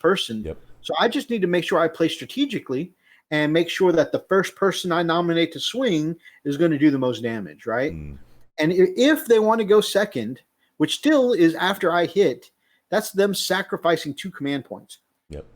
person. Yep. So I just need to make sure I play strategically and make sure that the first person I nominate to swing is going to do the most damage, right? Mm. And if they want to go second, which still is after I hit, that's them sacrificing 2 command points. Yep.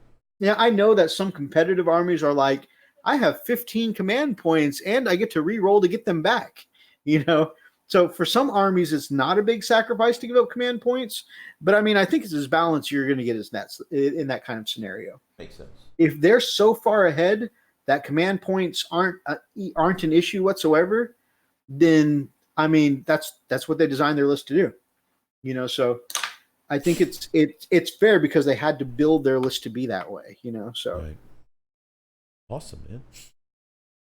Now, I know that some competitive armies are like, I have 15 command points and I get to re-roll to get them back, you know? So for some armies, it's not a big sacrifice to give up command points. But I mean, I think it's as balanced you're going to get as in that kind of scenario. Makes sense. If they're so far ahead that command points aren't an issue whatsoever, then I mean that's what they designed their list to do, you know. So I think it's fair because they had to build their list to be that way, you know. So right. Awesome, man.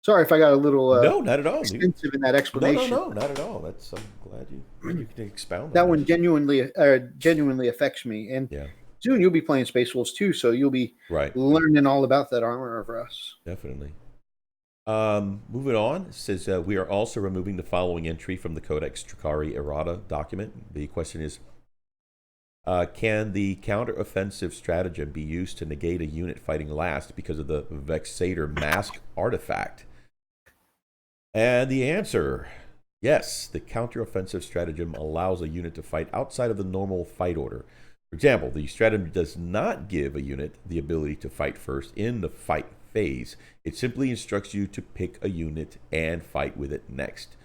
Sorry if I got a little no, not at all, extensive dude. in that explanation. No, not at all. That's I'm glad you can expound. That on one genuinely affects me, and yeah. Soon you'll be playing Space Wolves too, so you'll be learning all about that armor over us. Definitely. Moving on, it says we are also removing the following entry from the Codex Tricari Errata document. The question is, can the counter-offensive stratagem be used to negate a unit fighting last because of the Vexator Mask artifact? And the answer, yes. The counter-offensive stratagem allows a unit to fight outside of the normal fight order. For example, the stratagem does not give a unit the ability to fight first in the fight phase. It simply instructs you to pick a unit and fight with it next.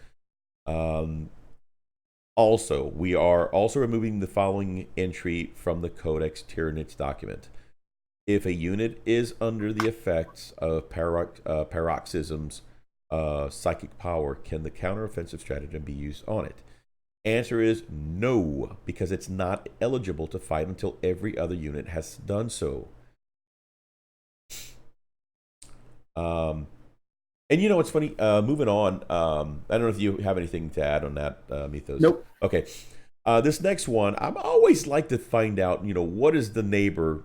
Also, we are also removing the following entry from the Codex Tyranids document. If a unit is under the effects of paroxysms, psychic power, can the counteroffensive stratagem be used on it? Answer is no, because it's not eligible to fight until every other unit has done so. And you know what's funny? Moving on, I don't know if you have anything to add on that, Mythos. Nope. Okay. This next one, I'm always like to find out, what is the neighbor,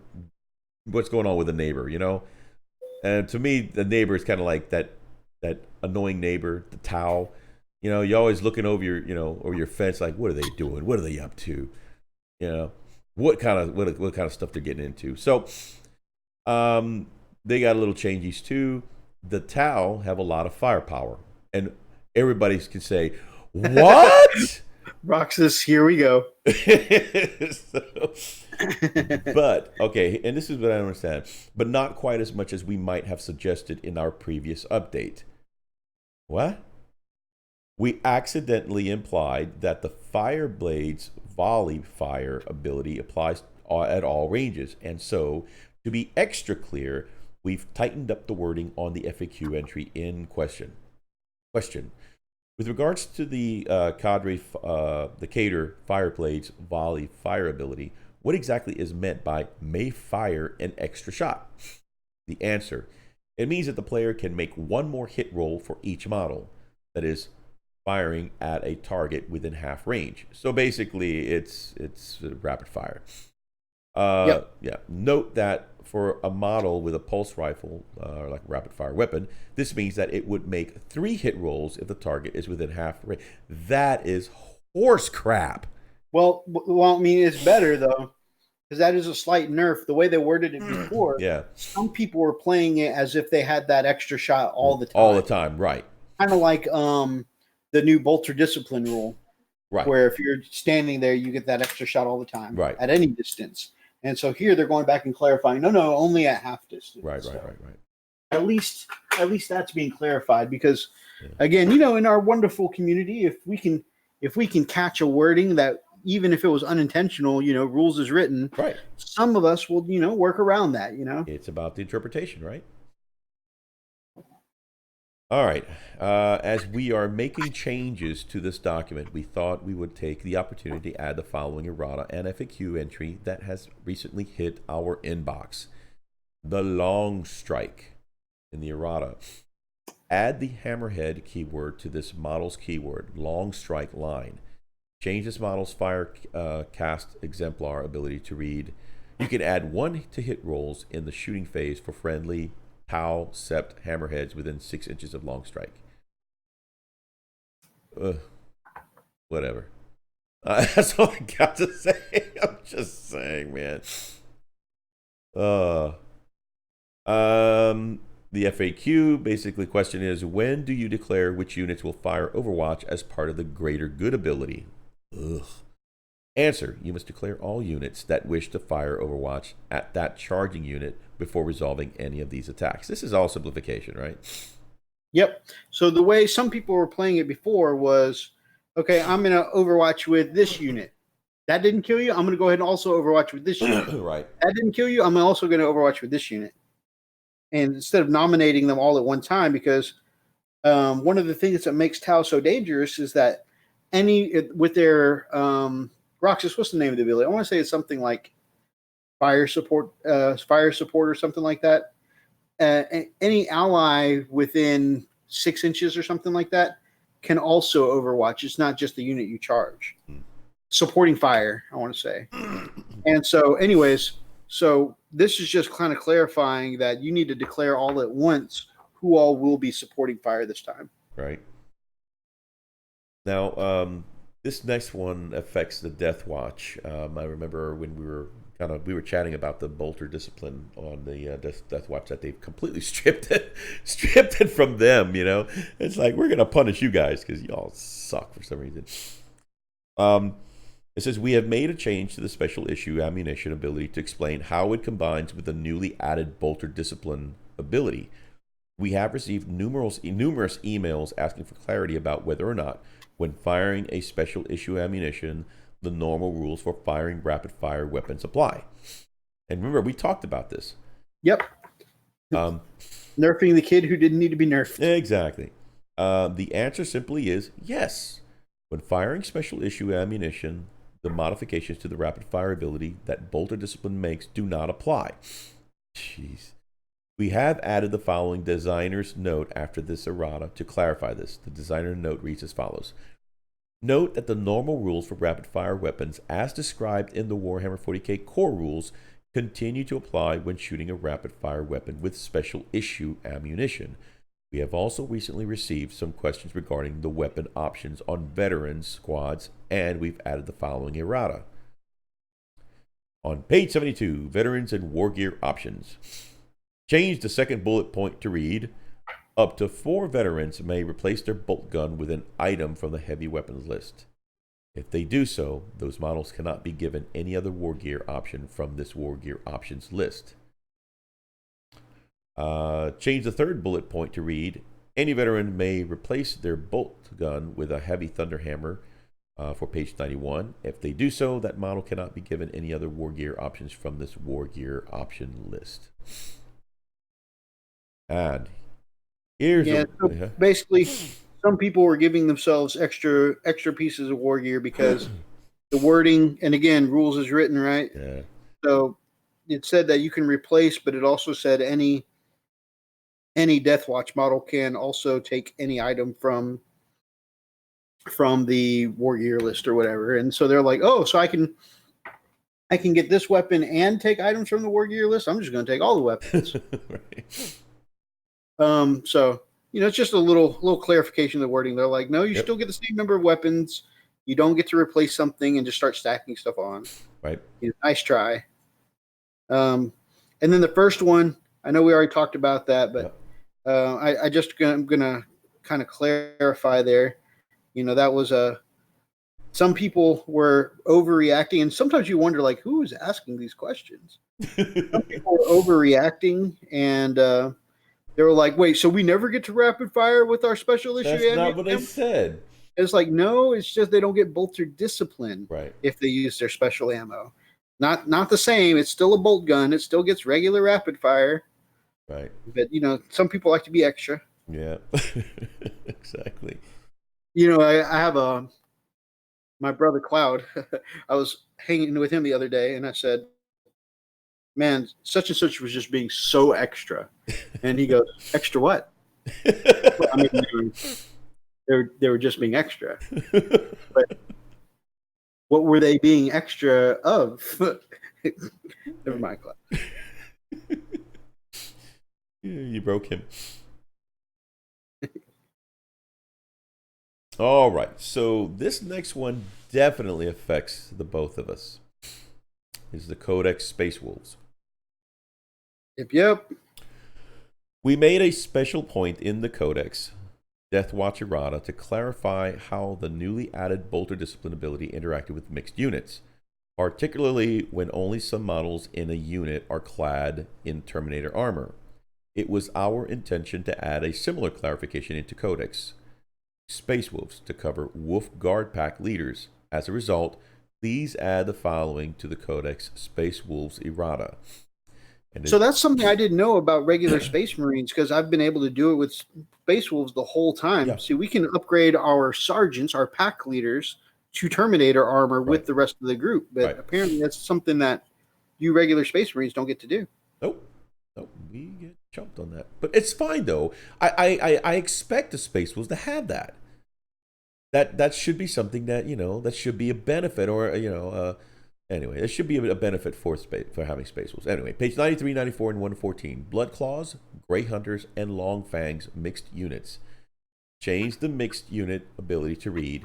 what's going on with the neighbor, And to me, the neighbor is kind of like that annoying neighbor, the towel. You're always looking over your, over your fence, like, what are they doing? What are they up to? What kind of stuff they're getting into. So, they got a little changes too. The Tau have a lot of firepower, and everybody can say, "What?" Roxas, here we go. But okay, and this is what I understand, but not quite as much as we might have suggested in our previous update. What? We accidentally implied that the Fireblade's volley fire ability applies at all ranges, and so, to be extra clear, we've tightened up the wording on the FAQ entry in question. With regards to the Cater Fireblade's volley fire ability, what exactly is meant by may fire an extra shot? The answer, it means that the player can make one more hit roll for each model, that is, firing at a target within half range. So basically, it's rapid fire. Yep. Yeah. Note that for a model with a pulse rifle, or like a rapid fire weapon, this means that it would make 3 hit rolls if the target is within half range. That is horse crap. Well, I mean, it's better though, because that is a slight nerf. The way they worded it before, yeah, some people were playing it as if they had that extra shot all the time. All the time, right? Kind of like the new bolter discipline rule, right? Where if you're standing there, you get that extra shot all the time, right? At any distance. And so here they're going back and clarifying. No, only at half distance. Right. At least that's being clarified because, again, in our wonderful community, if we can catch a wording that even if it was unintentional, rules is written. Right. Some of us will, work around that. It's about the interpretation, right? All right. As we are making changes to this document, we thought we would take the opportunity to add the following errata and FAQ entry that has recently hit our inbox. The long strike in the errata. Add the hammerhead keyword to this model's keyword, long strike line. Change this model's fire cast exemplar ability to read. You can add 1 to hit rolls in the shooting phase for friendly Tau Sept hammerheads within 6 inches of long strike. Whatever. That's all I got to say. I'm just saying, man. The FAQ basically question is, when do you declare which units will fire Overwatch as part of the greater good ability? Ugh. Answer, you must declare all units that wish to fire Overwatch at that charging unit before resolving any of these attacks. This is all simplification, right? Yep. So the way some people were playing it before was, okay, I'm going to Overwatch with this unit. That didn't kill you. I'm going to go ahead and also Overwatch with this unit. Right. That didn't kill you. I'm also going to Overwatch with this unit. And instead of nominating them all at one time, because one of the things that makes Tau so dangerous is that with their Roxas, what's the name of the ability? I want to say it's something like fire support or something like that. Any ally within 6 inches or something like that can also Overwatch. It's not just the unit you charge. Supporting fire, I want to say. And so, anyways, so this is just kind of clarifying that you need to declare all at once who all will be supporting fire this time. Right. Now, this next one affects the Death Watch. I remember when we were chatting about the bolter discipline on the Death Watch, that they've completely stripped it from them. You know, it's like, we're gonna punish you guys because y'all suck for some reason. It says, we have made a change to the special issue ammunition ability to explain how it combines with the newly added bolter discipline ability. We have received numerous emails asking for clarity about whether or not, when firing a special issue ammunition, the normal rules for firing rapid fire weapons apply. And remember, we talked about this. Yep. Nerfing the kid who didn't need to be nerfed. Exactly. The answer simply is yes. When firing special issue ammunition, the modifications to the rapid fire ability that bolter discipline makes do not apply. Jeez. We have added the following designer's note after this errata to clarify this. The designer note reads as follows. Note that the normal rules for rapid-fire weapons, as described in the Warhammer 40k core rules, continue to apply when shooting a rapid-fire weapon with special issue ammunition. We have also recently received some questions regarding the weapon options on veterans squads, and we've added the following errata. On page 72, Veterans and War Gear Options. Change the second bullet point to read, up to 4 veterans may replace their bolt gun with an item from the heavy weapons list. If they do so, those models cannot be given any other war gear option from this war gear options list. Change the third bullet point to read, any veteran may replace their bolt gun with a heavy thunder hammer for page 91. If they do so, that model cannot be given any other war gear options from this war gear option list. And here's basically, some people were giving themselves extra pieces of war gear because the wording, and again, rules is written, right? Yeah. So it said that you can replace, but it also said any Death Watch model can also take any item from the war gear list or whatever. And so they're like, oh, so I can get this weapon and take items from the war gear list. I'm just going to take all the weapons. Right. So, it's just a little clarification of the wording. They're like, no, you still get the same number of weapons. You don't get to replace something and just start stacking stuff on. Right. Nice try. And then the first one, I know we already talked about that, but I'm gonna kind of clarify there. That was some people were overreacting, and sometimes you wonder, like, who is asking these questions? Some people were overreacting, and they were like, wait, so we never get to rapid fire with our special issue? That's not what they said. It's like, no, it's just they don't get bolter discipline right. if they use their special ammo. Not the same. It's still a bolt gun. It still gets regular rapid fire. Right. But, some people like to be extra. Yeah, exactly. I have my brother Cloud. I was hanging with him the other day, and I said, man, such and such was just being so extra. And he goes, extra what? I mean, they were just being extra. But what were they being extra of? Never mind, Cloud. You broke him. All right, so this next one definitely affects the both of us. Is the Codex Space Wolves. Yep. We made a special point in the Codex, Death Watch Errata, to clarify how the newly added bolter discipline ability interacted with mixed units, particularly when only some models in a unit are clad in Terminator armor. It was our intention to add a similar clarification into Codex Space Wolves to cover Wolf Guard Pack leaders. As a result, please add the following to the Codex Space Wolves Errata. So that's something I didn't know about regular Space Marines, because I've been able to do it with Space Wolves the whole time. Yeah. See, we can upgrade our sergeants, our pack leaders, to Terminator armor with the rest of the group. But apparently that's something that you regular Space Marines don't get to do. Nope. We get jumped on that. But it's fine, though. I expect the Space Wolves to have that. That should be something that, that should be a benefit, or, anyway, it should be a benefit for having Space Wolves. Anyway, page 93, 94, and 114. Blood Claws, Grey Hunters, and Long Fangs mixed units. Change the mixed unit ability to read,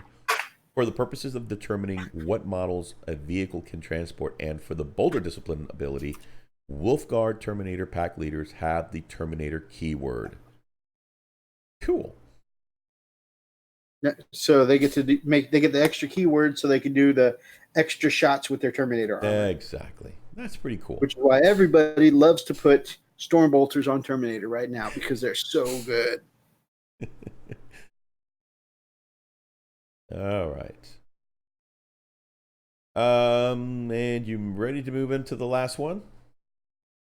for the purposes of determining what models a vehicle can transport, and for the bolter discipline ability, Wolfguard Terminator pack leaders have the Terminator keyword. Cool. So they get to they get the extra keyword, so they can do the extra shots with their Terminator armor. Exactly. That's pretty cool. Which is why everybody loves to put Storm Bolters on Terminator right now, because they're so good. All right. And you ready to move into the last one?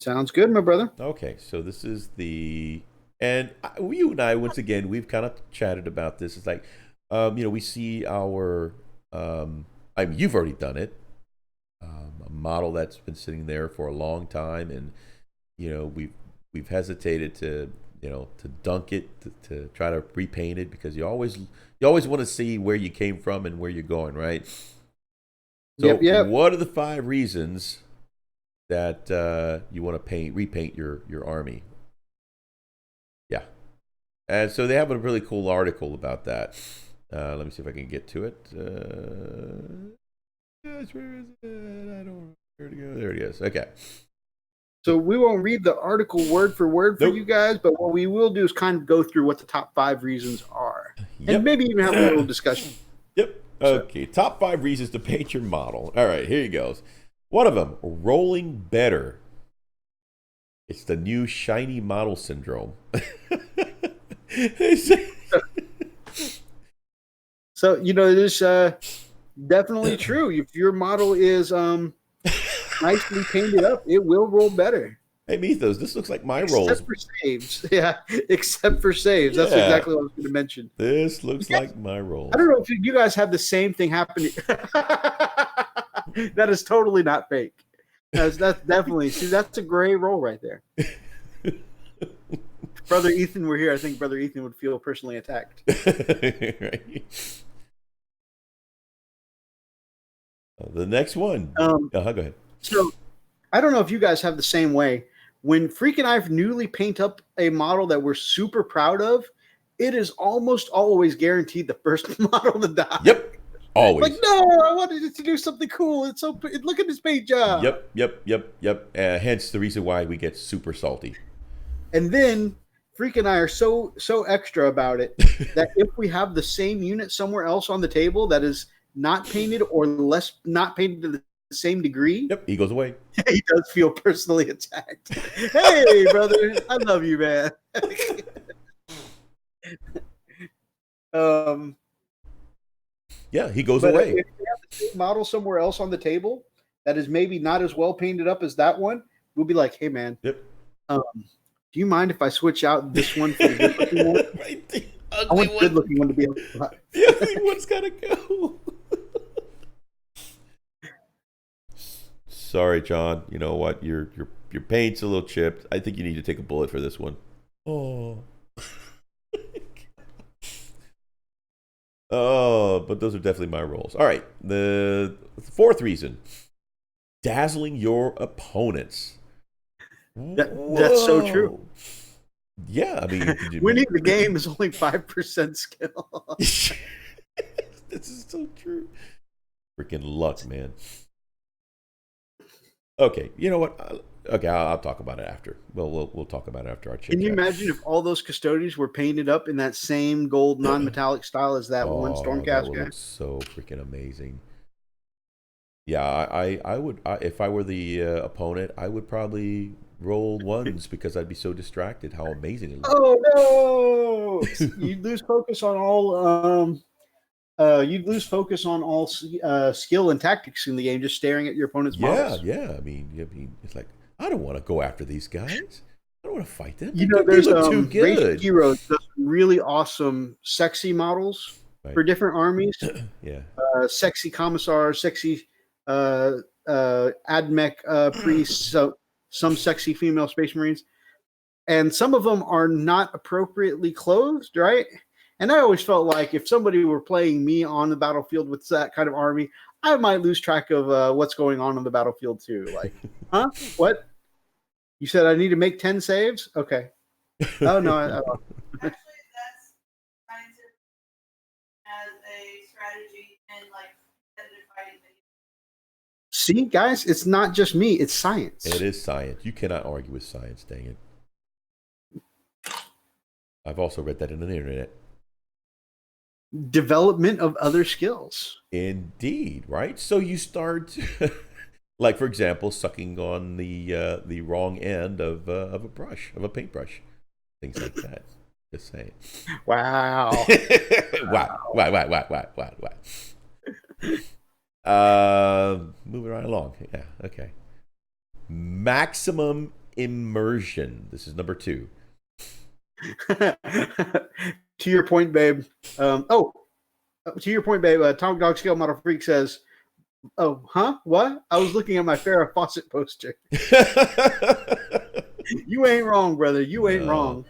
Sounds good, my brother. Okay, so this is and you and I, once again, we've kind of chatted about this. It's like, we see our, you've already done it, a model that's been sitting there for a long time, and we've hesitated to dunk it, to try to repaint it, because you always want to see where you came from and where you're going, right? So yep. What are the 5 reasons that you want to repaint your army? Yeah. And so they have a really cool article about that. Let me see if I can get to it. Where is it? I don't know where to go. There it is. Okay. So we won't read the article word for word for you guys, but what we will do is kind of go through what the top 5 reasons are. Yep. And maybe even have a little discussion. Yep. Okay. Top 5 reasons to paint your model. All right, here he goes. One of them, rolling better. It's the new shiny model syndrome. So, it is definitely true. If your model is nicely painted up, it will roll better. Hey, Mythos, this looks like my rolls. Except for saves. Yeah, except for saves. That's exactly what I was going to mention. This looks like my rolls. I don't know if you guys have the same thing happen. That is totally not fake. That's definitely, that's a gray roll right there. If Brother Ethan were here, I think Brother Ethan would feel personally attacked. Right. The next one. Go ahead. So, I don't know if you guys have the same way. When Freak and I newly paint up a model that we're super proud of, it is almost always guaranteed the first model to die. Yep. Always. Like, no, I wanted it to do something cool. It's so look at this paint job. Yep. Hence the reason why we get super salty. And then Freak and I are so extra about it that if we have the same unit somewhere else on the table that is not painted or not painted to the same degree, yep, he goes away. He does feel personally attacked. Hey, brother, I love you, man. Yeah, he goes away. If we have the same model somewhere else on the table that is maybe not as well painted up as that one, we'll be like, hey, man, yep. Do you mind if I switch out this one for the good-looking one? Right, the I want the good-looking one to be alive. The ugly one's got to go. Sorry, John. You know what? Your paint's a little chipped. I think you need to take a bullet for this one. Oh. Oh, but those are definitely my rolls. All right. The 4th reason. Dazzling your opponents. That's so true. Yeah, I mean, winning the game is only 5% skill. This is so true. Freaking luck, man. Okay, you know what? Okay, I'll talk about it after. We'll talk about it after our chit Can you chat. imagine if all those custodians were painted up in that same gold non-metallic style as that one Oh, that Stormcast would guy? look so freaking amazing. Yeah, I would if I were the opponent, I would probably roll ones because I'd be so distracted how amazing it looked. Oh no! You'd lose focus on all. Skill and tactics in the game, just staring at your opponent's Yeah, models. yeah. I mean, it's like I don't want to go after these guys. I don't want to fight them. You know, They there's look too Raging good. Heroes does some really awesome, sexy models Right. for different armies. Yeah. Sexy commissars, sexy admech priests, so some sexy female space marines, and some of them are not appropriately clothed, right? And I always felt like if somebody were playing me on the battlefield with that kind of army, I might lose track of what's going on the battlefield too. Like, huh? What? You said I need to make 10 saves? Okay. Oh no, I don't. Actually, that's scientific as a strategy and like competitive fighting. See, guys, it's not just me; it's science. It is science. You cannot argue with science, dang it. I've also read that in the internet. Development of other skills. Indeed, right? So you start, like for example, sucking on the wrong end of a brush, of a paintbrush, things like that. Just saying. Wow. Wow. Moving right along. Yeah. Okay. Maximum immersion. This is number 2. To your point, babe. To your point, babe. Tom Dog Scale Model Freak says, "Oh, huh? What? I was looking at my Farrah Fawcett poster. You ain't wrong, brother. You ain't wrong."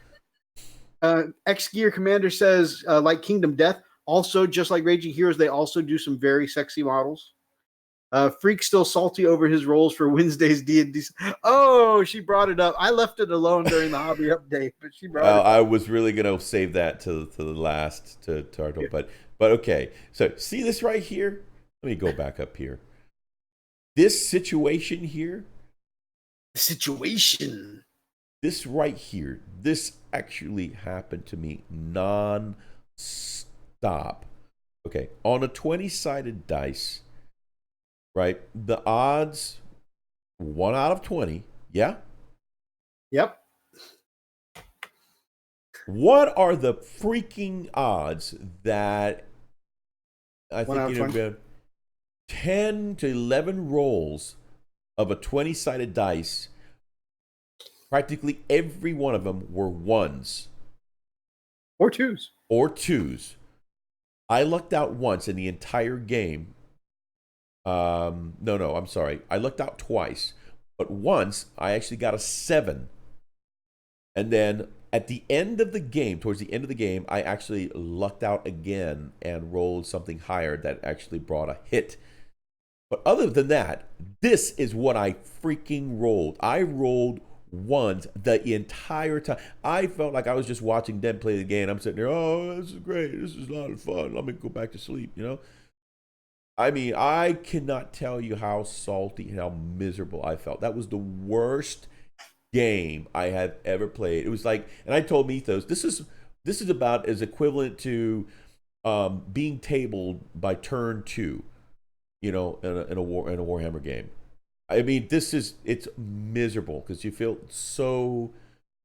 X Gear Commander says, like Kingdom Death, also just like Raging Heroes, they also do some very sexy models. Freak still salty over his roles for Wednesday's D&D. Oh, she brought it up. I left it alone during the hobby update, but she brought it up. I was really gonna save that to the last to our but okay. So see this right here. Let me go back up here. This situation here. Situation. This right here. This actually happened to me non-stop. Okay, on a 20-sided dice. Right, the odds 1 out of 20. Yeah. Yep. What are the freaking odds that I 1 out think of 20? 10 to 11 rolls of a 20-sided dice, practically every one of them were ones Or twos. or twos. I lucked out once in the entire game. No, I'm sorry. I lucked out twice, but once I actually got a 7. And then at the end of the game, towards the end of the game, I actually lucked out again and rolled something higher that actually brought a hit. But other than that, this is what I freaking rolled. I rolled ones the entire time. I felt like I was just watching them play the game. I'm sitting there, oh, this is great. This is a lot of fun. Let me go back to sleep, you know? I mean, I cannot tell you how salty and how miserable I felt. That was the worst game I have ever played. It was like, and I told Mythos, this is about as equivalent to being tabled by turn 2, you know, in a Warhammer game. I mean, it's miserable because you feel so,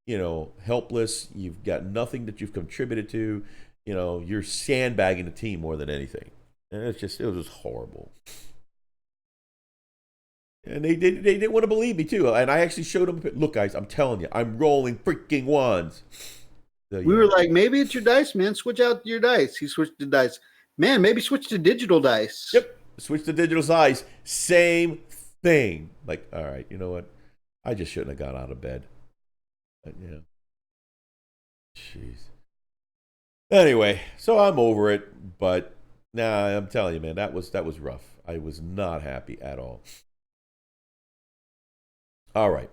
you know, helpless. You've got nothing that you've contributed to. You know, you're sandbagging the team more than anything. And it was just horrible. And they didn't want to believe me too. And I actually showed them, look guys, I'm telling you, I'm rolling freaking ones. So, We were like, maybe it's your dice, man. Switch out your dice. He switched to dice. Man, maybe switch to digital dice. Yep. Switch to digital size. Same thing. Like, all right, you know what? I just shouldn't have got out of bed. But, yeah. Jeez. Anyway, so I'm over it, but nah, I'm telling you, man, that was rough. I was not happy at all. All right.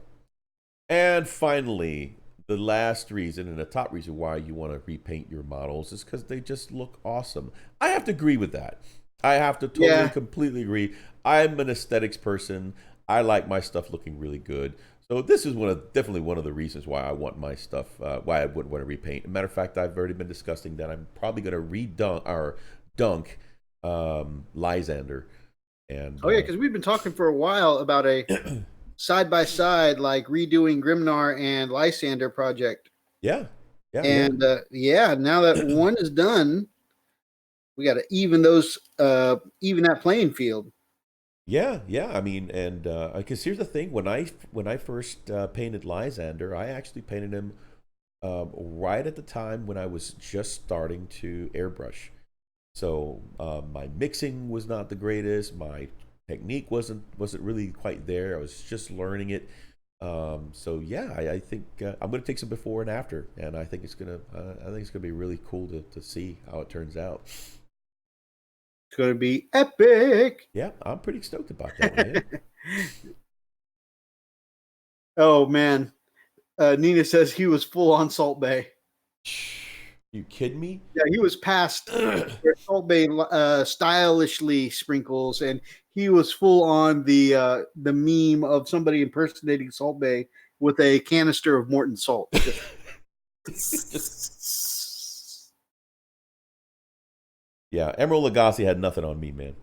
And finally, the last reason and the top reason why you want to repaint your models is because they just look awesome. I have to agree with that. I have to totally, completely agree. I'm an aesthetics person. I like my stuff looking really good. So this is definitely one of the reasons why I want my stuff, why I wouldn't want to repaint. Matter of fact, I've already been discussing that I'm probably going to dunk Lysander. And Oh yeah, because we've been talking for a while about a side by side, like redoing Grimnar and Lysander project. yeah, yeah, yeah. And yeah, now that one is done, we got to even that playing field. Yeah, yeah. I mean, and because here's the thing: when I first painted Lysander, I actually painted him right at the time when I was just starting to airbrush. So my mixing was not the greatest. My technique wasn't really quite there. I was just learning it. So yeah, I think I'm gonna take some before and after, and I think it's gonna be really cool to see how it turns out. It's going to be epic. Yeah, I'm pretty stoked about that one. Yeah. Oh man, Nina says he was full on Salt Bay. You kidding me? Yeah, he was past where Salt Bay stylishly sprinkles, and he was full on the meme of somebody impersonating Salt Bay with a canister of Morton salt. Yeah, Emerald Lagasse had nothing on me, man.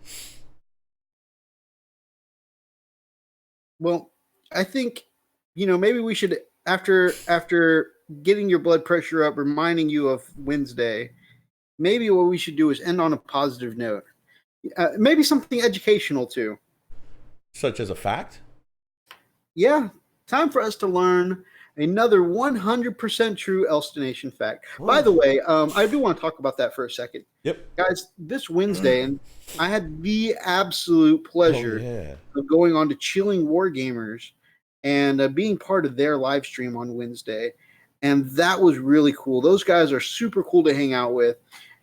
Well, I think maybe we should after getting your blood pressure up, reminding you of Wednesday. Maybe what we should do is end on a positive note. Maybe something educational too. Such as a fact? Yeah, time for us to learn another 100% true Elstonation fact. By the way, I do want to talk about that for a second. Yep. Guys, this Wednesday, and I had the absolute pleasure of going on to Chilling Wargamers and being part of their live stream on Wednesday. And that was really cool. Those guys are super cool to hang out with.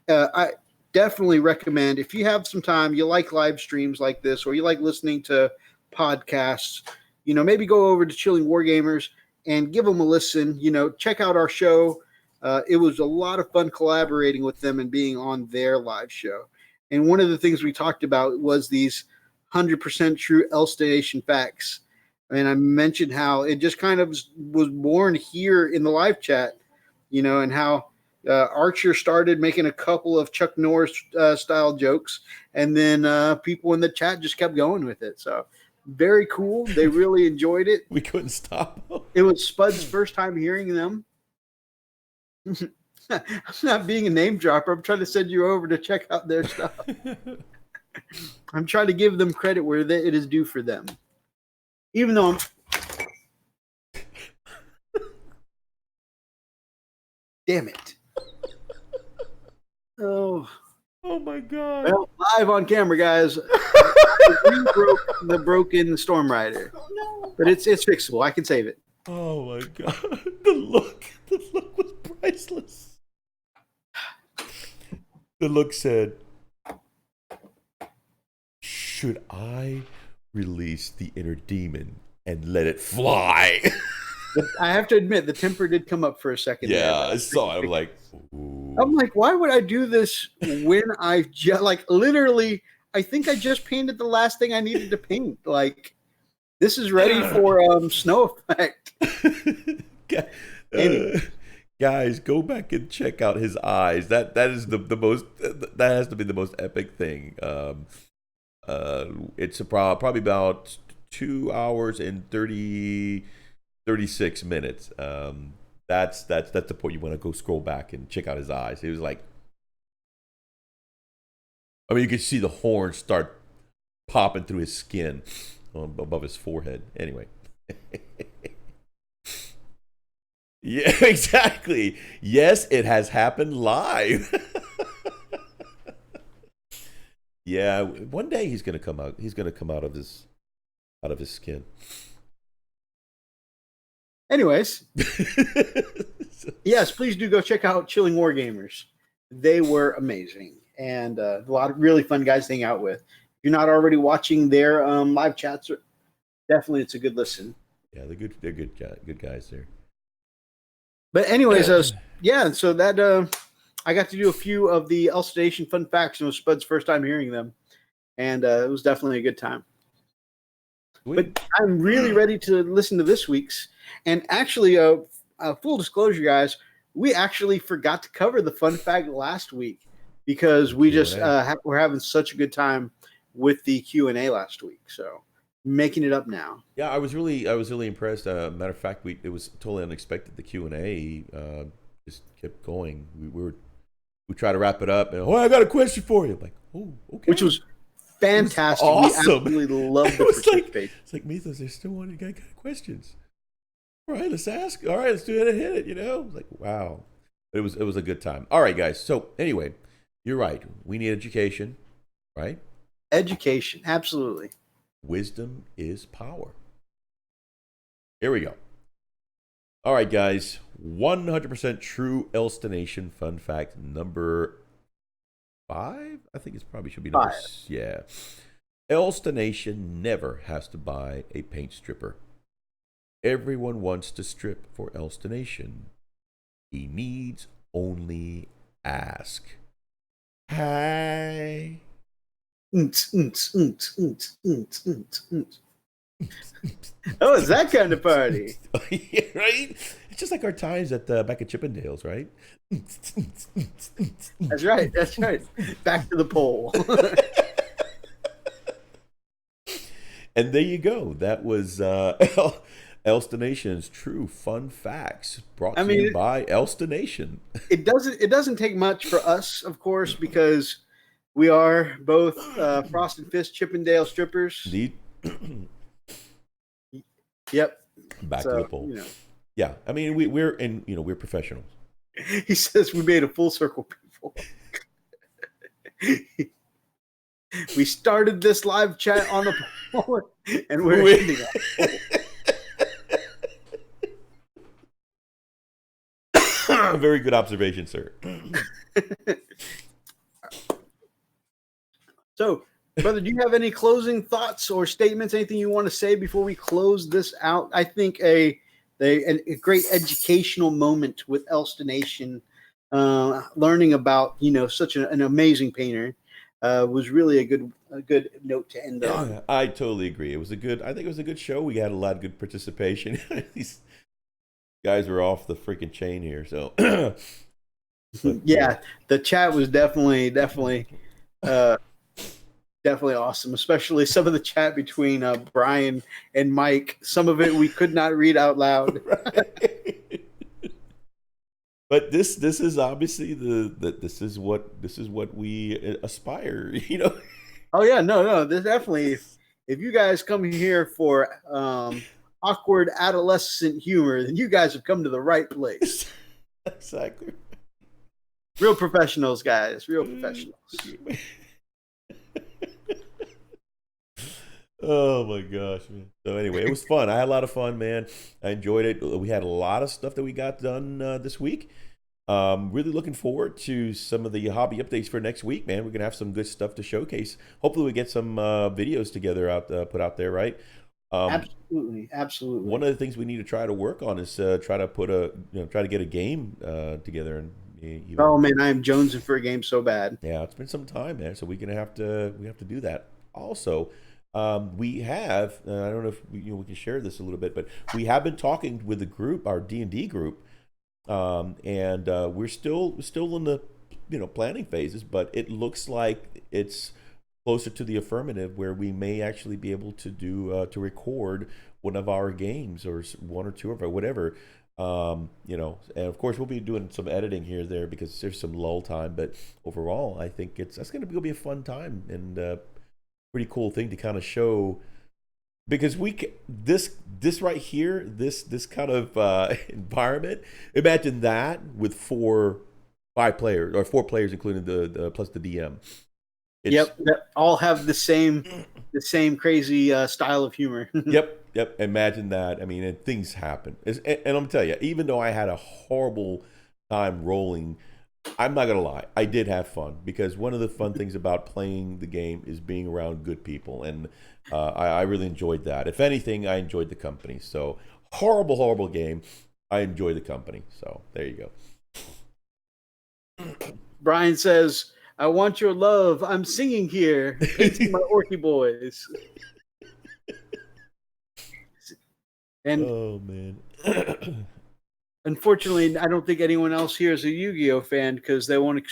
I definitely recommend, if you have some time, you like live streams like this, or you like listening to podcasts, maybe go over to Chilling Wargamers and give them a listen. Check out our show. It was a lot of fun collaborating with them and being on their live show. And one of the things we talked about was these 100% true Elstonation facts. And I mentioned how it just kind of was born here in the live chat, and how Archer started making a couple of Chuck Norris style jokes, and then people in the chat just kept going with it. So very cool. They really enjoyed it. We couldn't stop. It was Spud's first time hearing them. I'm not being a name dropper. I'm trying to send you over to check out their stuff. I'm trying to give them credit where it is due for them. Even though damn it. Oh my God. Well, live on camera, guys. We broke the broken Storm Rider. Oh, no. But it's fixable. I can save it. Oh my God. The look was priceless. The look said, should I release the inner demon and let it fly? I have to admit, the temper did come up for a second. Yeah, I saw it. I'm like, ooh. I'm like, why would I do this when I just, literally, I think I just painted the last thing I needed to paint. Like, this is ready for snow effect. Guys, go back and check out his eyes. That is the most. That has to be the most epic thing. It's probably about 2 hours and 36 minutes. That's the point you want to go scroll back and check out his eyes. It was like, I mean, you could see the horns start popping through his skin above his forehead. Anyway. Yeah, exactly. Yes, it has happened live. Yeah, one day he's gonna come out. He's gonna come out of his skin. Anyways, yes, please do go check out Chilling Wargamers. They were amazing, and a lot of really fun guys to hang out with. If you're not already watching their live chats, definitely it's a good listen. Yeah, they're good guys there. But anyways, yeah, so that I got to do a few of the Elstonation fun facts, and it was Spud's first time hearing them, and it was definitely a good time. Sweet. But I'm really ready to listen to this week's. And actually, full disclosure, guys, we actually forgot to cover the fun fact last week because we just Q&A. we're having such a good time with the Q&A last week. So making it up now. Yeah, I was really impressed. Matter of fact, it was totally unexpected. The Q&A just kept going. We try to wrap it up, and I got a question for you. I'm like, oh, okay. Which was fantastic. It was We awesome. absolutely loved the It was like, participation. it's like Mythos. There's still one got questions. All right, let's ask. All right, let's do it and hit it. You know, like wow. It was a good time. All right, guys. So anyway, you're right. We need education, right? Education, absolutely. Wisdom is power. Here we go. All right, guys. 100% true Elstonation fun fact number 5. I think it probably should be number 5. Yeah. Elstonation never has to buy a paint stripper. Everyone wants to strip for Elstonation. He needs only ask. Hi. Oh, it's that kind of party. Yeah, right? It's just like our times at back at Chippendales, right? That's right. That's right. Back to the pole. And there you go. That was Elstonation's true fun facts brought to you by Elstonation. It doesn't take much for us, of course, because we are both Frost and Fist Chippendale strippers. Indeed. Yep. Back to the pole. You know. Yeah, I mean we're professionals. He says we made a full circle, people. We started this live chat on the pole, and we're ending it. Very good observation, sir. So, brother, do you have any closing thoughts or statements? Anything you want to say before we close this out? I think a great educational moment with Elstonation, learning about such an amazing painter, was really a good note to end on. I totally agree. I think it was a good show. We had a lot of good participation. These guys were off the freaking chain here. So, yeah, the chat was definitely awesome, especially some of the chat between Brian and Mike. Some of it we could not read out loud. Right. But this is obviously this is what we aspire, Oh yeah, no, this definitely. If you guys come here for awkward adolescent humor, then you guys have come to the right place. Exactly. Real professionals, guys. Real professionals. Oh my gosh, man. So anyway, it was fun. I had a lot of fun, man. I enjoyed it. We had a lot of stuff that we got done this week. Really looking forward to some of the hobby updates for next week, man. We're gonna have some good stuff to showcase. Hopefully, we get some videos together put out there, right? Absolutely. One of the things we need to try to work on is try to get a game together. And oh man, I am jonesing for a game so bad. Yeah, it's been some time, man. So we have to do that. Also, we have I don't know if we can share this a little bit, but we have been talking with the group, our D&D group, and we're still in the planning phases, but it looks like it's closer to the affirmative where we may actually be able to do to record one of our games or one or two of it, whatever. And of course we'll be doing some editing here or there because there's some lull time, but overall I think that's going to be a fun time and pretty cool thing to kind of show, because this right here, this kind of environment, imagine that with 5 players or 4 players including the plus the DM. Yep, that all have the same crazy style of humor. Yep. Imagine that. I mean, and things happen. And I'm gonna tell you, even though I had a horrible time rolling, I'm not gonna lie, I did have fun, because one of the fun things about playing the game is being around good people, and I really enjoyed that. If anything, I enjoyed the company. So horrible game, I enjoy the company. So there you go. Brian says, I want your love. I'm singing here. Painting my Orky boys. And Oh man. unfortunately, I don't think anyone else here is a Yu-Gi-Oh fan because they won't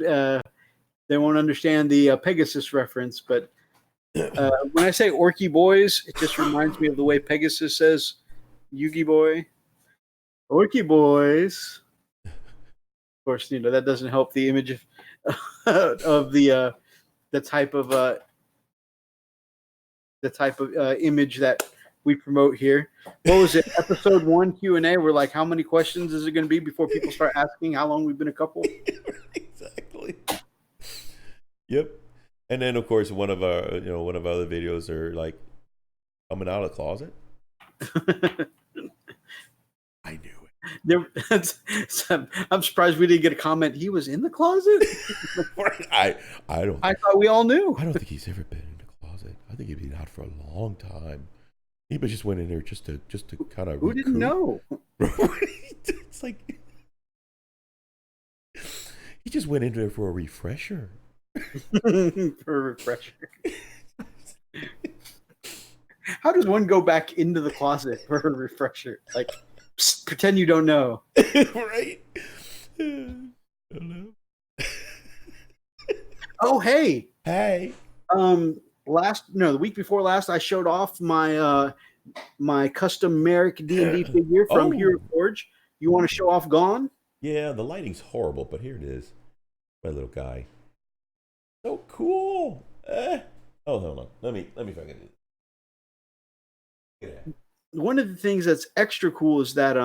they won't understand the Pegasus reference. But when I say Orky Boys, it just reminds me of the way Pegasus says Yu-Gi Boy. Orky Boys. Of course, that doesn't help the image of of the type of image that we promote here. What was it? Episode 1 Q&A. We're like, how many questions is it going to be before people start asking how long we've been a couple? Exactly. Yep. And then of course one of our other videos are like coming out of the closet. I knew it. I'm surprised we didn't get a comment. He was in the closet. I don't. I thought we all knew. I don't think he's ever been in the closet. I think he'd been out for a long time. He just went in there just to kind of. Who didn't know? It's like he just went in there for a refresher. For a refresher. How does one go back into the closet for a refresher? Like, psst, pretend you don't know. Right? Hello. Oh, hey. Hey. The week before last, I showed off my my custom Merrick D&D figure from Hero Forge. You want to show off Gone? Yeah, the lighting's horrible, but here it is. My little guy. So cool. Oh, hold on. Let me fucking do it. Yeah. One of the things that's extra cool is that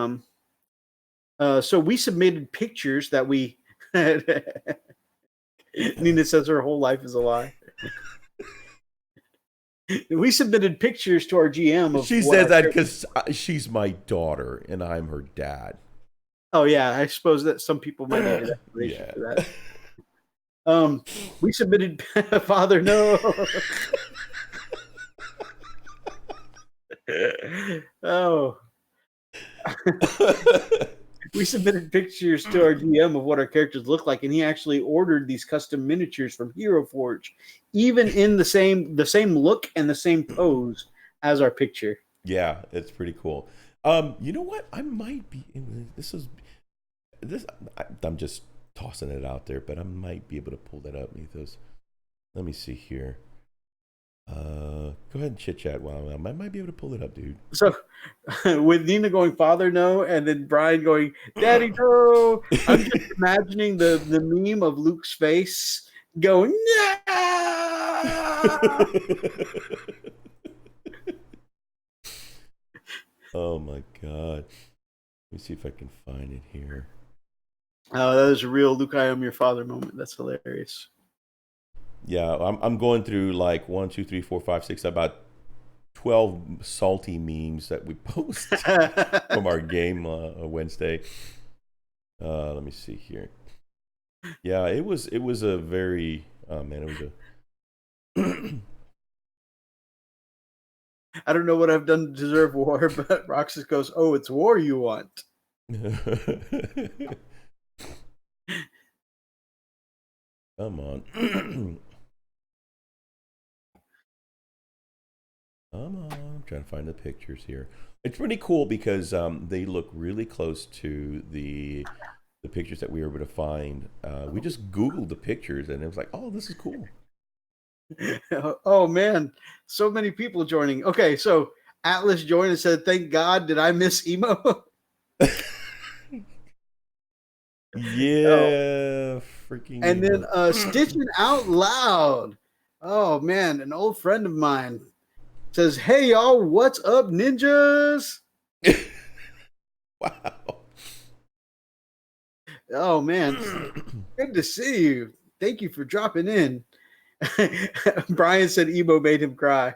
so we submitted pictures that we Nina says her whole life is a lie. We submitted pictures to our GM of She says that because she's my daughter and I'm her dad. Oh yeah, I suppose that some people might need an explanation for that. We submitted Father No. Oh. We submitted pictures to our GM of what our characters look like, and he actually ordered these custom miniatures from Hero Forge, even in the same look and the same pose as our picture. Yeah, it's pretty cool. You know what? I might be in this. I'm just tossing it out there, but I might be able to pull that up, Mythos. Let me see here. Go ahead and chit chat while I might be able to pull it up, dude. So with Nina going Father No and then Brian going Daddy No, I'm just imagining the meme of Luke's face going no. Oh my god. Let me see if I can find it here. Oh, that is a real Luke, I am your father moment. That's hilarious. Yeah, I'm going through like 1, 2, 3, 4, 5, 6, about 12 salty memes that we post from our game Wednesday. Let me see here. Yeah, it was a very it was a I don't know what I've done to deserve war, but Roxas goes, "Oh, it's war you want." Come on. Come on. I'm trying to find the pictures here. It's pretty cool because they look really close to the pictures that we were able to find. We just Googled the pictures and it was like, oh, this is cool. Oh man, so many people joining. Okay, so Atlas joined and said, "Thank God, did I miss emo?" Yeah, freaking. And then Stitching Out Loud. Oh man, an old friend of mine says, "Hey y'all, what's up, ninjas?" Wow. Oh man, good to see you. Thank you for dropping in. Brian said emo made him cry.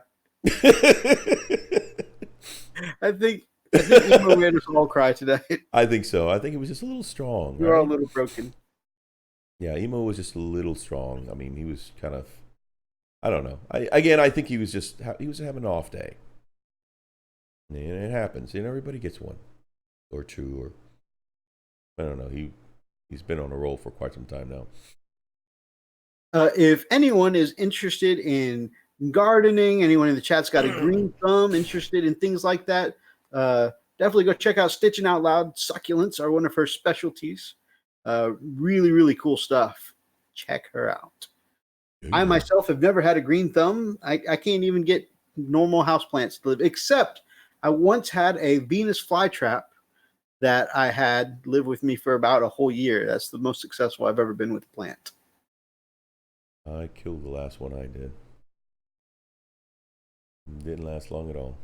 I think emo made us all cry today. I think so. I think it was just a little strong. We're all a little broken. Yeah, emo was just a little strong. I mean, he was kind of, I don't know. I think he was having an off day. And it happens. Everybody gets one or two, or I don't know. He's been on a roll for quite some time now. If anyone is interested in gardening, anyone in the chat's got a green thumb, interested in things like that, Definitely go check out Stitching Out Loud. Succulents are one of her specialties. Really, really cool stuff. Check her out. I myself have never had a green thumb. I can't even get normal houseplants to live, except I once had a Venus flytrap that I had live with me for about a whole year. That's the most successful I've ever been with a plant. I killed the last one I did. Didn't last long at all.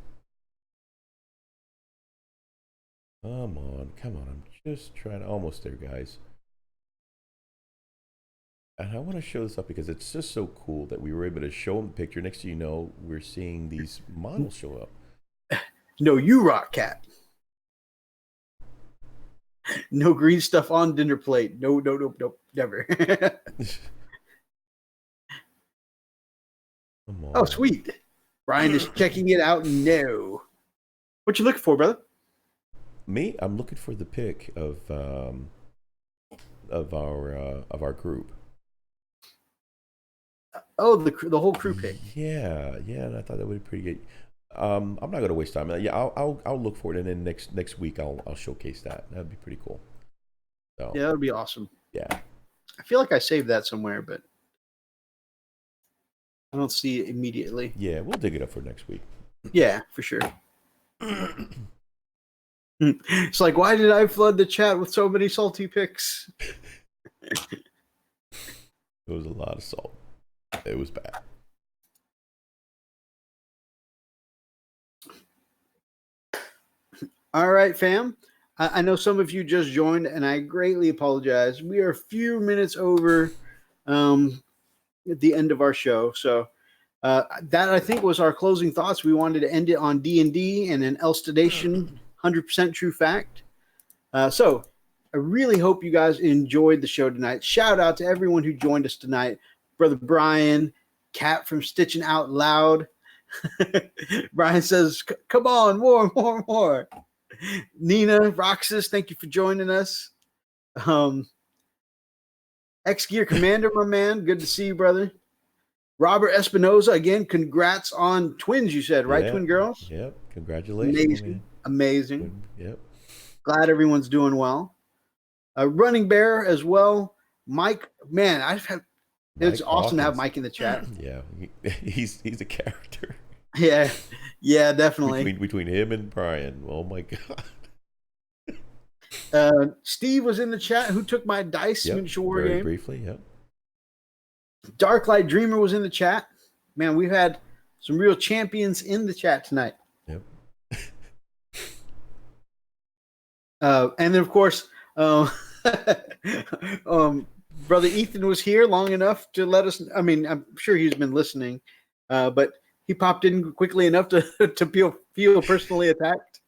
Come on. I'm just trying to, almost there, guys. And I want to show this up because it's just so cool that we were able to show them the picture. Next thing you know, we're seeing these models show up. No, you rock, Cat. No green stuff on dinner plate. No, never. Come on. Oh, sweet. Brian is checking it out. No. What you looking for, brother? Me? I'm looking for the pic of our group. Oh, the whole crew pic. Yeah, and I thought that would be pretty good. I'm not gonna waste time. Yeah, I'll look for it, and then next week I'll showcase that. That'd be pretty cool. So Yeah, that'd be awesome. yeah, I feel like I saved that somewhere, but I don't see it immediately. yeah, we'll dig it up for next week. Yeah, for sure. It's like, why did I flood the chat with so many salty pics? It was a lot of salt. It was bad. All right, fam. I know some of you just joined, and I greatly apologize. We are a few minutes over at the end of our show, so that I think was our closing thoughts. We wanted to end it on D&D and an Elstadation 100% true fact. So I really hope you guys enjoyed the show tonight. Shout out to everyone who joined us tonight. Brother Brian, Kat from Stitching Out Loud. Brian says, come on, more. Nina, Roxas, thank you for joining us. X-Gear Commander, my man, good to see you, brother. Robert Espinoza, again, congrats on twins, you said, right? Yeah. Twin girls? Yep. Congratulations. Amazing. Yep. Glad everyone's doing well. Running Bear as well. Mike, man, it's awesome to have Mike in the chat. Yeah, he's a character. Yeah, definitely. Between him and Brian. Oh my god. Steve was in the chat. Who took my dice miniature war very game? briefly, yep. Darklight Dreamer was in the chat. Man, we've had some real champions in the chat tonight. Yep. And then, of course, Brother Ethan was here long enough to let us. I mean, I'm sure he's been listening, but he popped in quickly enough to feel personally attacked.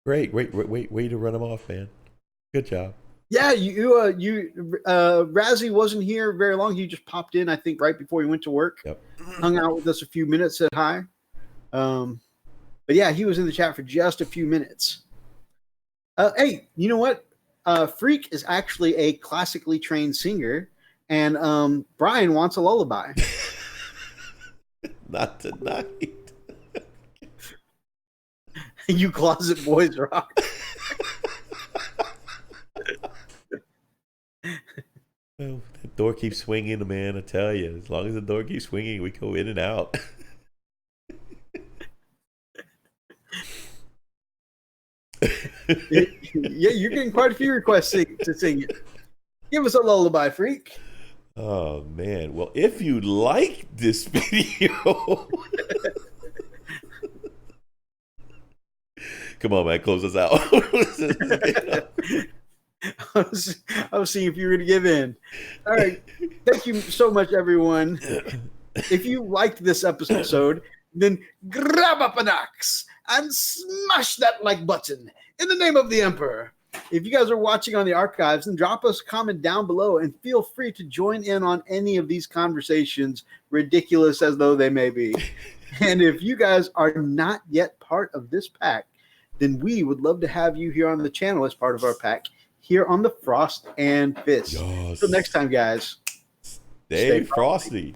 Great, way to run him off, man. Good job. Yeah, Razzie wasn't here very long. He just popped in, I think, right before he went to work. Yep. Hung out with us a few minutes, said hi. But yeah, he was in the chat for just a few minutes. Hey, you know what? Freak is actually a classically trained singer, and Brian wants a lullaby. Not tonight. You closet boys rock. Well, the door keeps swinging, man. I tell you, as long as the door keeps swinging, we go in and out. Yeah, you're getting quite a few requests to sing it. Give us a lullaby, Freak. Oh man! Well, if you like this video, come on, man, close us out. I was seeing if you were going to give in. All right. Thank you so much, everyone. If you liked this episode, then grab up an axe and smash that like button in the name of the Emperor. If you guys are watching on the archives, then drop us a comment down below and feel free to join in on any of these conversations, ridiculous as though they may be. And if you guys are not yet part of this pack, then we would love to have you here on the channel as part of our pack here on the Frost and Fist. Yes. Until next time, guys. Stay frosty.